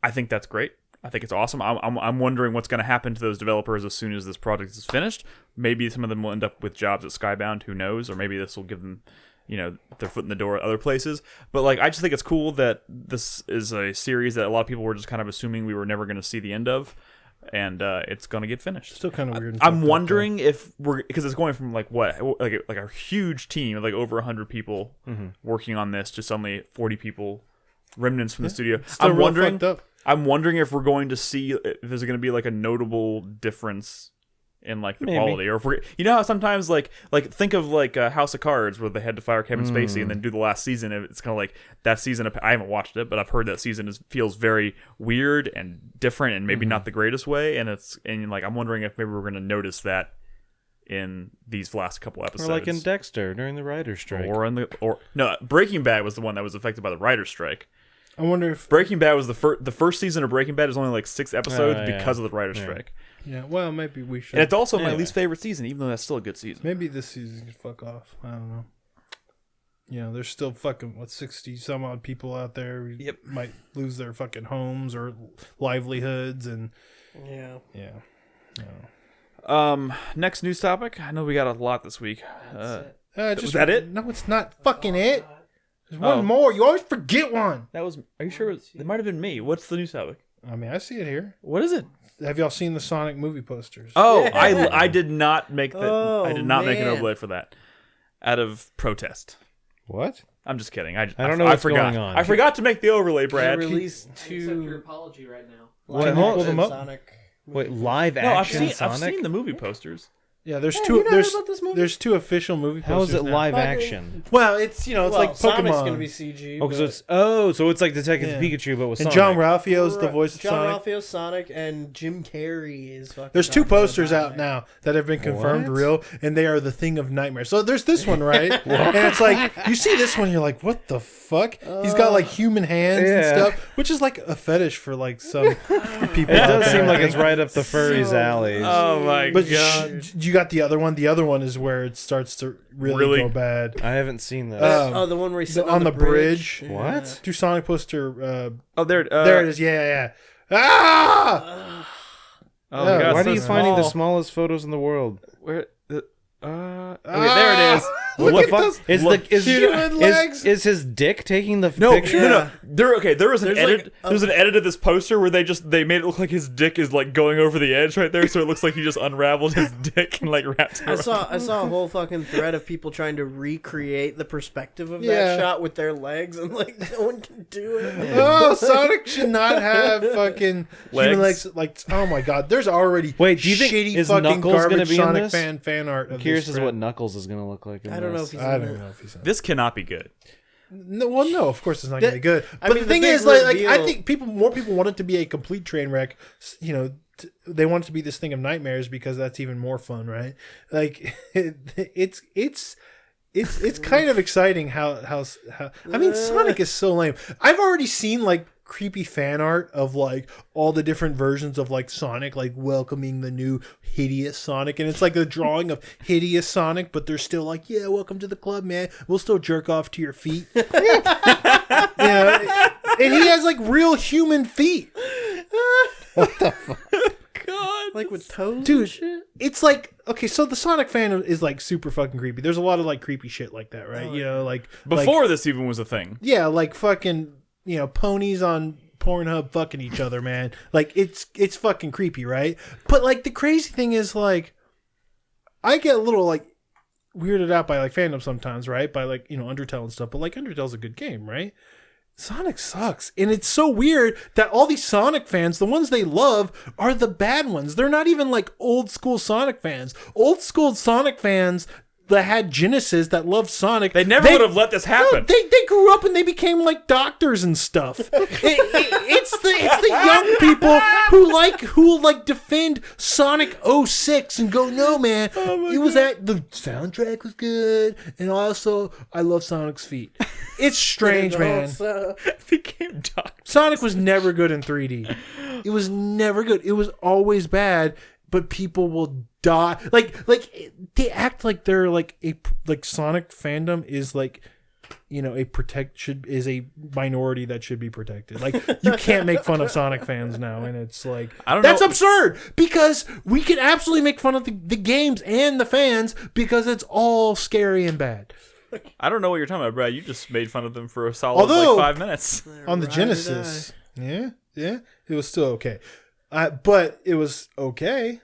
I think that's great. I think it's awesome. I'm wondering what's going to happen to those developers as soon as this project is finished. Maybe some of them will end up with jobs at Skybound. Who knows? Or maybe this will give them, their foot in the door at other places. But I just think it's cool that this is a series that a lot of people were just kind of assuming we were never going to see the end of. and it's gonna get finished. Still kind of weird. I'm wondering if we're because it's going from like a huge team of like over 100 people working on this to suddenly 40 people, remnants from the studio. I'm wondering if we're going to see if there's going to be like a notable difference in like the quality, or if we're how sometimes like think of like House of Cards where they had to fire Kevin Spacey and then do the last season. It's kind of like that season. I haven't watched it, but I've heard that season feels very weird and different and maybe not the greatest way. And I'm wondering if maybe we're going to notice that in these last couple episodes, or like in Dexter during the writer's strike, no, Breaking Bad was the one that was affected by the writer's strike. I wonder if Breaking Bad was the first season of Breaking Bad is only like 6 episodes because of the writer's strike. Yeah, well, maybe we should. And it's also my least favorite season, even though that's still a good season. Maybe this season can fuck off. I don't know. There's still fucking 60 some odd people out there who might lose their fucking homes or livelihoods and yeah. Next news topic. I know we got a lot this week. Was that it? No, it's not fucking it. There's one more. You always forget one. Are you sure? It might have been me. What's the news topic? I mean, I see it here. What is it? Have y'all seen the Sonic movie posters? Oh, yeah. I did not make that. I did not make an man. overlay for that out of protest. What? I'm just kidding. I don't know what's forgot. going on. I forgot to make the overlay, Brad. Released Accept your two apology right now. What? Pull them up. Sonic. Wait, live No, action Sonic? I've seen the movie posters. Yeah, there's Yeah, two. you know There's about this movie? there's 2 official movie posters. How is it now. live action? Well, it's like Sonic's Pokemon. gonna be CG. So it's like Detective Yeah. Pikachu, but with And Sonic. John Ralphio's the voice of John Sonic. Ralphio, Sonic, and Jim Carrey is fucking. There's 2 Dr. posters Robotnik. out now that have been confirmed What? real, and they are the thing of nightmares. So there's this one, right? And it's like, you see this one, you're like, what the fuck? He's got like human hands and Yeah. stuff, which is like a fetish for like some people. It out does there, seem I like think. it's right up the furries' alley. Oh my But god! you got the other one. The other one is where it starts to really go bad. I haven't seen that. The one where he's sitting on the bridge. What? Do Sonic poster. Oh, there There it is. Yeah. Ah! Oh my god! Why so are you finding the small. smallest photos in the world? Where? Okay, there it is. Look What at fuck? those Is human legs. is his dick taking the No, picture? no. There was an There's edit. like There's an edit of this poster where they made it look like his dick is like going over the edge right there, so it looks like he just unraveled his dick and like wrapped it I around. saw a whole fucking thread of people trying to recreate the perspective of Yeah. that shot with their legs, and like no one can do it. Oh, Sonic should not have fucking human Legs. legs. Like, oh my god, there's already Wait, do you think- shitty is fucking Knuckles gonna garbage be in Sonic this? fan art. I'm curious as to what Knuckles is going to look like. I don't know if he's. I in don't it. know if he's in it. This cannot be good. No, well, no, of course it's not gonna be good. I But mean, the the thing big is, like, I reveal- think more people want it to be a complete train wreck. They want it to be this thing of nightmares because that's even more fun, right? Like, it's kind of exciting how. I mean, Sonic is so lame. I've already seen like creepy fan art of like all the different versions of like Sonic, like welcoming the new hideous Sonic, and it's like a drawing of hideous Sonic, but they're still like, yeah, welcome to the club, man. We'll still jerk off to your feet. Yeah, and he has like real human feet. God. Like with toes, Dude, and shit. It's like, okay, so the Sonic fan is like super fucking creepy. There's a lot of like creepy shit like that, right? Like Before this even was a thing. yeah, like fucking, ponies on Pornhub fucking each other, man. Like it's fucking creepy, right? But like the crazy thing is like, I get a little like weirded out by like fandom sometimes, right? By like, Undertale and stuff. But like Undertale's a good game, right? Sonic sucks. And it's so weird that all these Sonic fans, the ones they love, are the bad ones. They're not even like old school Sonic fans. Old school Sonic fans that had Genesis that loved Sonic. They never would have let this happen. No, they grew up and they became like doctors and stuff. It's the young people who like defend Sonic 06 and go, no man, it was that the soundtrack was good, and also I love Sonic's feet. It's strange, man. became doctor. Sonic was never good in 3D. It was never good. It was always bad. But people will die. Like they act like they're like Sonic fandom is like, is a minority that should be protected. Like you can't make fun of Sonic fans now, and it's like that's absurd because we can absolutely make fun of the games and the fans because it's all scary and bad. I don't know what you're talking about, Brad. You just made fun of them for a solid 5 minutes. On the Genesis, yeah, it was still okay. But it was okay.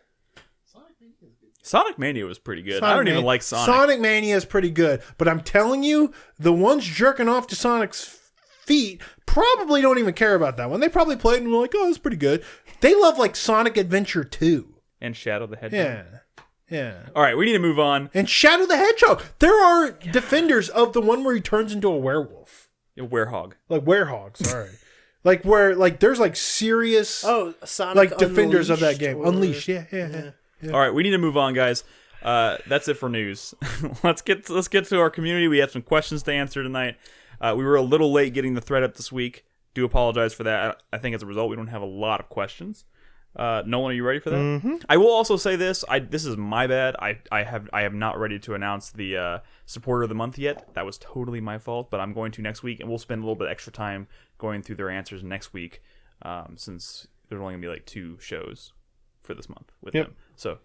Sonic Mania was pretty good. I don't even like Sonic. Sonic Mania is pretty good, but I'm telling you, the ones jerking off to Sonic's feet probably don't even care about that one. They probably played and were like, "Oh, it's pretty good." They love like Sonic Adventure 2 and Shadow the Hedgehog. Yeah. All right, we need to move on. And Shadow the Hedgehog. There are defenders of the one where he turns into a werewolf. A werehog. Like werehog, sorry. Like where like there's like serious Sonic like defenders of that Unleashed game. or- Unleashed, yeah. All right, we need to move on, guys. That's it for news. Let's get to our community. We have some questions to answer tonight. We were a little late getting the thread up this week. Do apologize for that. I think as a result, we don't have a lot of questions. Nolan, are you ready for that? Mm-hmm. I will also say this. This is my bad. I have not ready to announce the supporter of the month yet. That was totally my fault. But I'm going to next week, and we'll spend a little bit extra time going through their answers next week, since there's only gonna be like 2 shows for this month with them. So,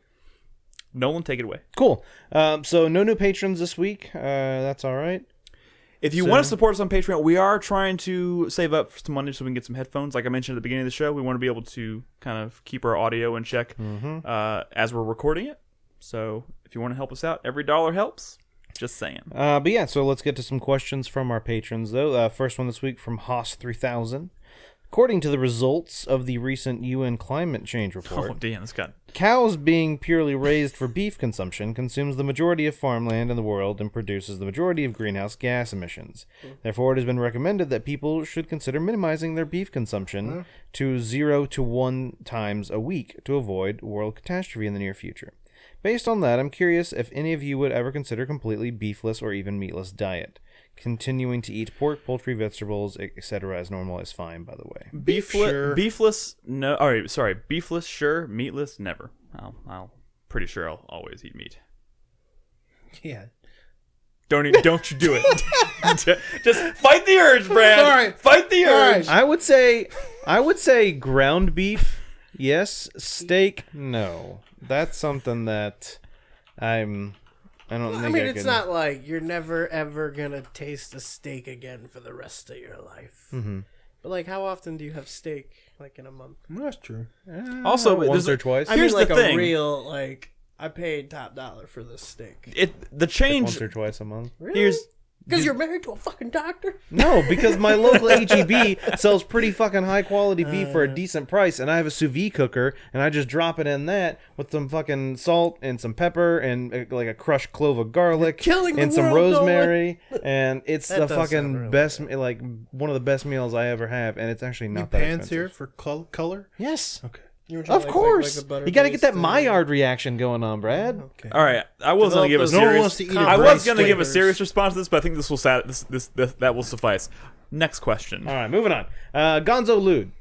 Nolan, take it away. Cool. So no new patrons this week. That's all right. If you want to support us on Patreon, we are trying to save up some money so we can get some headphones. Like I mentioned at the beginning of the show, we want to be able to kind of keep our audio in check as we're recording it. So if you want to help us out, every dollar helps. Just saying. But yeah, so let's get to some questions from our patrons, though. First one this week from Haas3000. According to the results of the recent UN climate change report, Oh, damn, this got... cows being purely raised for beef consumption consumes the majority of farmland in the world and produces the majority of greenhouse gas emissions. Therefore, it has been recommended that people should consider minimizing their beef consumption to 0 to 1 times a week to avoid world catastrophe in the near future. Based on that, I'm curious if any of you would ever consider completely beefless or even meatless diet. Continuing to eat pork, poultry, vegetables, etc. as normal is fine, by the way. Beefless, no. All right, sorry. Beefless, sure. Meatless, never. Pretty sure I'll always eat meat. Yeah. Don't you do it. Just fight the urge, Brad. Sorry. Fight the urge. I would say ground beef, yes. Steak, no. That's something that I don't think I mean, it's could... not like you're never ever gonna taste a steak again for the rest of your life. Mm-hmm. But like, how often do you have steak? Like in a month? That's true. Also, once or twice. I mean, Here's like the a thing. real like. I paid top dollar for this steak. The change. Once or twice a month. Really? Because you're married to a fucking doctor? No, because my local HEB sells pretty fucking high quality beef for a decent price, and I have a sous vide cooker, and I just drop it in that with some fucking salt and some pepper and like a crushed clove of garlic and some rosemary, and it's the fucking really best, like one of the best meals I ever have, and it's actually not that pans expensive. here for color? Yes. Okay. Of course. You got to get that Maillard reaction going on, Brad. Okay. All right, I was going to give a No one serious. wants to eat I it. was going to give a serious response to this, but I think this will that will suffice. Next question. All right, moving on. Gonzo Lude,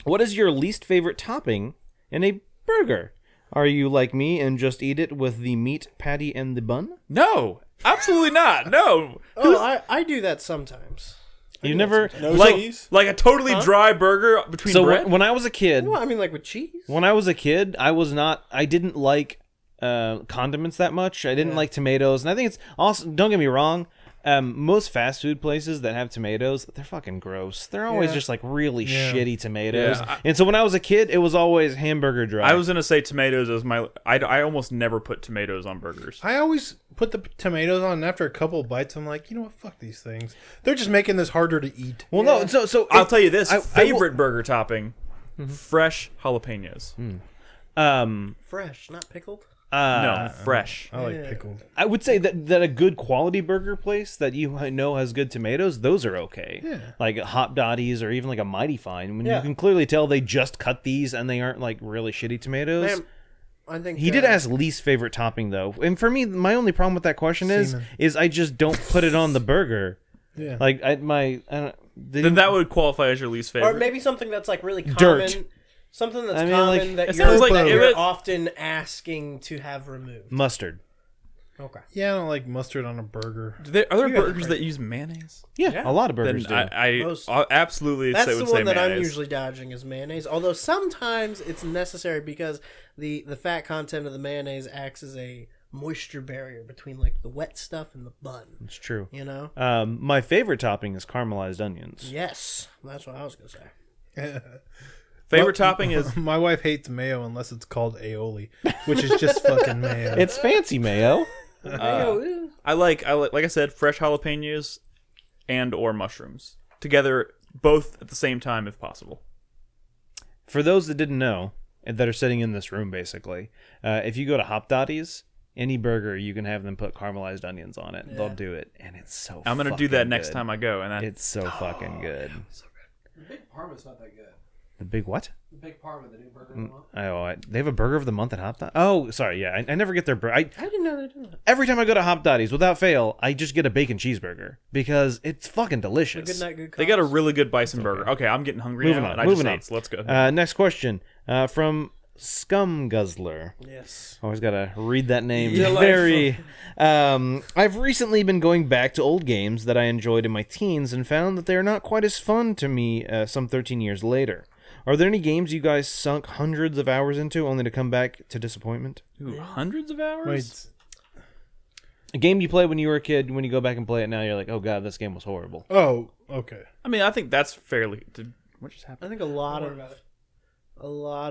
what is your least favorite topping in a burger? Are you like me and just eat it with the meat patty and the bun? No, absolutely not. No. Oh, I do that sometimes. You never like a totally dry burger between bread. When I was a kid, Well, I mean, like with cheese. when I was a kid, I didn't like condiments that much. I didn't like tomatoes, and I think it's also, don't get me wrong, most fast food places that have tomatoes, they're fucking gross. They're always just like really shitty tomatoes. Yeah, and so when I was a kid, it was always hamburger dry. I was gonna say tomatoes as my. I almost never put tomatoes on burgers. I always put the tomatoes on, and after a couple of bites, I'm like, you know what? Fuck these things. They're just making this harder to eat. well, no. So I'll tell you this: I favorite burger topping, fresh jalapenos. Fresh, not pickled. No, fresh. I like pickled. I would say that a good quality burger place that you know has good tomatoes, those are okay. Yeah. Like Hot Dotties or even like a Mighty Fine. When you can clearly tell they just cut these and they aren't like really shitty tomatoes. Man, I think He did ask least favorite topping though, and for me, my only problem with that question is I just don't put it on the burger. Yeah. Like Then that would qualify as your least favorite. or maybe something that's like really common. Dirt. Something that's I mean, common like, that it you're, sounds like you're it- often asking to have removed. mustard. Okay. Yeah, I don't like mustard on a burger. Are there You got burgers it. that use mayonnaise? Yeah, a lot of burgers Then do. I Most. absolutely That's say the would say one that I'm mayonnaise. usually dodging is mayonnaise. Although sometimes it's necessary because the fat content of the mayonnaise acts as a moisture barrier between like the wet stuff and the bun. It's true. You know? My favorite topping is caramelized onions. Yes, that's what I was gonna say. Favorite topping is My wife hates mayo unless it's called aioli, which is just fucking mayo. It's fancy mayo. I like I said, fresh jalapenos and or mushrooms together, both at the same time if possible. For those that didn't know, and that are sitting in this room, basically, if you go to Hop Dotties, any burger you can have them put caramelized onions on it. They'll do it, and it's so. I'm gonna do that next time I go, and it's so fucking good. So good. The Big Parma's not that good. The big what? The Big Parma, the new burger of the month. They have a burger of the month at Hop Dotties. Oh, sorry, yeah, I never get their burger. I didn't know they did that. Every time I go to Hop Dotties, without fail, I just get a bacon cheeseburger because it's fucking delicious. Good night, good They got a really good bison burger. Okay, I'm getting hungry Moving now. on, And moving I on. just ate, so let's go. Next question from Scum Guzzler. Yes. Always gotta read that name. Delightful. Very. I've recently been going back to old games that I enjoyed in my teens and found that they are not quite as fun to me some 13 years later. Are there any games you guys sunk hundreds of hours into only to come back to disappointment? Ooh, hundreds of hours? Wait, A game you played when you were a kid, when you go back and play it now, you're like, oh god, this game was horrible. oh, okay. I mean, I think that's fairly. What just I happened? think a lot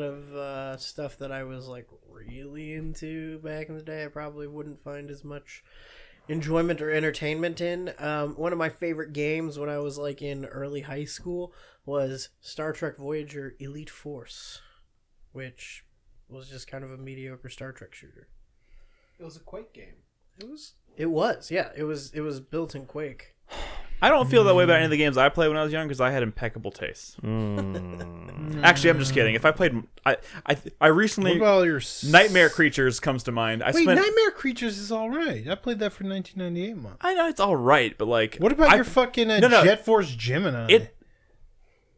of stuff that I was like really into back in the day, I probably wouldn't find as much enjoyment or entertainment in. One of my favorite games when I was like in early high school was Star Trek Voyager Elite Force, which was just kind of a mediocre Star Trek shooter. It was a Quake game. It was built in Quake. I don't feel that way about any of the games I played when I was young because I had impeccable taste. Actually, I'm just kidding. If I played, I recently What about all your Nightmare Creatures comes to mind. Wait, Nightmare Creatures is all right. I played that for 1998 month. I know it's all right, but like, What about your fucking no. Jet Force Gemini?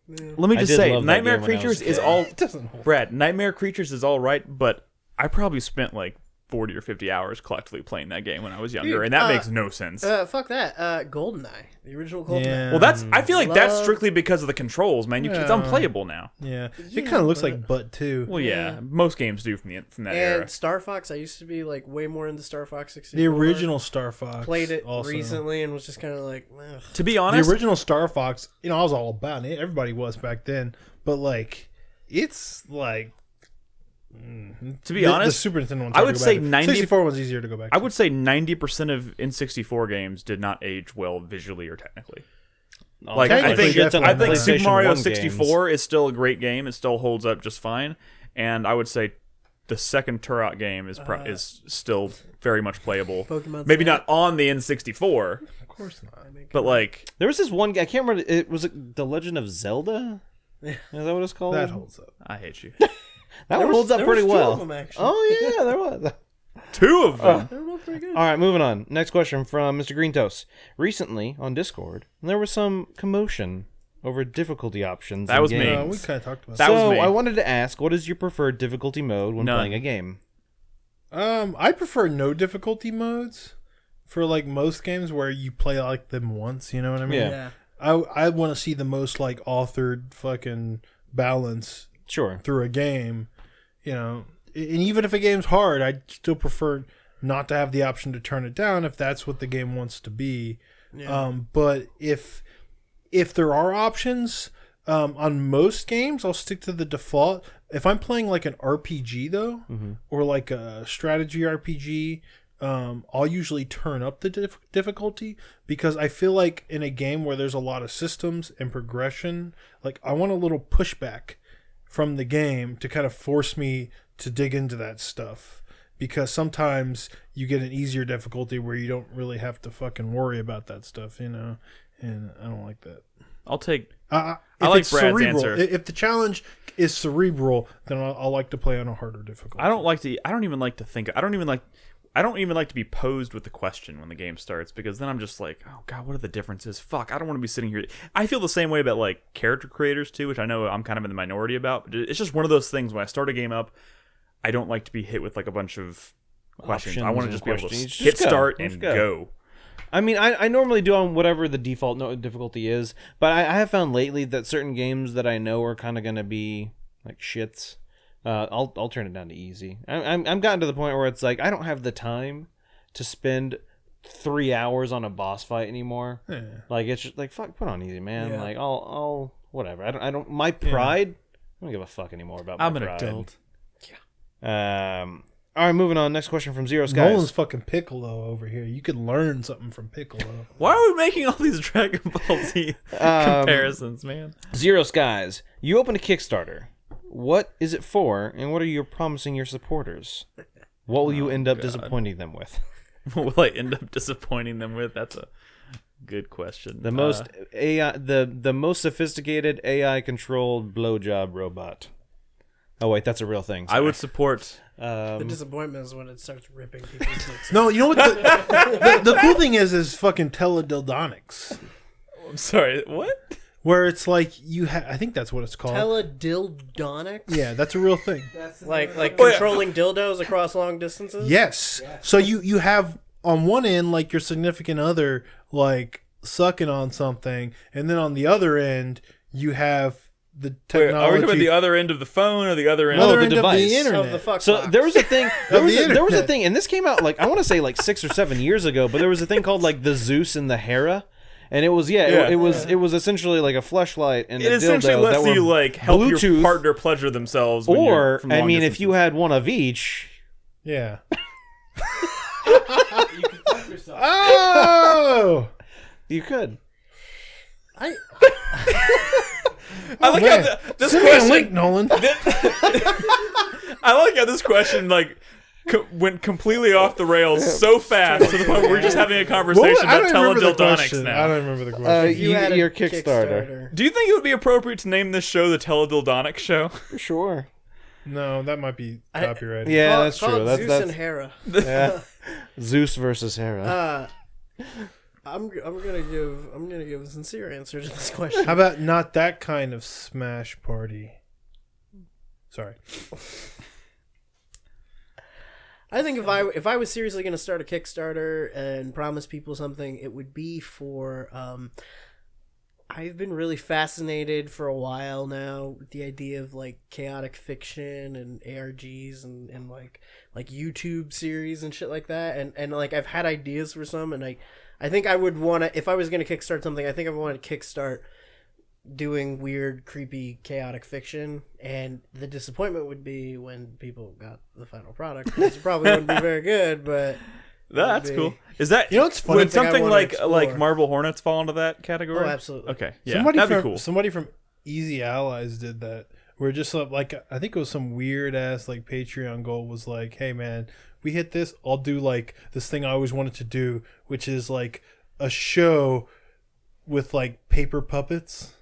Let me I just did say, love that Nightmare game when I was Creatures a is kid. all. It doesn't hold. Brad, Nightmare Creatures is all right, but I probably spent like 40 or 50 hours collectively playing that game when I was younger, and that makes no sense. Fuck that. GoldenEye, the original GoldenEye. Yeah. Well, I feel like that's Love- strictly because of the controls, man. It's Yeah. unplayable now. Yeah. It kind of looks like Butt too. Well, yeah, most games do from that era. And Star Fox, I used to be like way more into Star Fox 64. The original Star Fox. Played it also. recently and was just kind of like, ugh. To be The honest, original Star Fox, I was all about it. Everybody was back then. But like, it's like. to be honest, the Super Nintendo one's I hard would to go say back to. 90 64 one's easier to go back to. I would say 90% of N64 games did not age well visually or technically. Like I Technically, think definitely Super PlayStation Mario 1 64 is still a great game. It still holds up just fine, and I would say the second Turok game is is still very much playable. Pokemon Maybe Snap. not on the N64, Of course not. but like There was this one. I can't remember. It was The Legend of Zelda. Is that what it's called? That holds up. I hate you. That one holds up There pretty was two well. of them, actually. Oh yeah, there was. Two of them. They were both pretty good. All right, moving on. Next question from Mr. Green Toast. Recently on Discord, there was some commotion over difficulty options. That in was me. games. We kind of talked about That that. was So me. I wanted to ask, what is your preferred difficulty mode when None. playing a game? I prefer no difficulty modes for like most games where you play like them once. You know what I mean? Yeah. I want to see the most like authored fucking balance Sure. through a game. And even if a game's hard, I still prefer not to have the option to turn it down if that's what the game wants to be. But if there are options on most games, I'll stick to the default. If I'm playing like an RPG though, or like a strategy RPG, I'll usually turn up the difficulty because I feel like in a game where there's a lot of systems and progression, like I want a little pushback from the game to kind of force me to dig into that stuff, because sometimes you get an easier difficulty where you don't really have to fucking worry about that stuff, and I don't like that. I'll take. If I like it's Brad's cerebral, answer. If the challenge is cerebral, then I'll like to play on a harder difficulty. I don't even like to think. I don't even like to be posed with the question when the game starts, because then I'm just like, oh god, what are the differences? Fuck, I don't want to be sitting here. I feel the same way about like character creators too, which I know I'm kind of in the minority about. But it's just one of those things when I start a game up, I don't like to be hit with like a bunch of questions. I want to just be able to questions. hit Just go. start Just and go. go. I mean, I normally do on whatever the default difficulty is, but I have found lately that certain games that I know are kind of going to be like shits, I'll turn it down to easy. I'm gotten to the point where it's like I don't have the time to spend 3 hours on a boss fight anymore. Like it's just like fuck, put on easy, man. Yeah. Like I'll whatever. I don't. My pride I don't give a fuck anymore about my I'm an pride. adult. All right, moving on. Next question from Zero Skies. Nolan's fucking Piccolo over here. You could learn something from Piccolo. Why are we making all these Dragon Ball Z comparisons, man? Zero Skies. You open a Kickstarter. What is it for, and what are you promising your supporters? What will you end up disappointing them with? What will I end up disappointing them with? That's a good question. The most AI, the most sophisticated AI controlled blowjob robot. Oh wait, that's a real thing. I would support. The disappointment is when it starts ripping people's dicks. No, you know what? The cool thing is fucking teledildonics, I'm sorry. What? where it's like I think that's what it's called. Teledildonics? Yeah, that's a real thing. Like controlling dildos across long distances? Yes. So you have on one end like your significant other like sucking on something, and then on the other end you have the technology. Wait, are we talking about the other end of the phone or the other end other of the end device? of the internet. Of the fuck So box. there was a thing. There was a internet. thing, and this came out like I want to say like 6 or 7 years ago. But there was a thing called like the Zeus and the Hera, and it was it was essentially like a fleshlight and It a essentially dildo lets that were you like help your Bluetooth, partner pleasure themselves. When you're or from I long mean, if you distances. had one of each, Yeah. You can fuck yourself. Oh. you could. I I like Man. how this Send me a question. link, Nolan. I like how this question like went completely off the rails so fast to the point where we're just having a conversation I about don't remember the teledildonics question. I now. don't remember the question. you had a your Kickstarter. Do you think it would be appropriate to name this show the Teledildonics Show? Sure. No, that might be copyrighted. Yeah, Call- that's call true. it That's Zeus and Hera. yeah. Zeus versus Hera. I'm gonna give a sincere answer to this question. How about not that kind of smash party? Sorry. I think if I was seriously gonna start a Kickstarter and promise people something, it would be for I've been really fascinated for a while now with the idea of like chaotic fiction and ARGs and like YouTube series and shit like that, and like I've had ideas for some, and I think I would want to, if I was going to kickstart something, I think I would want to kickstart doing weird, creepy, chaotic fiction, and the disappointment would be when people got the final product, which probably wouldn't be very good, but That's cool. Is that what's funny? Would Something I something wanna like explore. Marble Hornets fall into that category? Oh, absolutely. Okay, yeah, that'd be cool. Somebody from Easy Allies did that. Where just like I think it was some weird ass like Patreon goal was like, hey man, we hit this, I'll do like this thing I always wanted to do, which is like a show with like paper puppets.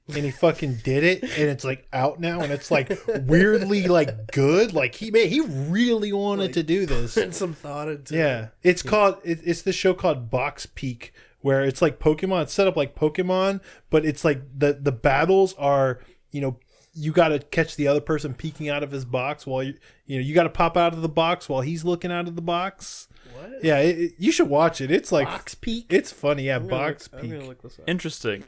And he fucking did it, and it's like out now, and it's like weirdly like good. Like he really wanted to do this. and some thought into it. Yeah, it's called it's this show called Box Peak, where it's like Pokemon. It's set up like Pokemon, but it's like the battles are, you got to catch the other person peeking out of his box while you got to pop out of the box while he's looking out of the box. What? Yeah, you should watch it. It's like Box Peak? It's funny. Yeah, I'm gonna Box look- I'm Peak. gonna look this up. Interesting.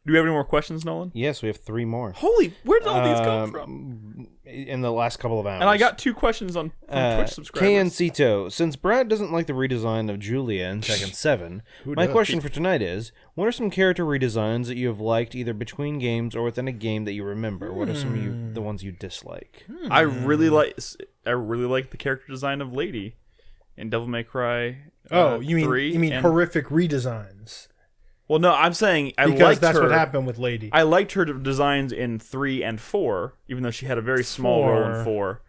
Do we have any more questions, Nolan? Yes, we have 3 more. Holy, where did all these come from? In the last couple of hours. And I got 2 questions from Twitch subscribers. KNCito, since Brad doesn't like the redesign of Julia in Tekken 7, my question for tonight is, what are some character redesigns that you have liked either between games or within a game that you remember? What are some of the ones you dislike? I really like the character design of Lady in Devil May Cry. You mean 3 and- horrific redesigns? Well, no, I'm saying I Because liked that's her. what happened with Lady. I liked her designs in 3 and 4, even though she had a very small role in 4.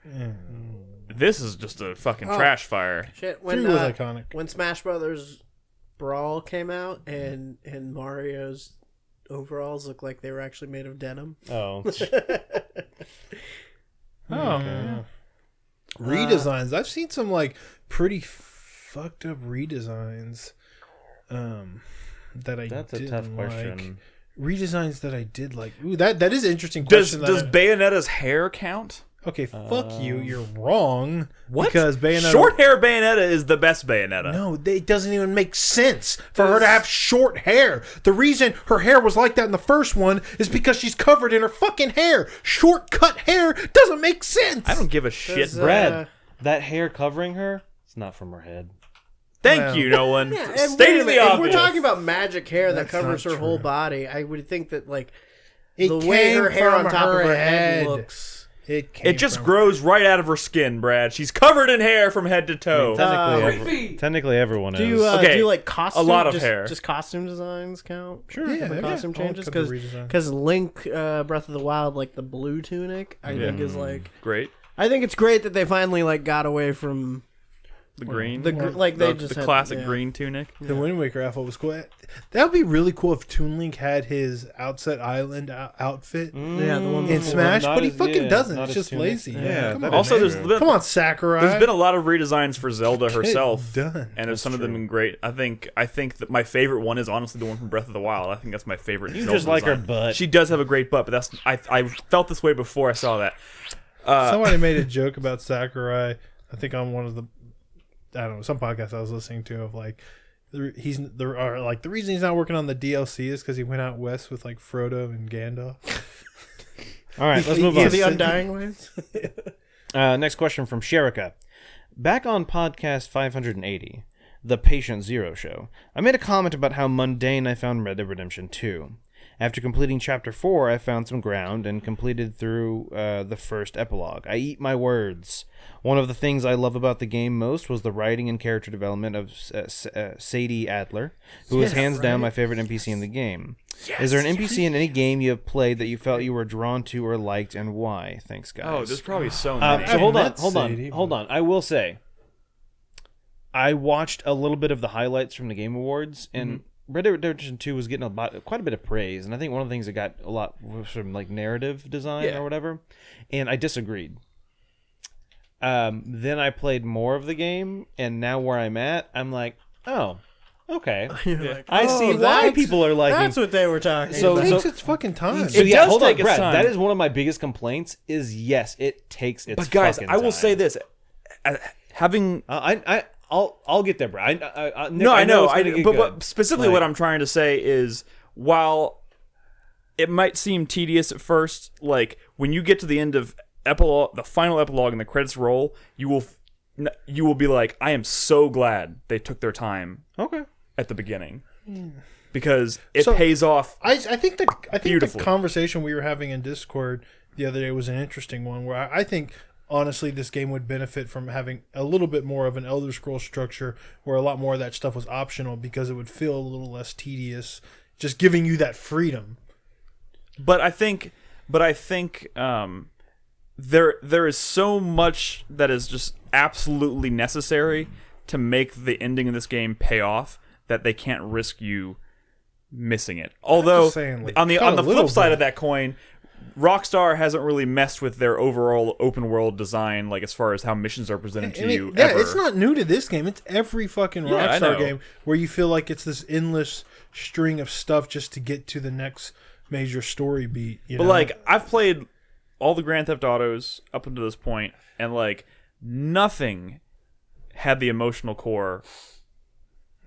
This is just a fucking trash fire. Shit, when 3 was iconic. when Smash Brothers Brawl came out and Mario's overalls looked like they were actually made of denim. Oh. Redesigns. I've seen some like pretty fucked up redesigns. That I That's a didn't tough like. question. Redesigns that I did like. Ooh, that is an interesting Does question. Bayonetta's hair count? Okay, fuck you. You're wrong. What? Because Bayonetta. Short hair Bayonetta is the best Bayonetta. No, it doesn't even make sense for her to have short hair. The reason her hair was like that in the first one is because she's covered in her fucking hair. Short cut hair doesn't make sense. I don't give a shit. Does, Brad, that hair covering her, it's not from her head. Thank you, Nolan. Yeah, and Stating wait a the minute, obvious. if we're talking about magic hair that That's covers not her whole true. body, I would think that like the way her hair on top of her head head. looks. It just grows right out of her skin, Brad. She's covered in hair from head to toe. Technically, everyone is. Do you Okay, do like costume? a lot of hair. Just costume designs count? Sure. For costume changes because Link, Breath of the Wild, like the blue tunic, I think is like Great. I think it's great that they finally like got away from The green, they just the had, classic green tunic. The Wind Waker outfit was cool. That would be really cool if Toon Link had his Outset Island outfit Yeah, the one in before. Smash, Not but he as- fucking yeah, doesn't. not It's as just Tunic. lazy. Yeah, Come that on, Also, is- there's come on, Sakurai. There's been a lot of redesigns for Zelda herself, done. and there's some of them been great. I think that my favorite one is honestly the one from Breath of the Wild. I think that's my favorite. You Zelda just like her design. butt. She does have a great butt, but I felt this way before I saw that. Somebody made a joke about Sakurai. I think on one of the, I don't know, some podcast I was listening to of like, the reason he's not working on the DLC is because he went out west with like Frodo and Gandalf. All right, let's move To on. the Undying Ways. Next question from Sherika. Back on podcast 580, The Patient Zero Show, I made a comment about how mundane I found Red Dead Redemption 2. After completing Chapter 4, I found some ground and completed through the first epilogue. I eat my words. One of the things I love about the game most was the writing and character development of Sadie Adler, who is hands down my favorite NPC in the game. Is there an NPC in any game you have played that you felt you were drawn to or liked, and why? Thanks, guys. Oh, there's probably so many. So hold met Sadie, on. I will say, I watched a little bit of the highlights from the Game Awards, and Red Dead Redemption 2 was getting quite a bit of praise, and I think one of the things that got a lot was from like narrative design or whatever, and I disagreed. Then I played more of the game, and now where I'm at, I'm like, oh, okay, I see why that's- people are liking. That's what they were talking So- about. It takes its fucking time. So It yeah, does hold take on, its Brad. time. That is one of my biggest complaints. Is yes, it takes its. But guys, fucking I will time. say this: having I'll get there, Brad. no, I know. it's gonna get But good. what, specifically, what I'm trying to say is, while it might seem tedious at first, like when you get to the end of the final epilogue, and the credits roll, you will be like, I am so glad they took their time at the beginning, because it pays off. I think the Beautifully. conversation we were having in Discord the other day was an interesting one, where I think honestly this game would benefit from having a little bit more of an Elder Scrolls structure, where a lot more of that stuff was optional, because it would feel a little less tedious, just giving you that freedom. But I think there is so much that is just absolutely necessary to make the ending of this game pay off that they can't risk you missing it. Although saying, like, on the cut a flip little side bit. of that coin, Rockstar hasn't really messed with their overall open world design, like as far as how missions are presented to you. Yeah, ever. it's not new to this game. It's every fucking Yeah, I Rockstar know. game where you feel like it's this endless string of stuff just to get to the next major story beat. You But know? like, I've played all the Grand Theft Autos up until this point, and like nothing had the emotional core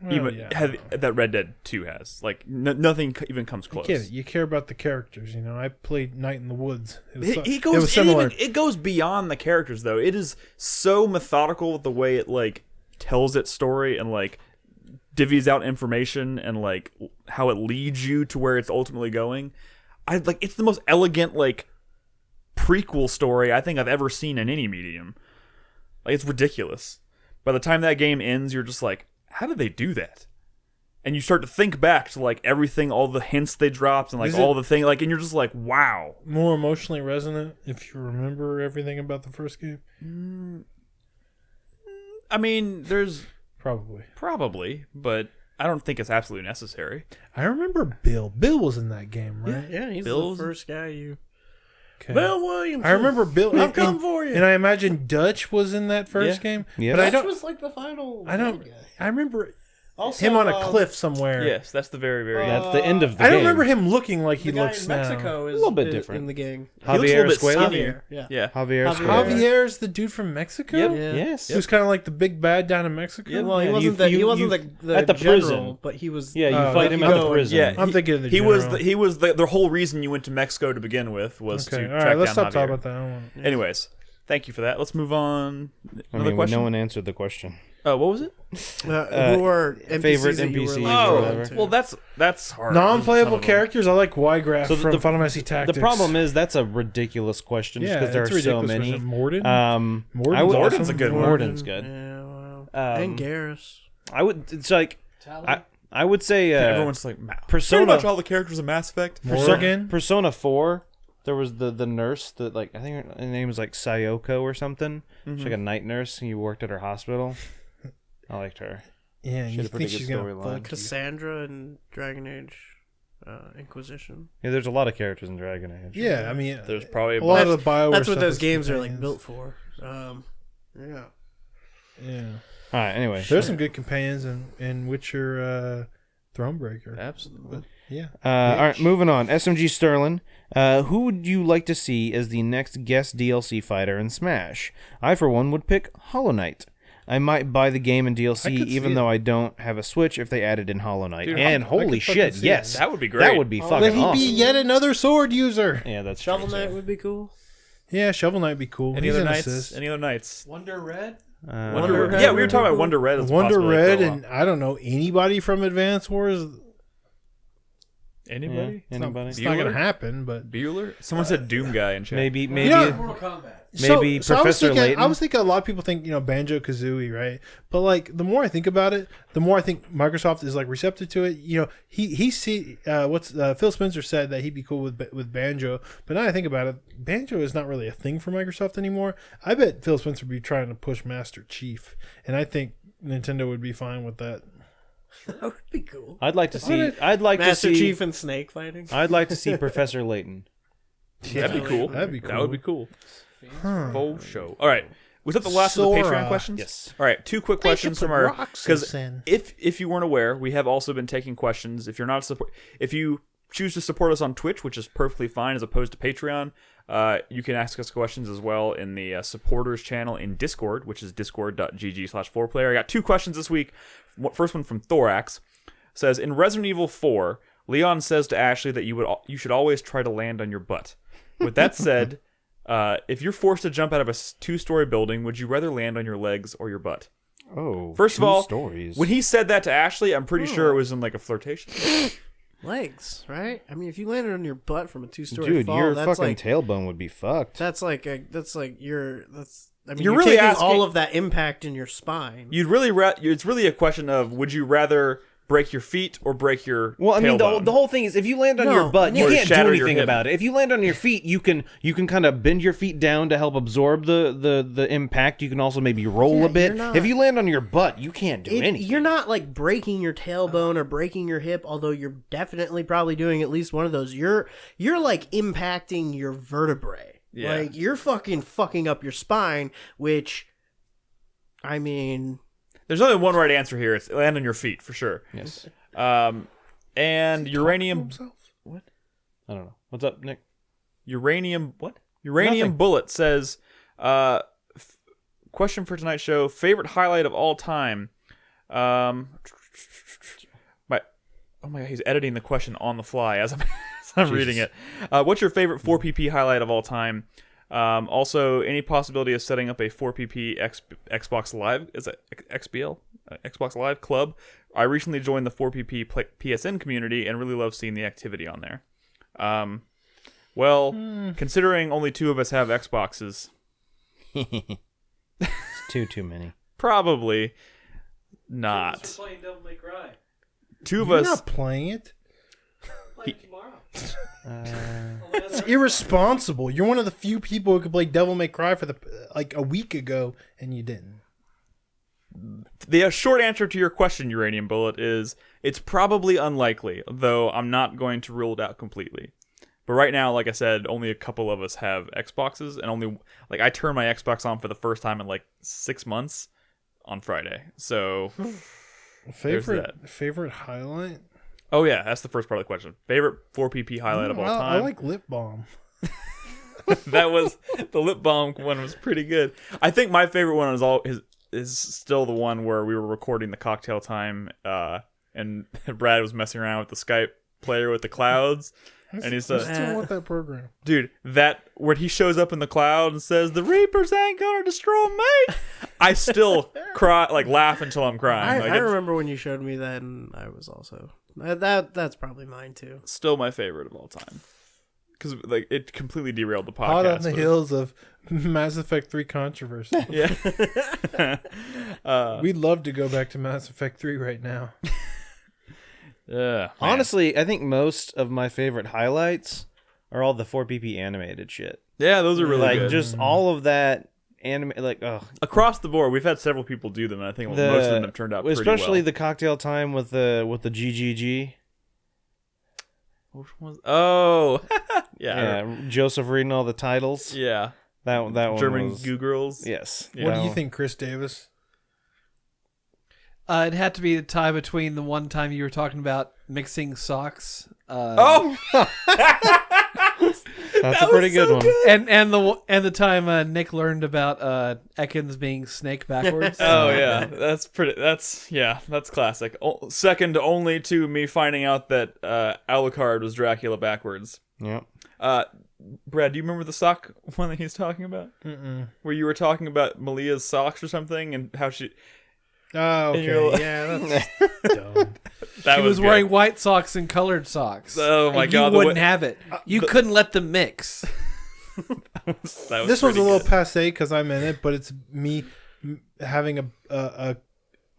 that Red Dead 2 has. Like nothing even comes close. You care about the characters. You know, I played Night in the Woods. It was, It it was similar. it goes beyond the characters though. It is so methodical with the way it like tells its story and like divvies out information and like how it leads you to where it's ultimately going. It's the most elegant like prequel story I think I've ever seen in any medium. Like, it's ridiculous. By the time that game ends, you're just like, how did they do that? And you start to think back to like everything, all the hints they dropped, and like all the thing, like, and you're just like, wow. More emotionally resonant if you remember everything about the first game. I mean, there's Probably. but I don't think it's absolutely necessary. I remember Bill. Bill was in that game, right? Yeah, he's Bill's- the first guy you. Okay. Bill Williams. I remember Bill. I've come for you. And I imagine Dutch was in that first game. Yeah. But I That don't. was like the final. I don't. bad guy. I remember Also, him on a cliff somewhere. Yes, that's the very, very That's the end of the I don't game. remember him looking like he the guy looks in now. Mexico is A little bit is different. in the gang. He looks a Javier little bit Escuela? skinnier. Yeah. Yeah. Javier Javier. Escuela. Javier's the dude from Mexico. Yep. Yeah. Yes. He was kind of like the big bad down in Mexico. Yeah, Well, he Yeah, wasn't you- he wasn't the at the general, prison. but he was. Yeah, you Oh, fight him at the go- prison. Yeah, I'm thinking of the he was general. the whole reason you went to Mexico to begin with was Okay. to All track right. Let's down stop talking Javier. about that. I don't want. Anyways, Thank you for that. Let's move on. I Another mean, question. no one answered the question. What was it? Who are NPCs favorite that you were, NPCs like, or drawn whatever. to? Well, that's hard. Non-playable characters. I like Ygraph So from the- Final Fantasy Tactics. The problem is that's a ridiculous question just yeah, because there it's are a so ridiculous many. question. Morden. Morden's Morden's a good one. Morden's good. Yeah, well, Um, and Garrus. I would. It's like I would say Everyone's like Persona. pretty much all the characters in Mass Effect. Morgan. Persona 4. There was the nurse that like I think her name was like Sayoko or something. She's like a night nurse. And you worked at her hospital. I liked her. Yeah, She you had a pretty think she's good gonna storyline. fuck you. Cassandra and Dragon Age Inquisition. Yeah, there's a lot of characters in Dragon Age. Yeah, I mean, There's probably a lot of the Bioware That's what stuff those is games are like companions. built for. Yeah. Yeah, All right. Anyway, there's some good companions in Witcher Thronebreaker. absolutely. Yeah. all right, moving on. SMG Sterling, who would you like to see as the next guest DLC fighter in Smash? I, for one, would pick Hollow Knight. I might buy the game and DLC, I could even see though I don't have a Switch, if they added in Hollow Knight. Dude, And I holy could fucking shit, see yes. That would be great. That would be Let fucking he awesome. be yet another sword user. Yeah, that's Shovel true, Knight too. would be cool. Yeah, Shovel Knight would be cool. Any He's other an knights? assist. Any other knights? Wonder Red. Wonder Red Yeah, we were would talking be about cool. Wonder Red. As a Wonder possibility Red, for a while. and I don't know anybody from Advance Wars. Anybody? Yeah, anybody? It's not gonna happen, but Bueller? Someone said Doom guy in chat. Maybe Mortal Kombat. Maybe Professor I was Layton? thinking a lot of people think Banjo Kazooie, right? But like the more I think about it, the more I think Microsoft is like receptive to it. Phil Spencer said that he'd be cool with Banjo, but now I think about it, Banjo is not really a thing for Microsoft anymore. I bet Phil Spencer would be trying to push Master Chief, and I think Nintendo would be fine with that. That would be cool. I'd like to see. I'd like Master to see. Chief and Snake fighting. I'd like to see Professor Layton. That'd be cool. That'd be cool. That would be cool. Full show. All right. Was that the last of the Sora. Patreon questions? Yes. All right. 2 quick They questions should from put our rocks because in. if you weren't aware, we have also been taking questions. If you're not if you choose to support us on Twitch, which is perfectly fine as opposed to Patreon, you can ask us questions as well in the supporters channel in Discord, which is discord.gg/4player. I got 2 questions this week. First one from Thorax says, in Resident Evil 4, Leon says to Ashley that you should always try to land on your butt. With that said, if you're forced to jump out of a 2-story building, would you rather land on your legs or your butt? Oh, First of all, stories. when he said that to Ashley, I'm pretty sure it was in like a flirtation. Legs, right? I mean, if you landed on your butt from a 2-story Dude, fall, your that's fucking like tailbone would be fucked. I mean, You're you're really taking asking- all of that impact in your spine. You'd really it's really a question of would you rather break your feet or break your Well, I mean, tailbone? the whole thing is if you land on No, your butt, you or can't do shatter your anything hip. about it. If you land on your feet, you can kind of bend your feet down to help absorb the impact. You can also maybe roll Yeah, a bit. you're not- If you land on your butt, you can't do anything. You're not like breaking your tailbone or breaking your hip, although you're definitely probably doing at least one of those. You're like impacting your vertebrae. Yeah. Like you're fucking up your spine, which I mean, There's only one right answer here. It's land on your feet for sure. Yes. And uranium. I don't know. What's up, Nick? Uranium. What? Uranium Nothing. Bullet says. Question for tonight's show: favorite highlight of all time. Oh my god, he's editing the question on the fly as I'm reading it. What's your favorite 4PP highlight of all time? Also, any possibility of setting up a 4PP Xbox Live? Is it XBL? Xbox Live Club? I recently joined the 4PP PSN community and really love seeing the activity on there. Considering only 2 of us have Xboxes, It's too many. probably not. Playing Devil May Cry. 2 of You're us. not playing it. Play it tomorrow. It's irresponsible. You're one of the few people who could play Devil May Cry for a week ago, and you didn't. The short answer to your question, Uranium Bullet, is it's probably unlikely, though I'm not going to rule it out completely. But right now, like I said, only a couple of us have Xboxes, and I turned my Xbox on for the first time in 6 months on Friday. So, Favorite highlight? oh yeah, that's the first part of the question. Favorite 4PP highlight of all time? I like lip balm. That was the lip balm one was pretty good. I think my favorite one is still the one where we were recording the cocktail time, and Brad was messing around with the Skype player with the clouds, And he I says, still want that program. dude, that where he shows up in the cloud and says, "The Reapers ain't gonna destroy me." I still cry, like laugh until I'm crying. Like, I it's remember when you showed me that, and I was also that's probably mine too. still my favorite of all time. Because like it completely derailed the podcast. Hot on the but- heels of Mass Effect 3 controversy. Yeah. We'd love to go back to Mass Effect 3 right now. Yeah. man. Honestly, I think most of my favorite highlights are all the 4PP animated shit. Yeah, those are really Like good. just all of that anime, like Across the board, we've had several people do them, and I think most of them have turned out pretty especially well. the cocktail time with the GGG. Which was? Oh, yeah, Yeah, Joseph reading all the titles. yeah. That one German was, goo girls. yes. What do you That think, Chris Davis? It had to be the tie between the one time you were talking about mixing socks. Oh, That's a pretty good one. and the time Nick learned about Ekans being snake backwards. oh yeah. That's pretty. That's classic. Second only to me finding out that Alucard was Dracula backwards. Yep. Brad, do you remember the sock one that he's talking about? Mm-mm. Where you were talking about Malia's socks or something, and how she Oh, And you're okay. like- Yeah, that's dumb. that She was good. wearing white socks and colored socks. Oh my and God, You the wouldn't way- have it. You couldn't let them mix. That was This one's pretty a little good. passe because I'm in it, but it's me having a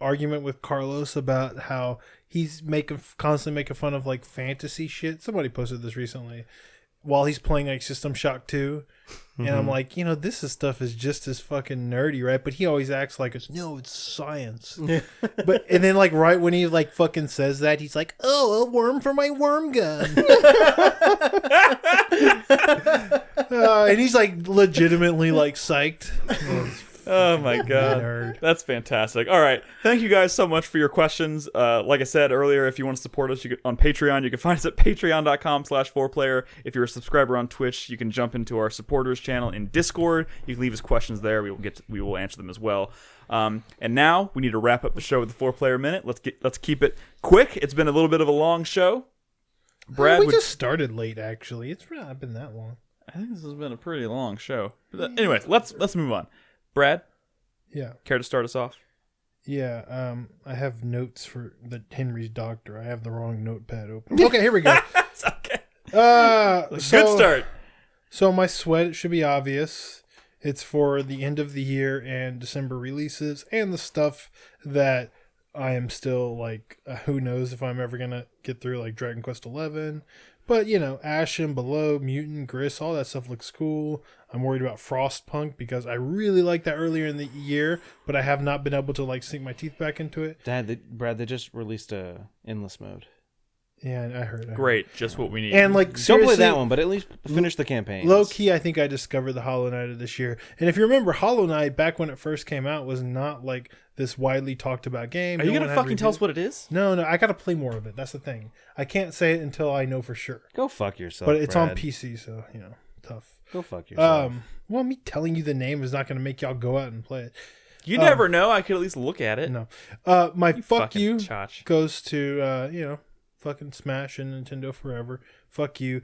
argument with Carlos about how he's constantly making fun of like fantasy shit. Somebody posted this recently while he's playing like System Shock 2. And I'm like, this stuff is just as fucking nerdy, right? But he always acts like it's science. And then like right when he like fucking says that, he's like, "Oh, a worm for my worm gun." And he's like legitimately like psyched. Oh my God. Nerd. That's fantastic. All right. Thank you guys so much for your questions. Like I said earlier, if you want to support us on Patreon, you can find us at patreon.com/4player. If you're a subscriber on Twitch, you can jump into our supporters channel in Discord. You can leave us questions there. We will answer them as well. And now we need to wrap up the show with the 4-player minute. Let's keep it quick. It's been a little bit of a long show. Brad, we would- just started late, actually. It's really not been that long. I think this has been a pretty long show. But anyways, let's move on. Brad, Yeah. care to start us off? Yeah, I have notes for the Henry's doctor. I have the wrong notepad open. Okay, here we go. It's okay. Good Good start. So my sweat should be obvious. It's for the end of the year and December releases and the stuff that I am still like, who knows if I'm ever going to get through, like Dragon Quest 11. But, Ashen, Below, Mutant, Gris, all that stuff looks cool. I'm worried about Frostpunk because I really liked that earlier in the year, but I have not been able to like sink my teeth back into it. Brad, they just released a endless mode. Yeah, I heard. Great, just what we need. And like Don't seriously, play that one, but at least finish the campaign. low key, I think I discovered the Hollow Knight of this year. And if you remember, Hollow Knight back when it first came out was not like this widely talked about game. Are you No gonna one had fucking tell us reviews. what it is? No, I gotta play more of it. That's the thing. I can't say it until I know for sure. Go fuck yourself. But it's on Brad. PC, so tough. Go fuck yourself. Well, me telling you the name is not gonna make y'all go out and play it. You never know. I could at least look at it. No. My fuck fucking you chotch. goes to fucking Smash and Nintendo forever. Fuck you.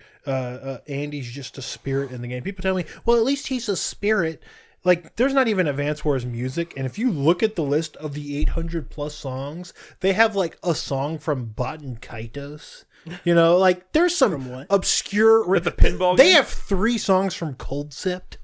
Andy's just a spirit in the game. People tell me, well, at least he's a spirit. Like, there's not even Advance Wars music, and if you look at the list of the 800 plus songs, they have like a song from Baten Kaitos. Like there's some From what? obscure. With the pinball They game? have 3 songs from Coldcept.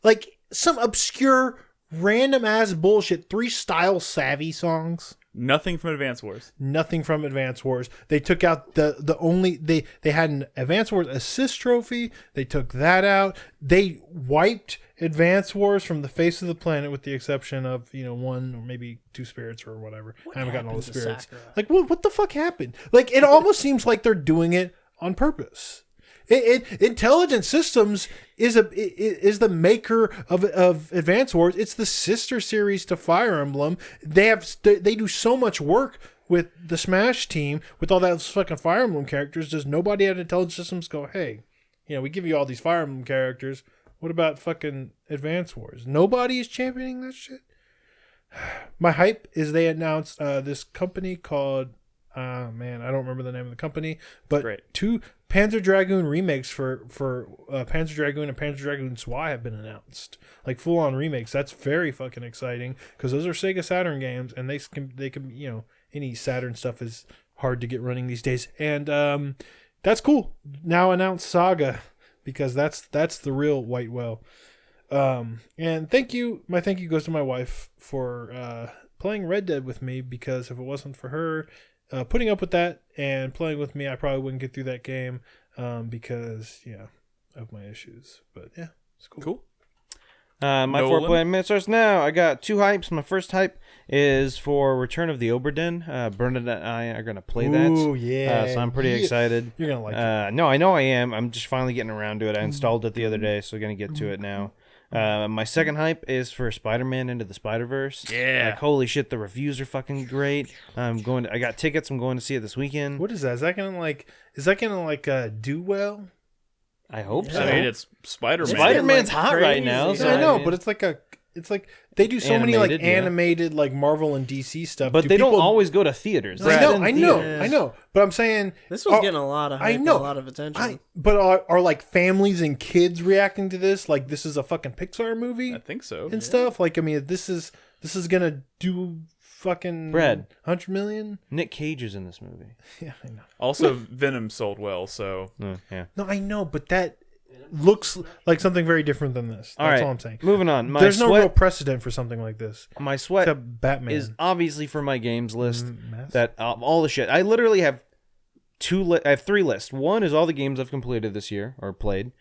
Like some obscure, random ass bullshit. 3 style savvy songs. Nothing from Advance Wars. Nothing from Advance Wars. They took out the only they had an Advance Wars assist trophy. They took that out. They wiped Advance Wars from the face of the planet, with the exception of 1 or maybe 2 spirits or whatever. I haven't gotten all the happened to spirits. Sakura? Like what the fuck happened? Like it almost seems like they're doing it on purpose. Intelligent Systems is the maker of Advance Wars. It's the sister series to Fire Emblem. They do so much work with the Smash team with all those fucking Fire Emblem characters. Does nobody at Intelligent Systems go, hey, we give you all these Fire Emblem characters. What about fucking Advance Wars? Nobody is championing that shit. My hype is they announced this company called. Man, I don't remember the name of the company, but Great. 2 Panzer Dragoon remakes for Panzer Dragoon and Panzer Dragoon SWY have been announced. Like full on remakes. That's very fucking exciting because those are Sega Saturn games, and they can any Saturn stuff is hard to get running these days. And that's cool. Now announced Saga, because that's the real white whale. And my thank you goes to my wife for playing Red Dead with me, because if it wasn't for her putting up with that and playing with me, I probably wouldn't get through that game because of my issues. But yeah, it's cool. My Nolan? 4Player minute starts now. I got 2 hypes. My first hype is for Return of the Oberdin. Bernadette and I are going to play that. Ooh, yeah. So I'm pretty excited. You're going to like it. No, I know I am. I'm just finally getting around to it. I installed it the other day, so going to get to it now. My second hype is for Spider-Man Into the Spider-Verse. Yeah. Like, holy shit, the reviews are fucking great. I got tickets. I'm going to see it this weekend. What is that? Is that gonna do well? I hope so. I mean, it's Spider-Man. Spider-Man's like, hot crazy. right now. Yeah, So I know, mean- but it's like they do so many Animated, like animated like Marvel and DC stuff. But Do they don't people- always go to theaters. I This know, is in I know, theaters. I know. But I'm saying This was getting a lot of hype, I know. and a lot of attention. But are like families and kids reacting to this like this is a fucking Pixar movie I think so. and stuff? Like, I mean, this is gonna do fucking Brad. 100 million. Nick Cage is in this movie. Yeah, I know. Also, Venom sold well, so Yeah. No, I know, but that looks like something very different than this. That's all I'm saying. Moving on. There's no real precedent for something like this. My sweat Except Batman is obviously for my games list. Mask? That all the shit. I literally have I have 3 lists. One is all the games I've completed this year or played.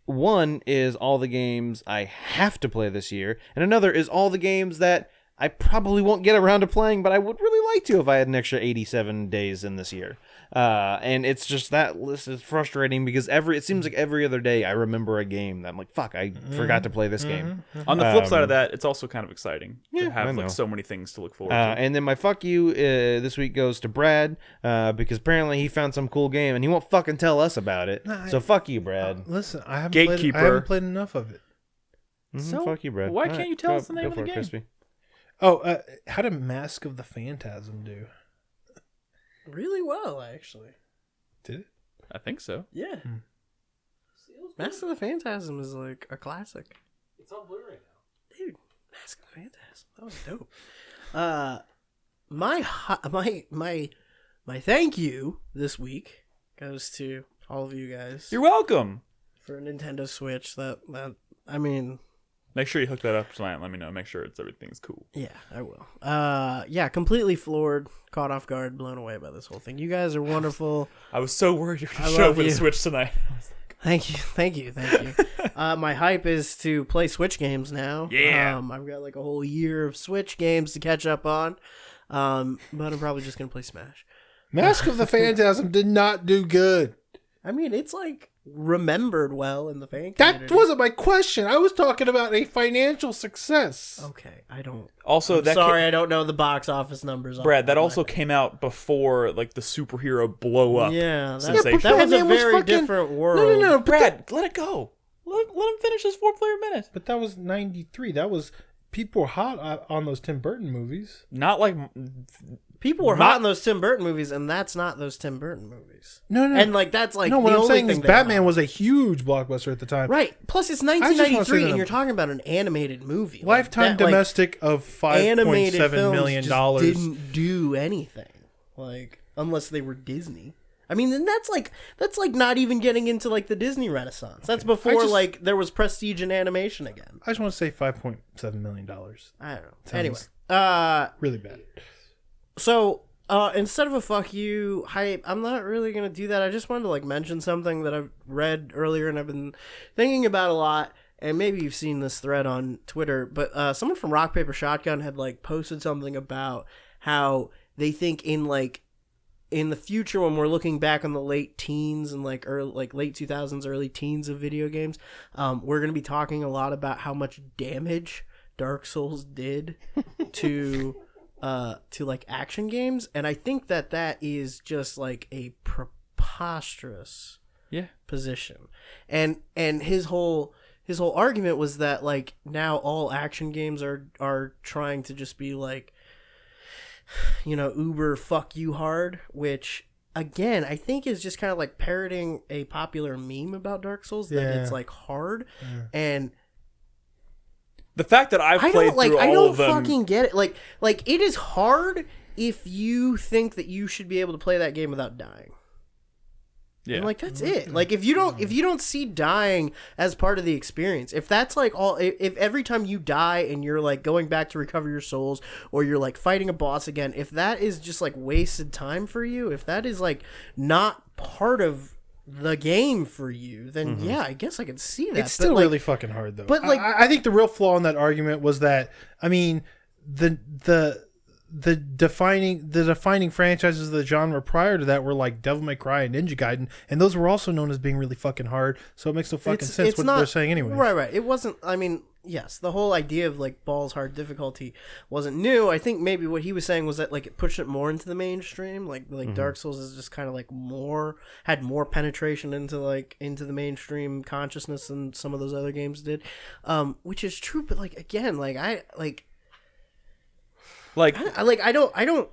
One is all the games I have to play this year, and another is all the games that I probably won't get around to playing, but I would really like to if I had an extra 87 days in this year. And it's just that list is frustrating because it seems like every other day I remember a game that I'm like, fuck, I forgot to play this game. on the flip side of that, it's also kind of exciting to I have know. like so many things to look forward to. And then my fuck you this week goes to Brad because apparently he found some cool game and he won't fucking tell us about it. So fuck you, Brad. Listen, I haven't Gatekeeper. played enough of it. So, Fuck you, Brad. why All can't right, you tell go- us the name go of the for it, game? Crispy. Oh, how did Mask of the Phantasm do? Really well, actually. Did it? I think so. Yeah. Mask of the Phantasm is like a classic. It's on Blu-ray now. Dude, Mask of the Phantasm. That was dope. My thank you this week goes to all of you guys You're welcome. for a Nintendo Switch. That I mean, Make sure you hook that up tonight and let me know. Make sure everything's cool. yeah, I will. Yeah, completely floored, caught off guard, blown away by this whole thing. You guys are wonderful. I was so worried you were going I to show love up with a you. Switch tonight. Thank you. My hype is to play Switch games now. Yeah. I've got like a whole year of Switch games to catch up on. But I'm probably just gonna play Smash. Mask of the Phantasm did not do good. I mean, it's like remembered well in the fan That community. wasn't my question. I was talking about a financial success. Okay, I don't. Also, I'm that sorry, I don't know the box office numbers. off Brad, the that top of also my came out before like the superhero blow up. Yeah, that, sensation. that was a Batman was very fucking- different world. No, but Brad, let it go. Let him finish his 4-player minute. But that was 93. That was people were hot on those Tim Burton movies. Not like People were Not- hot in those Tim Burton movies, and that's not those Tim Burton movies. No. And like that's like no, the what I'm only saying thing is they Batman allow. was a huge blockbuster at the time. Right. Plus, it's just wanna say 1993, that and you're talking about an animated movie. Like, Lifetime that, like, domestic of animated $5.7 films million. just didn't do anything, like unless they were Disney. I mean, and that's like not even getting into like the Disney Renaissance. That's before like there was prestige in animation again. I just want to say $5.7 million. I don't know. Sounds Anyway, really bad. so instead of a fuck you hype, I'm not really gonna do that. I just wanted to like mention something that I've read earlier and I've been thinking about a lot. And maybe you've seen this thread on Twitter, but someone from Rock Paper Shotgun had like posted something about how they think in the future when we're looking back on the late teens and like late 2000s, early teens of video games, we're gonna be talking a lot about how much damage Dark Souls did to like action games, and I think that is just like a preposterous position, and his whole argument was that like now all action games are trying to just be like, you know, uber fuck you hard, which again, I think is just kind of like parroting a popular meme about Dark Souls that it's like hard, and the fact that I've played through I all don't of them, fucking get it. Like it is hard if you think that you should be able to play that game without dying. yeah, And like that's it. Like if you don't see dying as part of the experience, if that's like if every time you die and you're like going back to recover your souls or you're like fighting a boss again, if that is just like wasted time for you, if that is like not part of the game for you, then yeah, I guess I can see that. It's still really fucking hard though. But like, I think the real flaw in that argument was that, I mean, the defining franchises of the genre prior to that were like Devil May Cry and Ninja Gaiden, and those were also known as being really fucking hard. So it makes no fucking sense what they're saying anyway. Right. It wasn't. I mean, yes, the whole idea of like balls hard difficulty wasn't new. I think maybe what he was saying was that like it pushed it more into the mainstream. Like Dark Souls is just kind of like had more penetration into the mainstream consciousness than some of those other games did, which is true. But like again, I don't.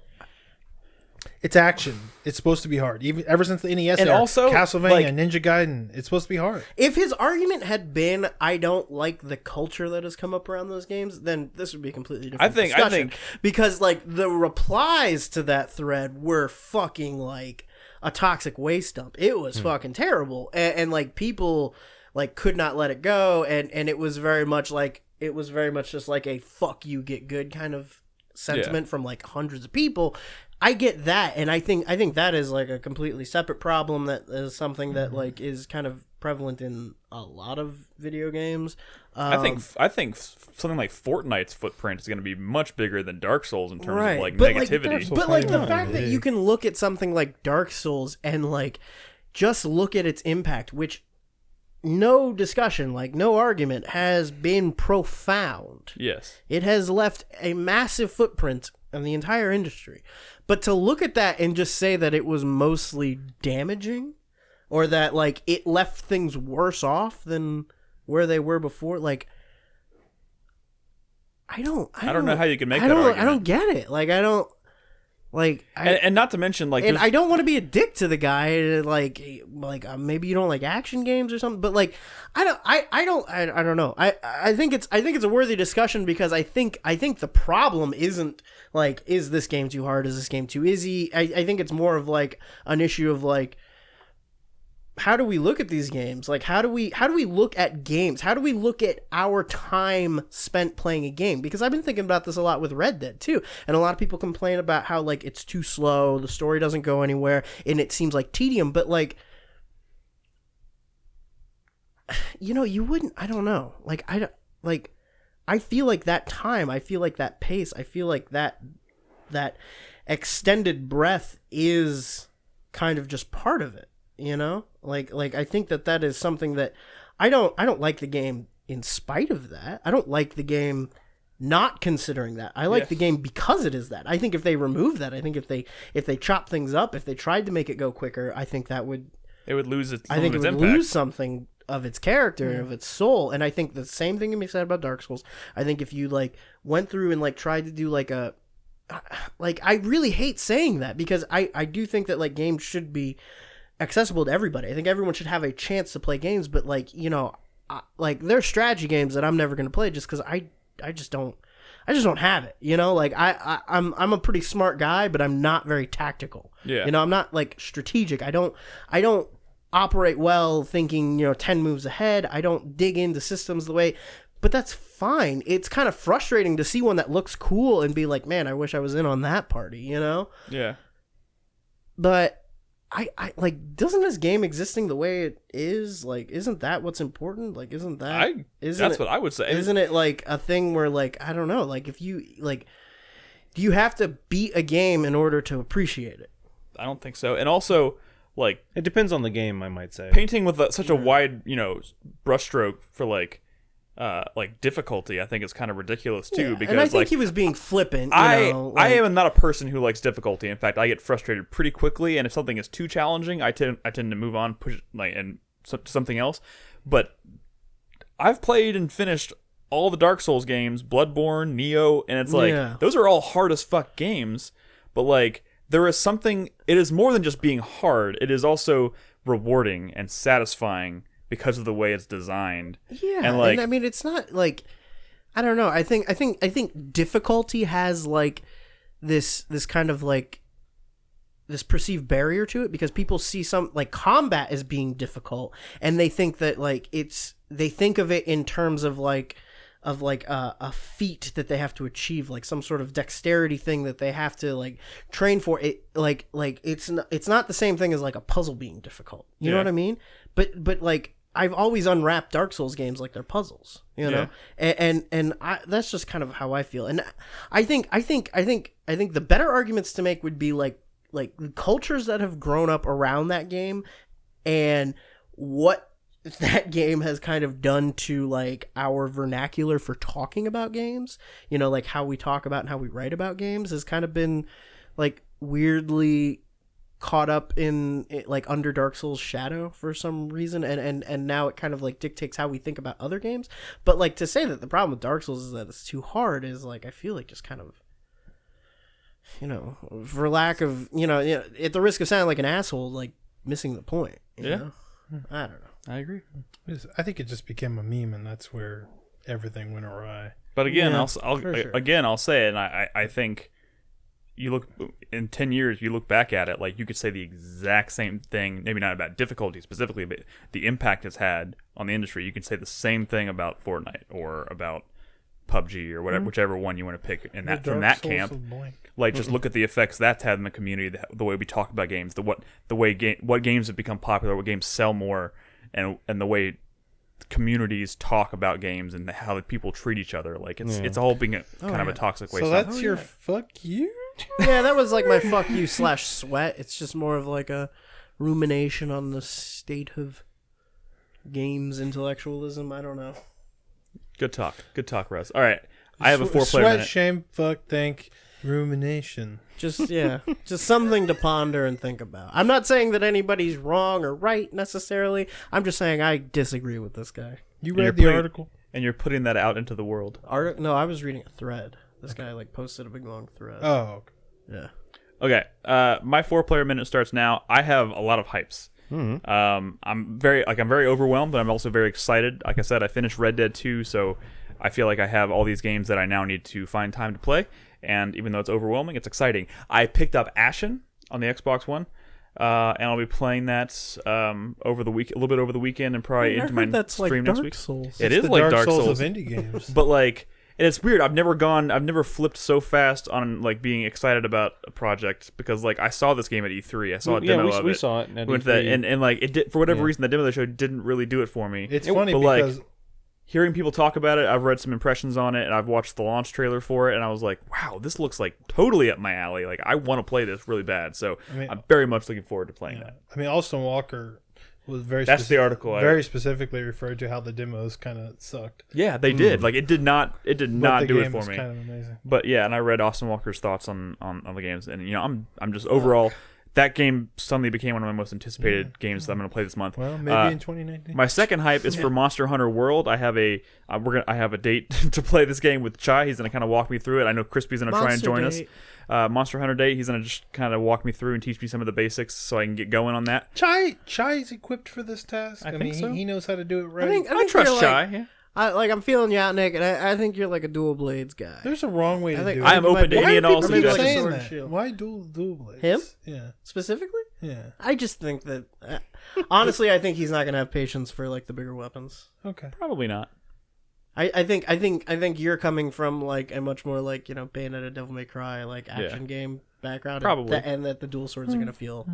It's action. It's supposed to be hard. Even ever since the NES And era, also, Castlevania, Ninja Gaiden, it's supposed to be hard. If his argument had been, I don't like the culture that has come up around those games, then this would be a completely different discussion. I think because like the replies to that thread were fucking like a toxic waste dump. It was fucking terrible, and like people like could not let it go, and it was very much just like a fuck you, get good kind of sentiment from like hundreds of people. I get that, and I think that is like a completely separate problem that is something that like is kind of prevalent in a lot of video games. I think something like Fortnite's footprint is going to be much bigger than Dark Souls in terms of like negativity. But like the fact that you can look at something like Dark Souls and like just look at its impact, which no discussion, like no argument, has been profound. Yes. It has left a massive footprint in the entire industry. But to look at that and just say that it was mostly damaging, or that like it left things worse off than where they were before, like I don't know how you can make that argument. I don't get it. Like I don't like and not to mention like, and I don't want to be a dick to the guy, like maybe you don't like action games or something, but like I don't know. I think it's a worthy discussion, because I think the problem isn't like, is this game too hard? Is this game too easy? I think it's more of like an issue of like, how do we look at these games? Like, how do we look at games? How do we look at our time spent playing a game? Because I've been thinking about this a lot with Red Dead too, and a lot of people complain about how like it's too slow, the story doesn't go anywhere, and it seems like tedium. But like, you know, you wouldn't. I don't know. Like I feel like that time. I feel like that pace. I feel like that extended breath is kind of just part of it. You know, like I think that is something that I don't like the game in spite of that. I don't like the game not considering that. I like the game because it is that. I think if they remove that, I think if they chop things up, if they tried to make it go quicker, I think it would lose its impact. Lose something of its character, of its soul. And I think the same thing can be said about Dark Souls. I think if you like went through and like tried to do like a I really hate saying that, because I do think that like games should be accessible to everybody. I think everyone should have a chance to play games, but like, you know, like there's strategy games that I'm never going to play just because I just don't have it, you know. Like I'm a pretty smart guy, but I'm not very tactical. Yeah, you know, I'm not like strategic. I don't operate well thinking, you know, 10 moves ahead. I don't dig into systems the way, but that's fine. It's kind of frustrating to see one that looks cool and be like, man, I wish I was in on that party, you know. Yeah, but I like, doesn't this game existing the way it is, like, isn't that what's important? Like, that's what I would say. Isn't it like a thing where like, I don't know, like if you like, do you have to beat a game in order to appreciate it? I don't think so. And also, like, it depends on the game, I might say. Painting with such a wide, you know, brushstroke for like difficulty, I think is kind of ridiculous too. Because and I think he was being flippant. I am not a person who likes difficulty. In fact, I get frustrated pretty quickly, and if something is too challenging, I tend to move on, push and something else. But I've played and finished all the Dark Souls games, Bloodborne, Neo, and it's like those are all hard as fuck games. But like there is something. It is more than just being hard. It is also rewarding and satisfying because of the way it's designed. Yeah, and like I mean, it's not like I don't know. I think difficulty has like this kind of like this perceived barrier to it because people see some like combat as being difficult and they think that like they think of it in terms of like a feat that they have to achieve, like some sort of dexterity thing that they have to like train for. It like it's not the same thing as like a puzzle being difficult. You know what I mean? But like I've always unwrapped Dark Souls games like they're puzzles, you know, and that's just kind of how I feel. And I think the better arguments to make would be like cultures that have grown up around that game and what that game has kind of done to like our vernacular for talking about games, you know, like how we talk about and how we write about games has kind of been like weirdly caught up in like under Dark Souls shadow for some reason, and now it kind of like dictates how we think about other games. But like to say that the problem with Dark Souls is that it's too hard is like I feel like just kind of, you know, for lack of, you know, at the risk of sounding like an asshole, like missing the point. You know? I don't know. I agree. I think it just became a meme, and that's where everything went awry. But again, Yeah, I'll sure. I'll say it, and I think you look in 10 years, you look back at it, like you could say the exact same thing, maybe not about difficulty specifically, but the impact it's had on the industry. You can say the same thing about Fortnite or about PUBG or whatever, whichever one you want to pick in that from that camp. Like, just look at the effects that's had in the community, the way we talk about games, what games have become popular, what games sell more, and the way communities talk about games and how the people treat each other. Like it's all being kind of a toxic way. So that's your fuck you. Yeah, that was like my fuck you / sweat. It's just more of like a rumination on the state of games intellectualism. I don't know. Good talk, Russ. All right, I have a 4-player sweat, minute. shame, fuck, think, rumination. Just just something to ponder and think about. I'm not saying that anybody's wrong or right necessarily. I'm just saying I disagree with this guy. You you're read the putting- article? And you're putting that out into the world. No, I was reading a thread. This guy like posted a big long thread. Oh, okay. Yeah. Okay, my 4-player minute starts now. I have a lot of hypes. I'm very overwhelmed, but I'm also very excited. Like I said, I finished Red Dead 2, so I feel like I have all these games that I now need to find time to play. And even though it's overwhelming, it's exciting. I picked up Ashen on the Xbox One, and I'll be playing that over the week, a little bit over the weekend, and probably into my stream next week. Souls. It It's is the like Dark Souls Souls of indie games. but like, and it's weird. I've never flipped so fast on like being excited about a project because like I saw this game at E3. I saw a demo of it. We saw it. At Went to E3. that, and like it did for whatever reason. The demo they showed didn't really do it for me. It's funny but, like, because hearing people talk about it, I've read some impressions on it, and I've watched the launch trailer for it, and I was like, wow, this looks like totally up my alley. Like I want to play this really bad. So I'm very much looking forward to playing that. I mean, Austin Walker was very. That's the article. Very specifically referred to how the demos kind of sucked. Yeah, they did. Like it did not But do the it game for was me. kind of amazing. But yeah, and I read Austin Walker's thoughts on the games, and you know, I'm just overall that game suddenly became one of my most anticipated games that I'm going to play this month. Well, maybe in 2019. My second hype is for Monster Hunter World. I have a date to play this game with Chai. He's going to kind of walk me through it. I know Crispy's going to try and join us. Monster Hunter Date. He's going to just kind of walk me through and teach me some of the basics so I can get going on that. Chai's equipped for this task. I think mean, so. he knows how to do it right. I think I trust you're, Chai. like, Yeah. I'm feeling you out, Nick, and I think you're like a dual blades guy. There's a wrong way to do it. I am open to Why any do and all people Keep like a suggestions. saying sword that. shield? Why dual blades? Him? Yeah. Specifically? Yeah. I just think that honestly, I think he's not gonna have patience for like the bigger weapons. Okay. Probably not. I think you're coming from like a much more like, you know, Bayonetta, Devil May Cry like action game background, Probably. and that the dual swords are gonna feel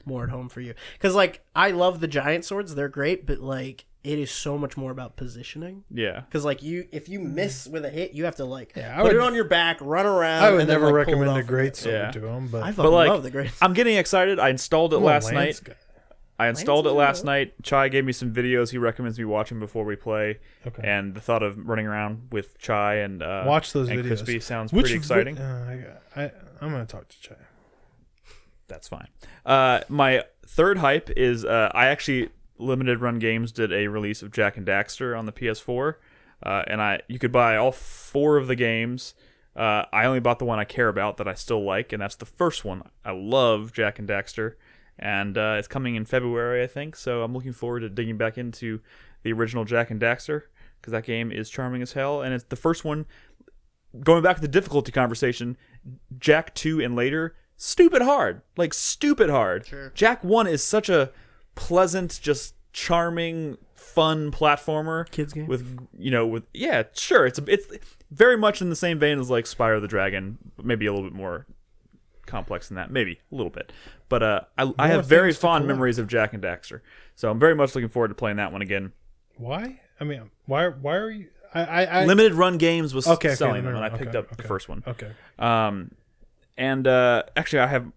more at home for you. Because like I love the giant swords, they're great, but like it is so much more about positioning. Yeah. Because like if you miss with a hit, you have to like I put would- it on your back, run around. I would and then, never like, pull it recommend a off. great sword Yeah. to him, but I fucking like, love the great. I'm getting excited. I installed it I'm a last Lance night. guy. I installed it Lance last is night. Chai gave me some videos he recommends me watching before we play. Okay. And the thought of running around with Chai and Watch those and videos. Crispy sounds Which pretty exciting. I'm gonna talk to Chai. That's fine. My third hype is I actually Limited Run Games did a release of Jak and Daxter on the PS4, and you could buy all 4 of the games I only bought the one I care about that I still like, and that's the first one. I love Jak and Daxter, and it's coming in February, I think, so I'm looking forward to digging back into the original Jak and Daxter, because that game is charming as hell, and it's the first one, going back to the difficulty conversation, Jak 2 and later, stupid hard. Like, stupid hard. Sure. Jak 1 is such a pleasant, just charming, fun platformer. Kids game. Sure. It's very much in the same vein as like Spyro the Dragon, maybe a little bit more complex than that, maybe a little bit. But I have very fond memories of Jak and Daxter, so I'm very much looking forward to playing that one again. Why? I mean, why are you? I Limited Run Games was okay, selling no, them, and I picked up okay. the first one. Okay. And actually, I have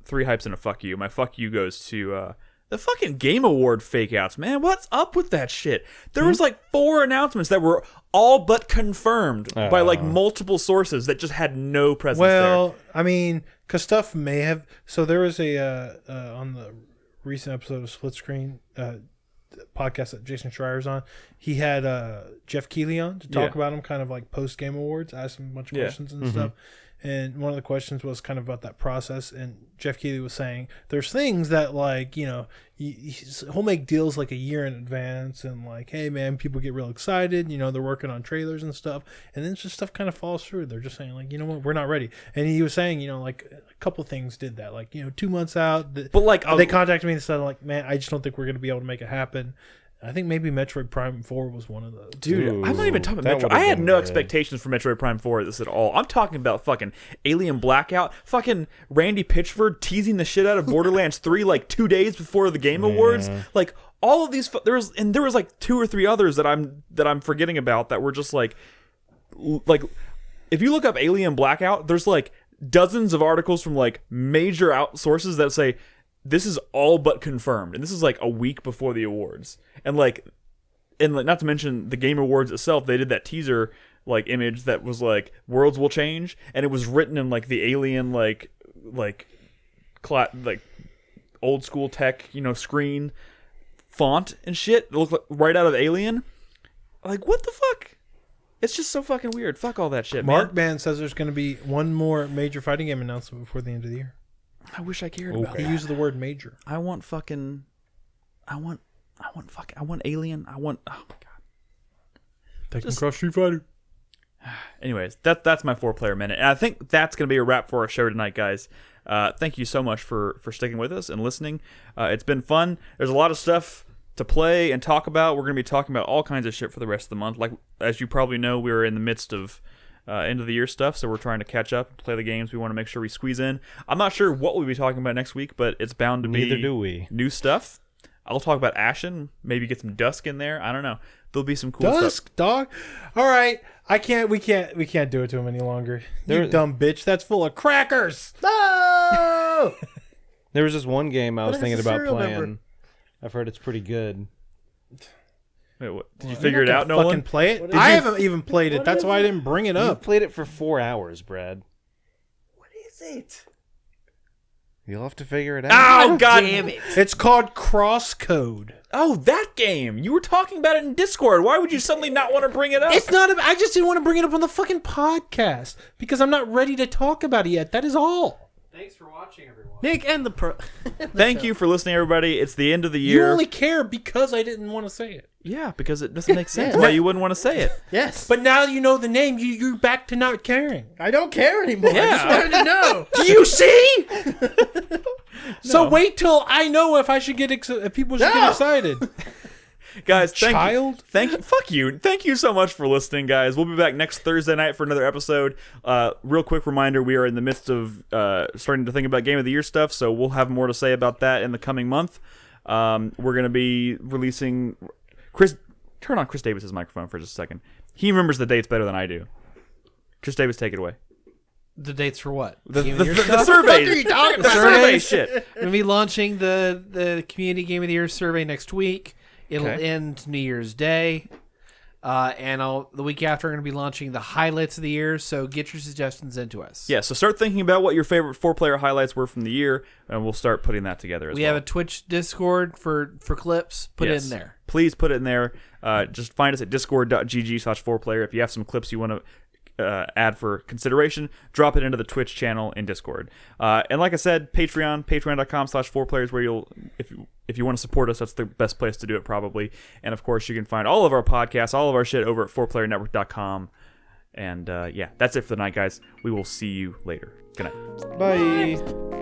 3 hypes and a fuck you. My fuck you goes to the fucking Game Award fake outs, man. What's up with that shit? There was like 4 announcements that were all but confirmed by like multiple sources that just had no presence there. I mean, because stuff may have. So there was a on the recent episode of Split Screen podcast that Jason Schreier's on. He had Jeff Keighley on to talk about him, kind of like post Game Awards, asked him a bunch of questions and stuff. And one of the questions was kind of about that process. And Jeff Keighley was saying there's things that, like, you know, he'll make deals like a year in advance. And like, hey, man, people get real excited. You know, they're working on trailers and stuff. And then just stuff kind of falls through. They're just saying, like, you know what, we're not ready. And he was saying, you know, like a couple things did that. Like, you know, 2 months out. But like, they contacted me and said, like, man, I just don't think we're going to be able to make it happen. I think maybe Metroid Prime 4 was one of those. Dude, I'm not even talking about Metroid. I had no expectations for Metroid Prime 4 of this at all. I'm talking about fucking Alien Blackout, fucking Randy Pitchford teasing the shit out of Borderlands 3 like 2 days before the Game Awards. Like all of these, there was like 2 or 3 others that I'm forgetting about that were just like if you look up Alien Blackout, there's like dozens of articles from like major sources that say this is all but confirmed, and this is like a week before the awards. And not to mention the Game Awards itself, they did that teaser like image that was like worlds will change, and it was written in like the Alien like old school tech, you know, screen font and shit. It looked like right out of Alien. Like, what the fuck? It's just so fucking weird. Fuck all that shit, Mark Band says there's going to be one more major fighting game announcement before the end of the year. I wish I cared about that. He used the word major. I want Alien. I want, oh my god. Tekken Cross Street Fighter. Anyways, that's my 4-player minute. And I think that's going to be a wrap for our show tonight, guys. Thank you so much for sticking with us and listening. It's been fun. There's a lot of stuff to play and talk about. We're going to be talking about all kinds of shit for the rest of the month. Like, as you probably know, we were in the midst of end of the year stuff, so we're trying to catch up, play the games we want to make sure we squeeze in. I'm not sure what we'll be talking about next week, but it's bound to be Neither do we. New stuff. I'll talk about Ashen, maybe get some Dusk in there. I don't know. There'll be some cool Dusk, stuff. dog. All right. We can't do it to him any longer. You dumb bitch. That's full of crackers. No! There was this one game I was What is thinking the about serial playing. number? I've heard it's pretty good. Wait, what? Did you figure it out, Fucking Nolan? play it. I haven't even played it. That's why I didn't bring it You up. played it for 4 hours, Brad. What is it? You'll have to figure it out. Oh, god damn it. It's called Crosscode. Oh, that game. You were talking about it in Discord. Why would you suddenly not want to bring it up? It's not. I just didn't want to bring it up on the fucking podcast because I'm not ready to talk about it yet. That is all. Thanks for watching, everyone. Nick and the pro. Thank you for listening, everybody. It's the end of the You year. only care because I didn't want to say it. Yeah, because it doesn't make sense Yeah. why you wouldn't want to say it. Yes. But now you know the name. You're back to not caring. I don't care anymore. I just Yeah. wanted to know. Do you see? So wait till I know if I should get if people should get excited. Guys, Child? fuck you. Thank you so much for listening, guys. We'll be back next Thursday night for another episode. Real quick reminder, we are in the midst of starting to think about Game of the Year stuff, so we'll have more to say about that in the coming month. We're going to be releasing... Turn on Chris Davis's microphone for just a second. He remembers the dates better than I do. Chris Davis, take it away. The dates for what? The stuff? surveys. The survey shit. We're going to be launching the Community Game of the Year survey next week. It'll Okay. end New Year's Day. And the week after, we're going to be launching the highlights of the year. So get your suggestions into us. Yeah, so start thinking about what your favorite 4-player highlights were from the year, and we'll start putting that together as We well. have a Twitch Discord for clips. Put it in there. Please put it in there. Just find us at discord.gg/4player. If you have some clips you want to ad for consideration, drop it into the Twitch channel and Discord. And like I said, patreon.com/4players, where you'll, if you want to support us, that's the best place to do it probably. And of course, you can find all of our podcasts, all of our shit over at 4playernetwork.com. And yeah, that's it for the night, guys. We will see you later. Good night. Bye.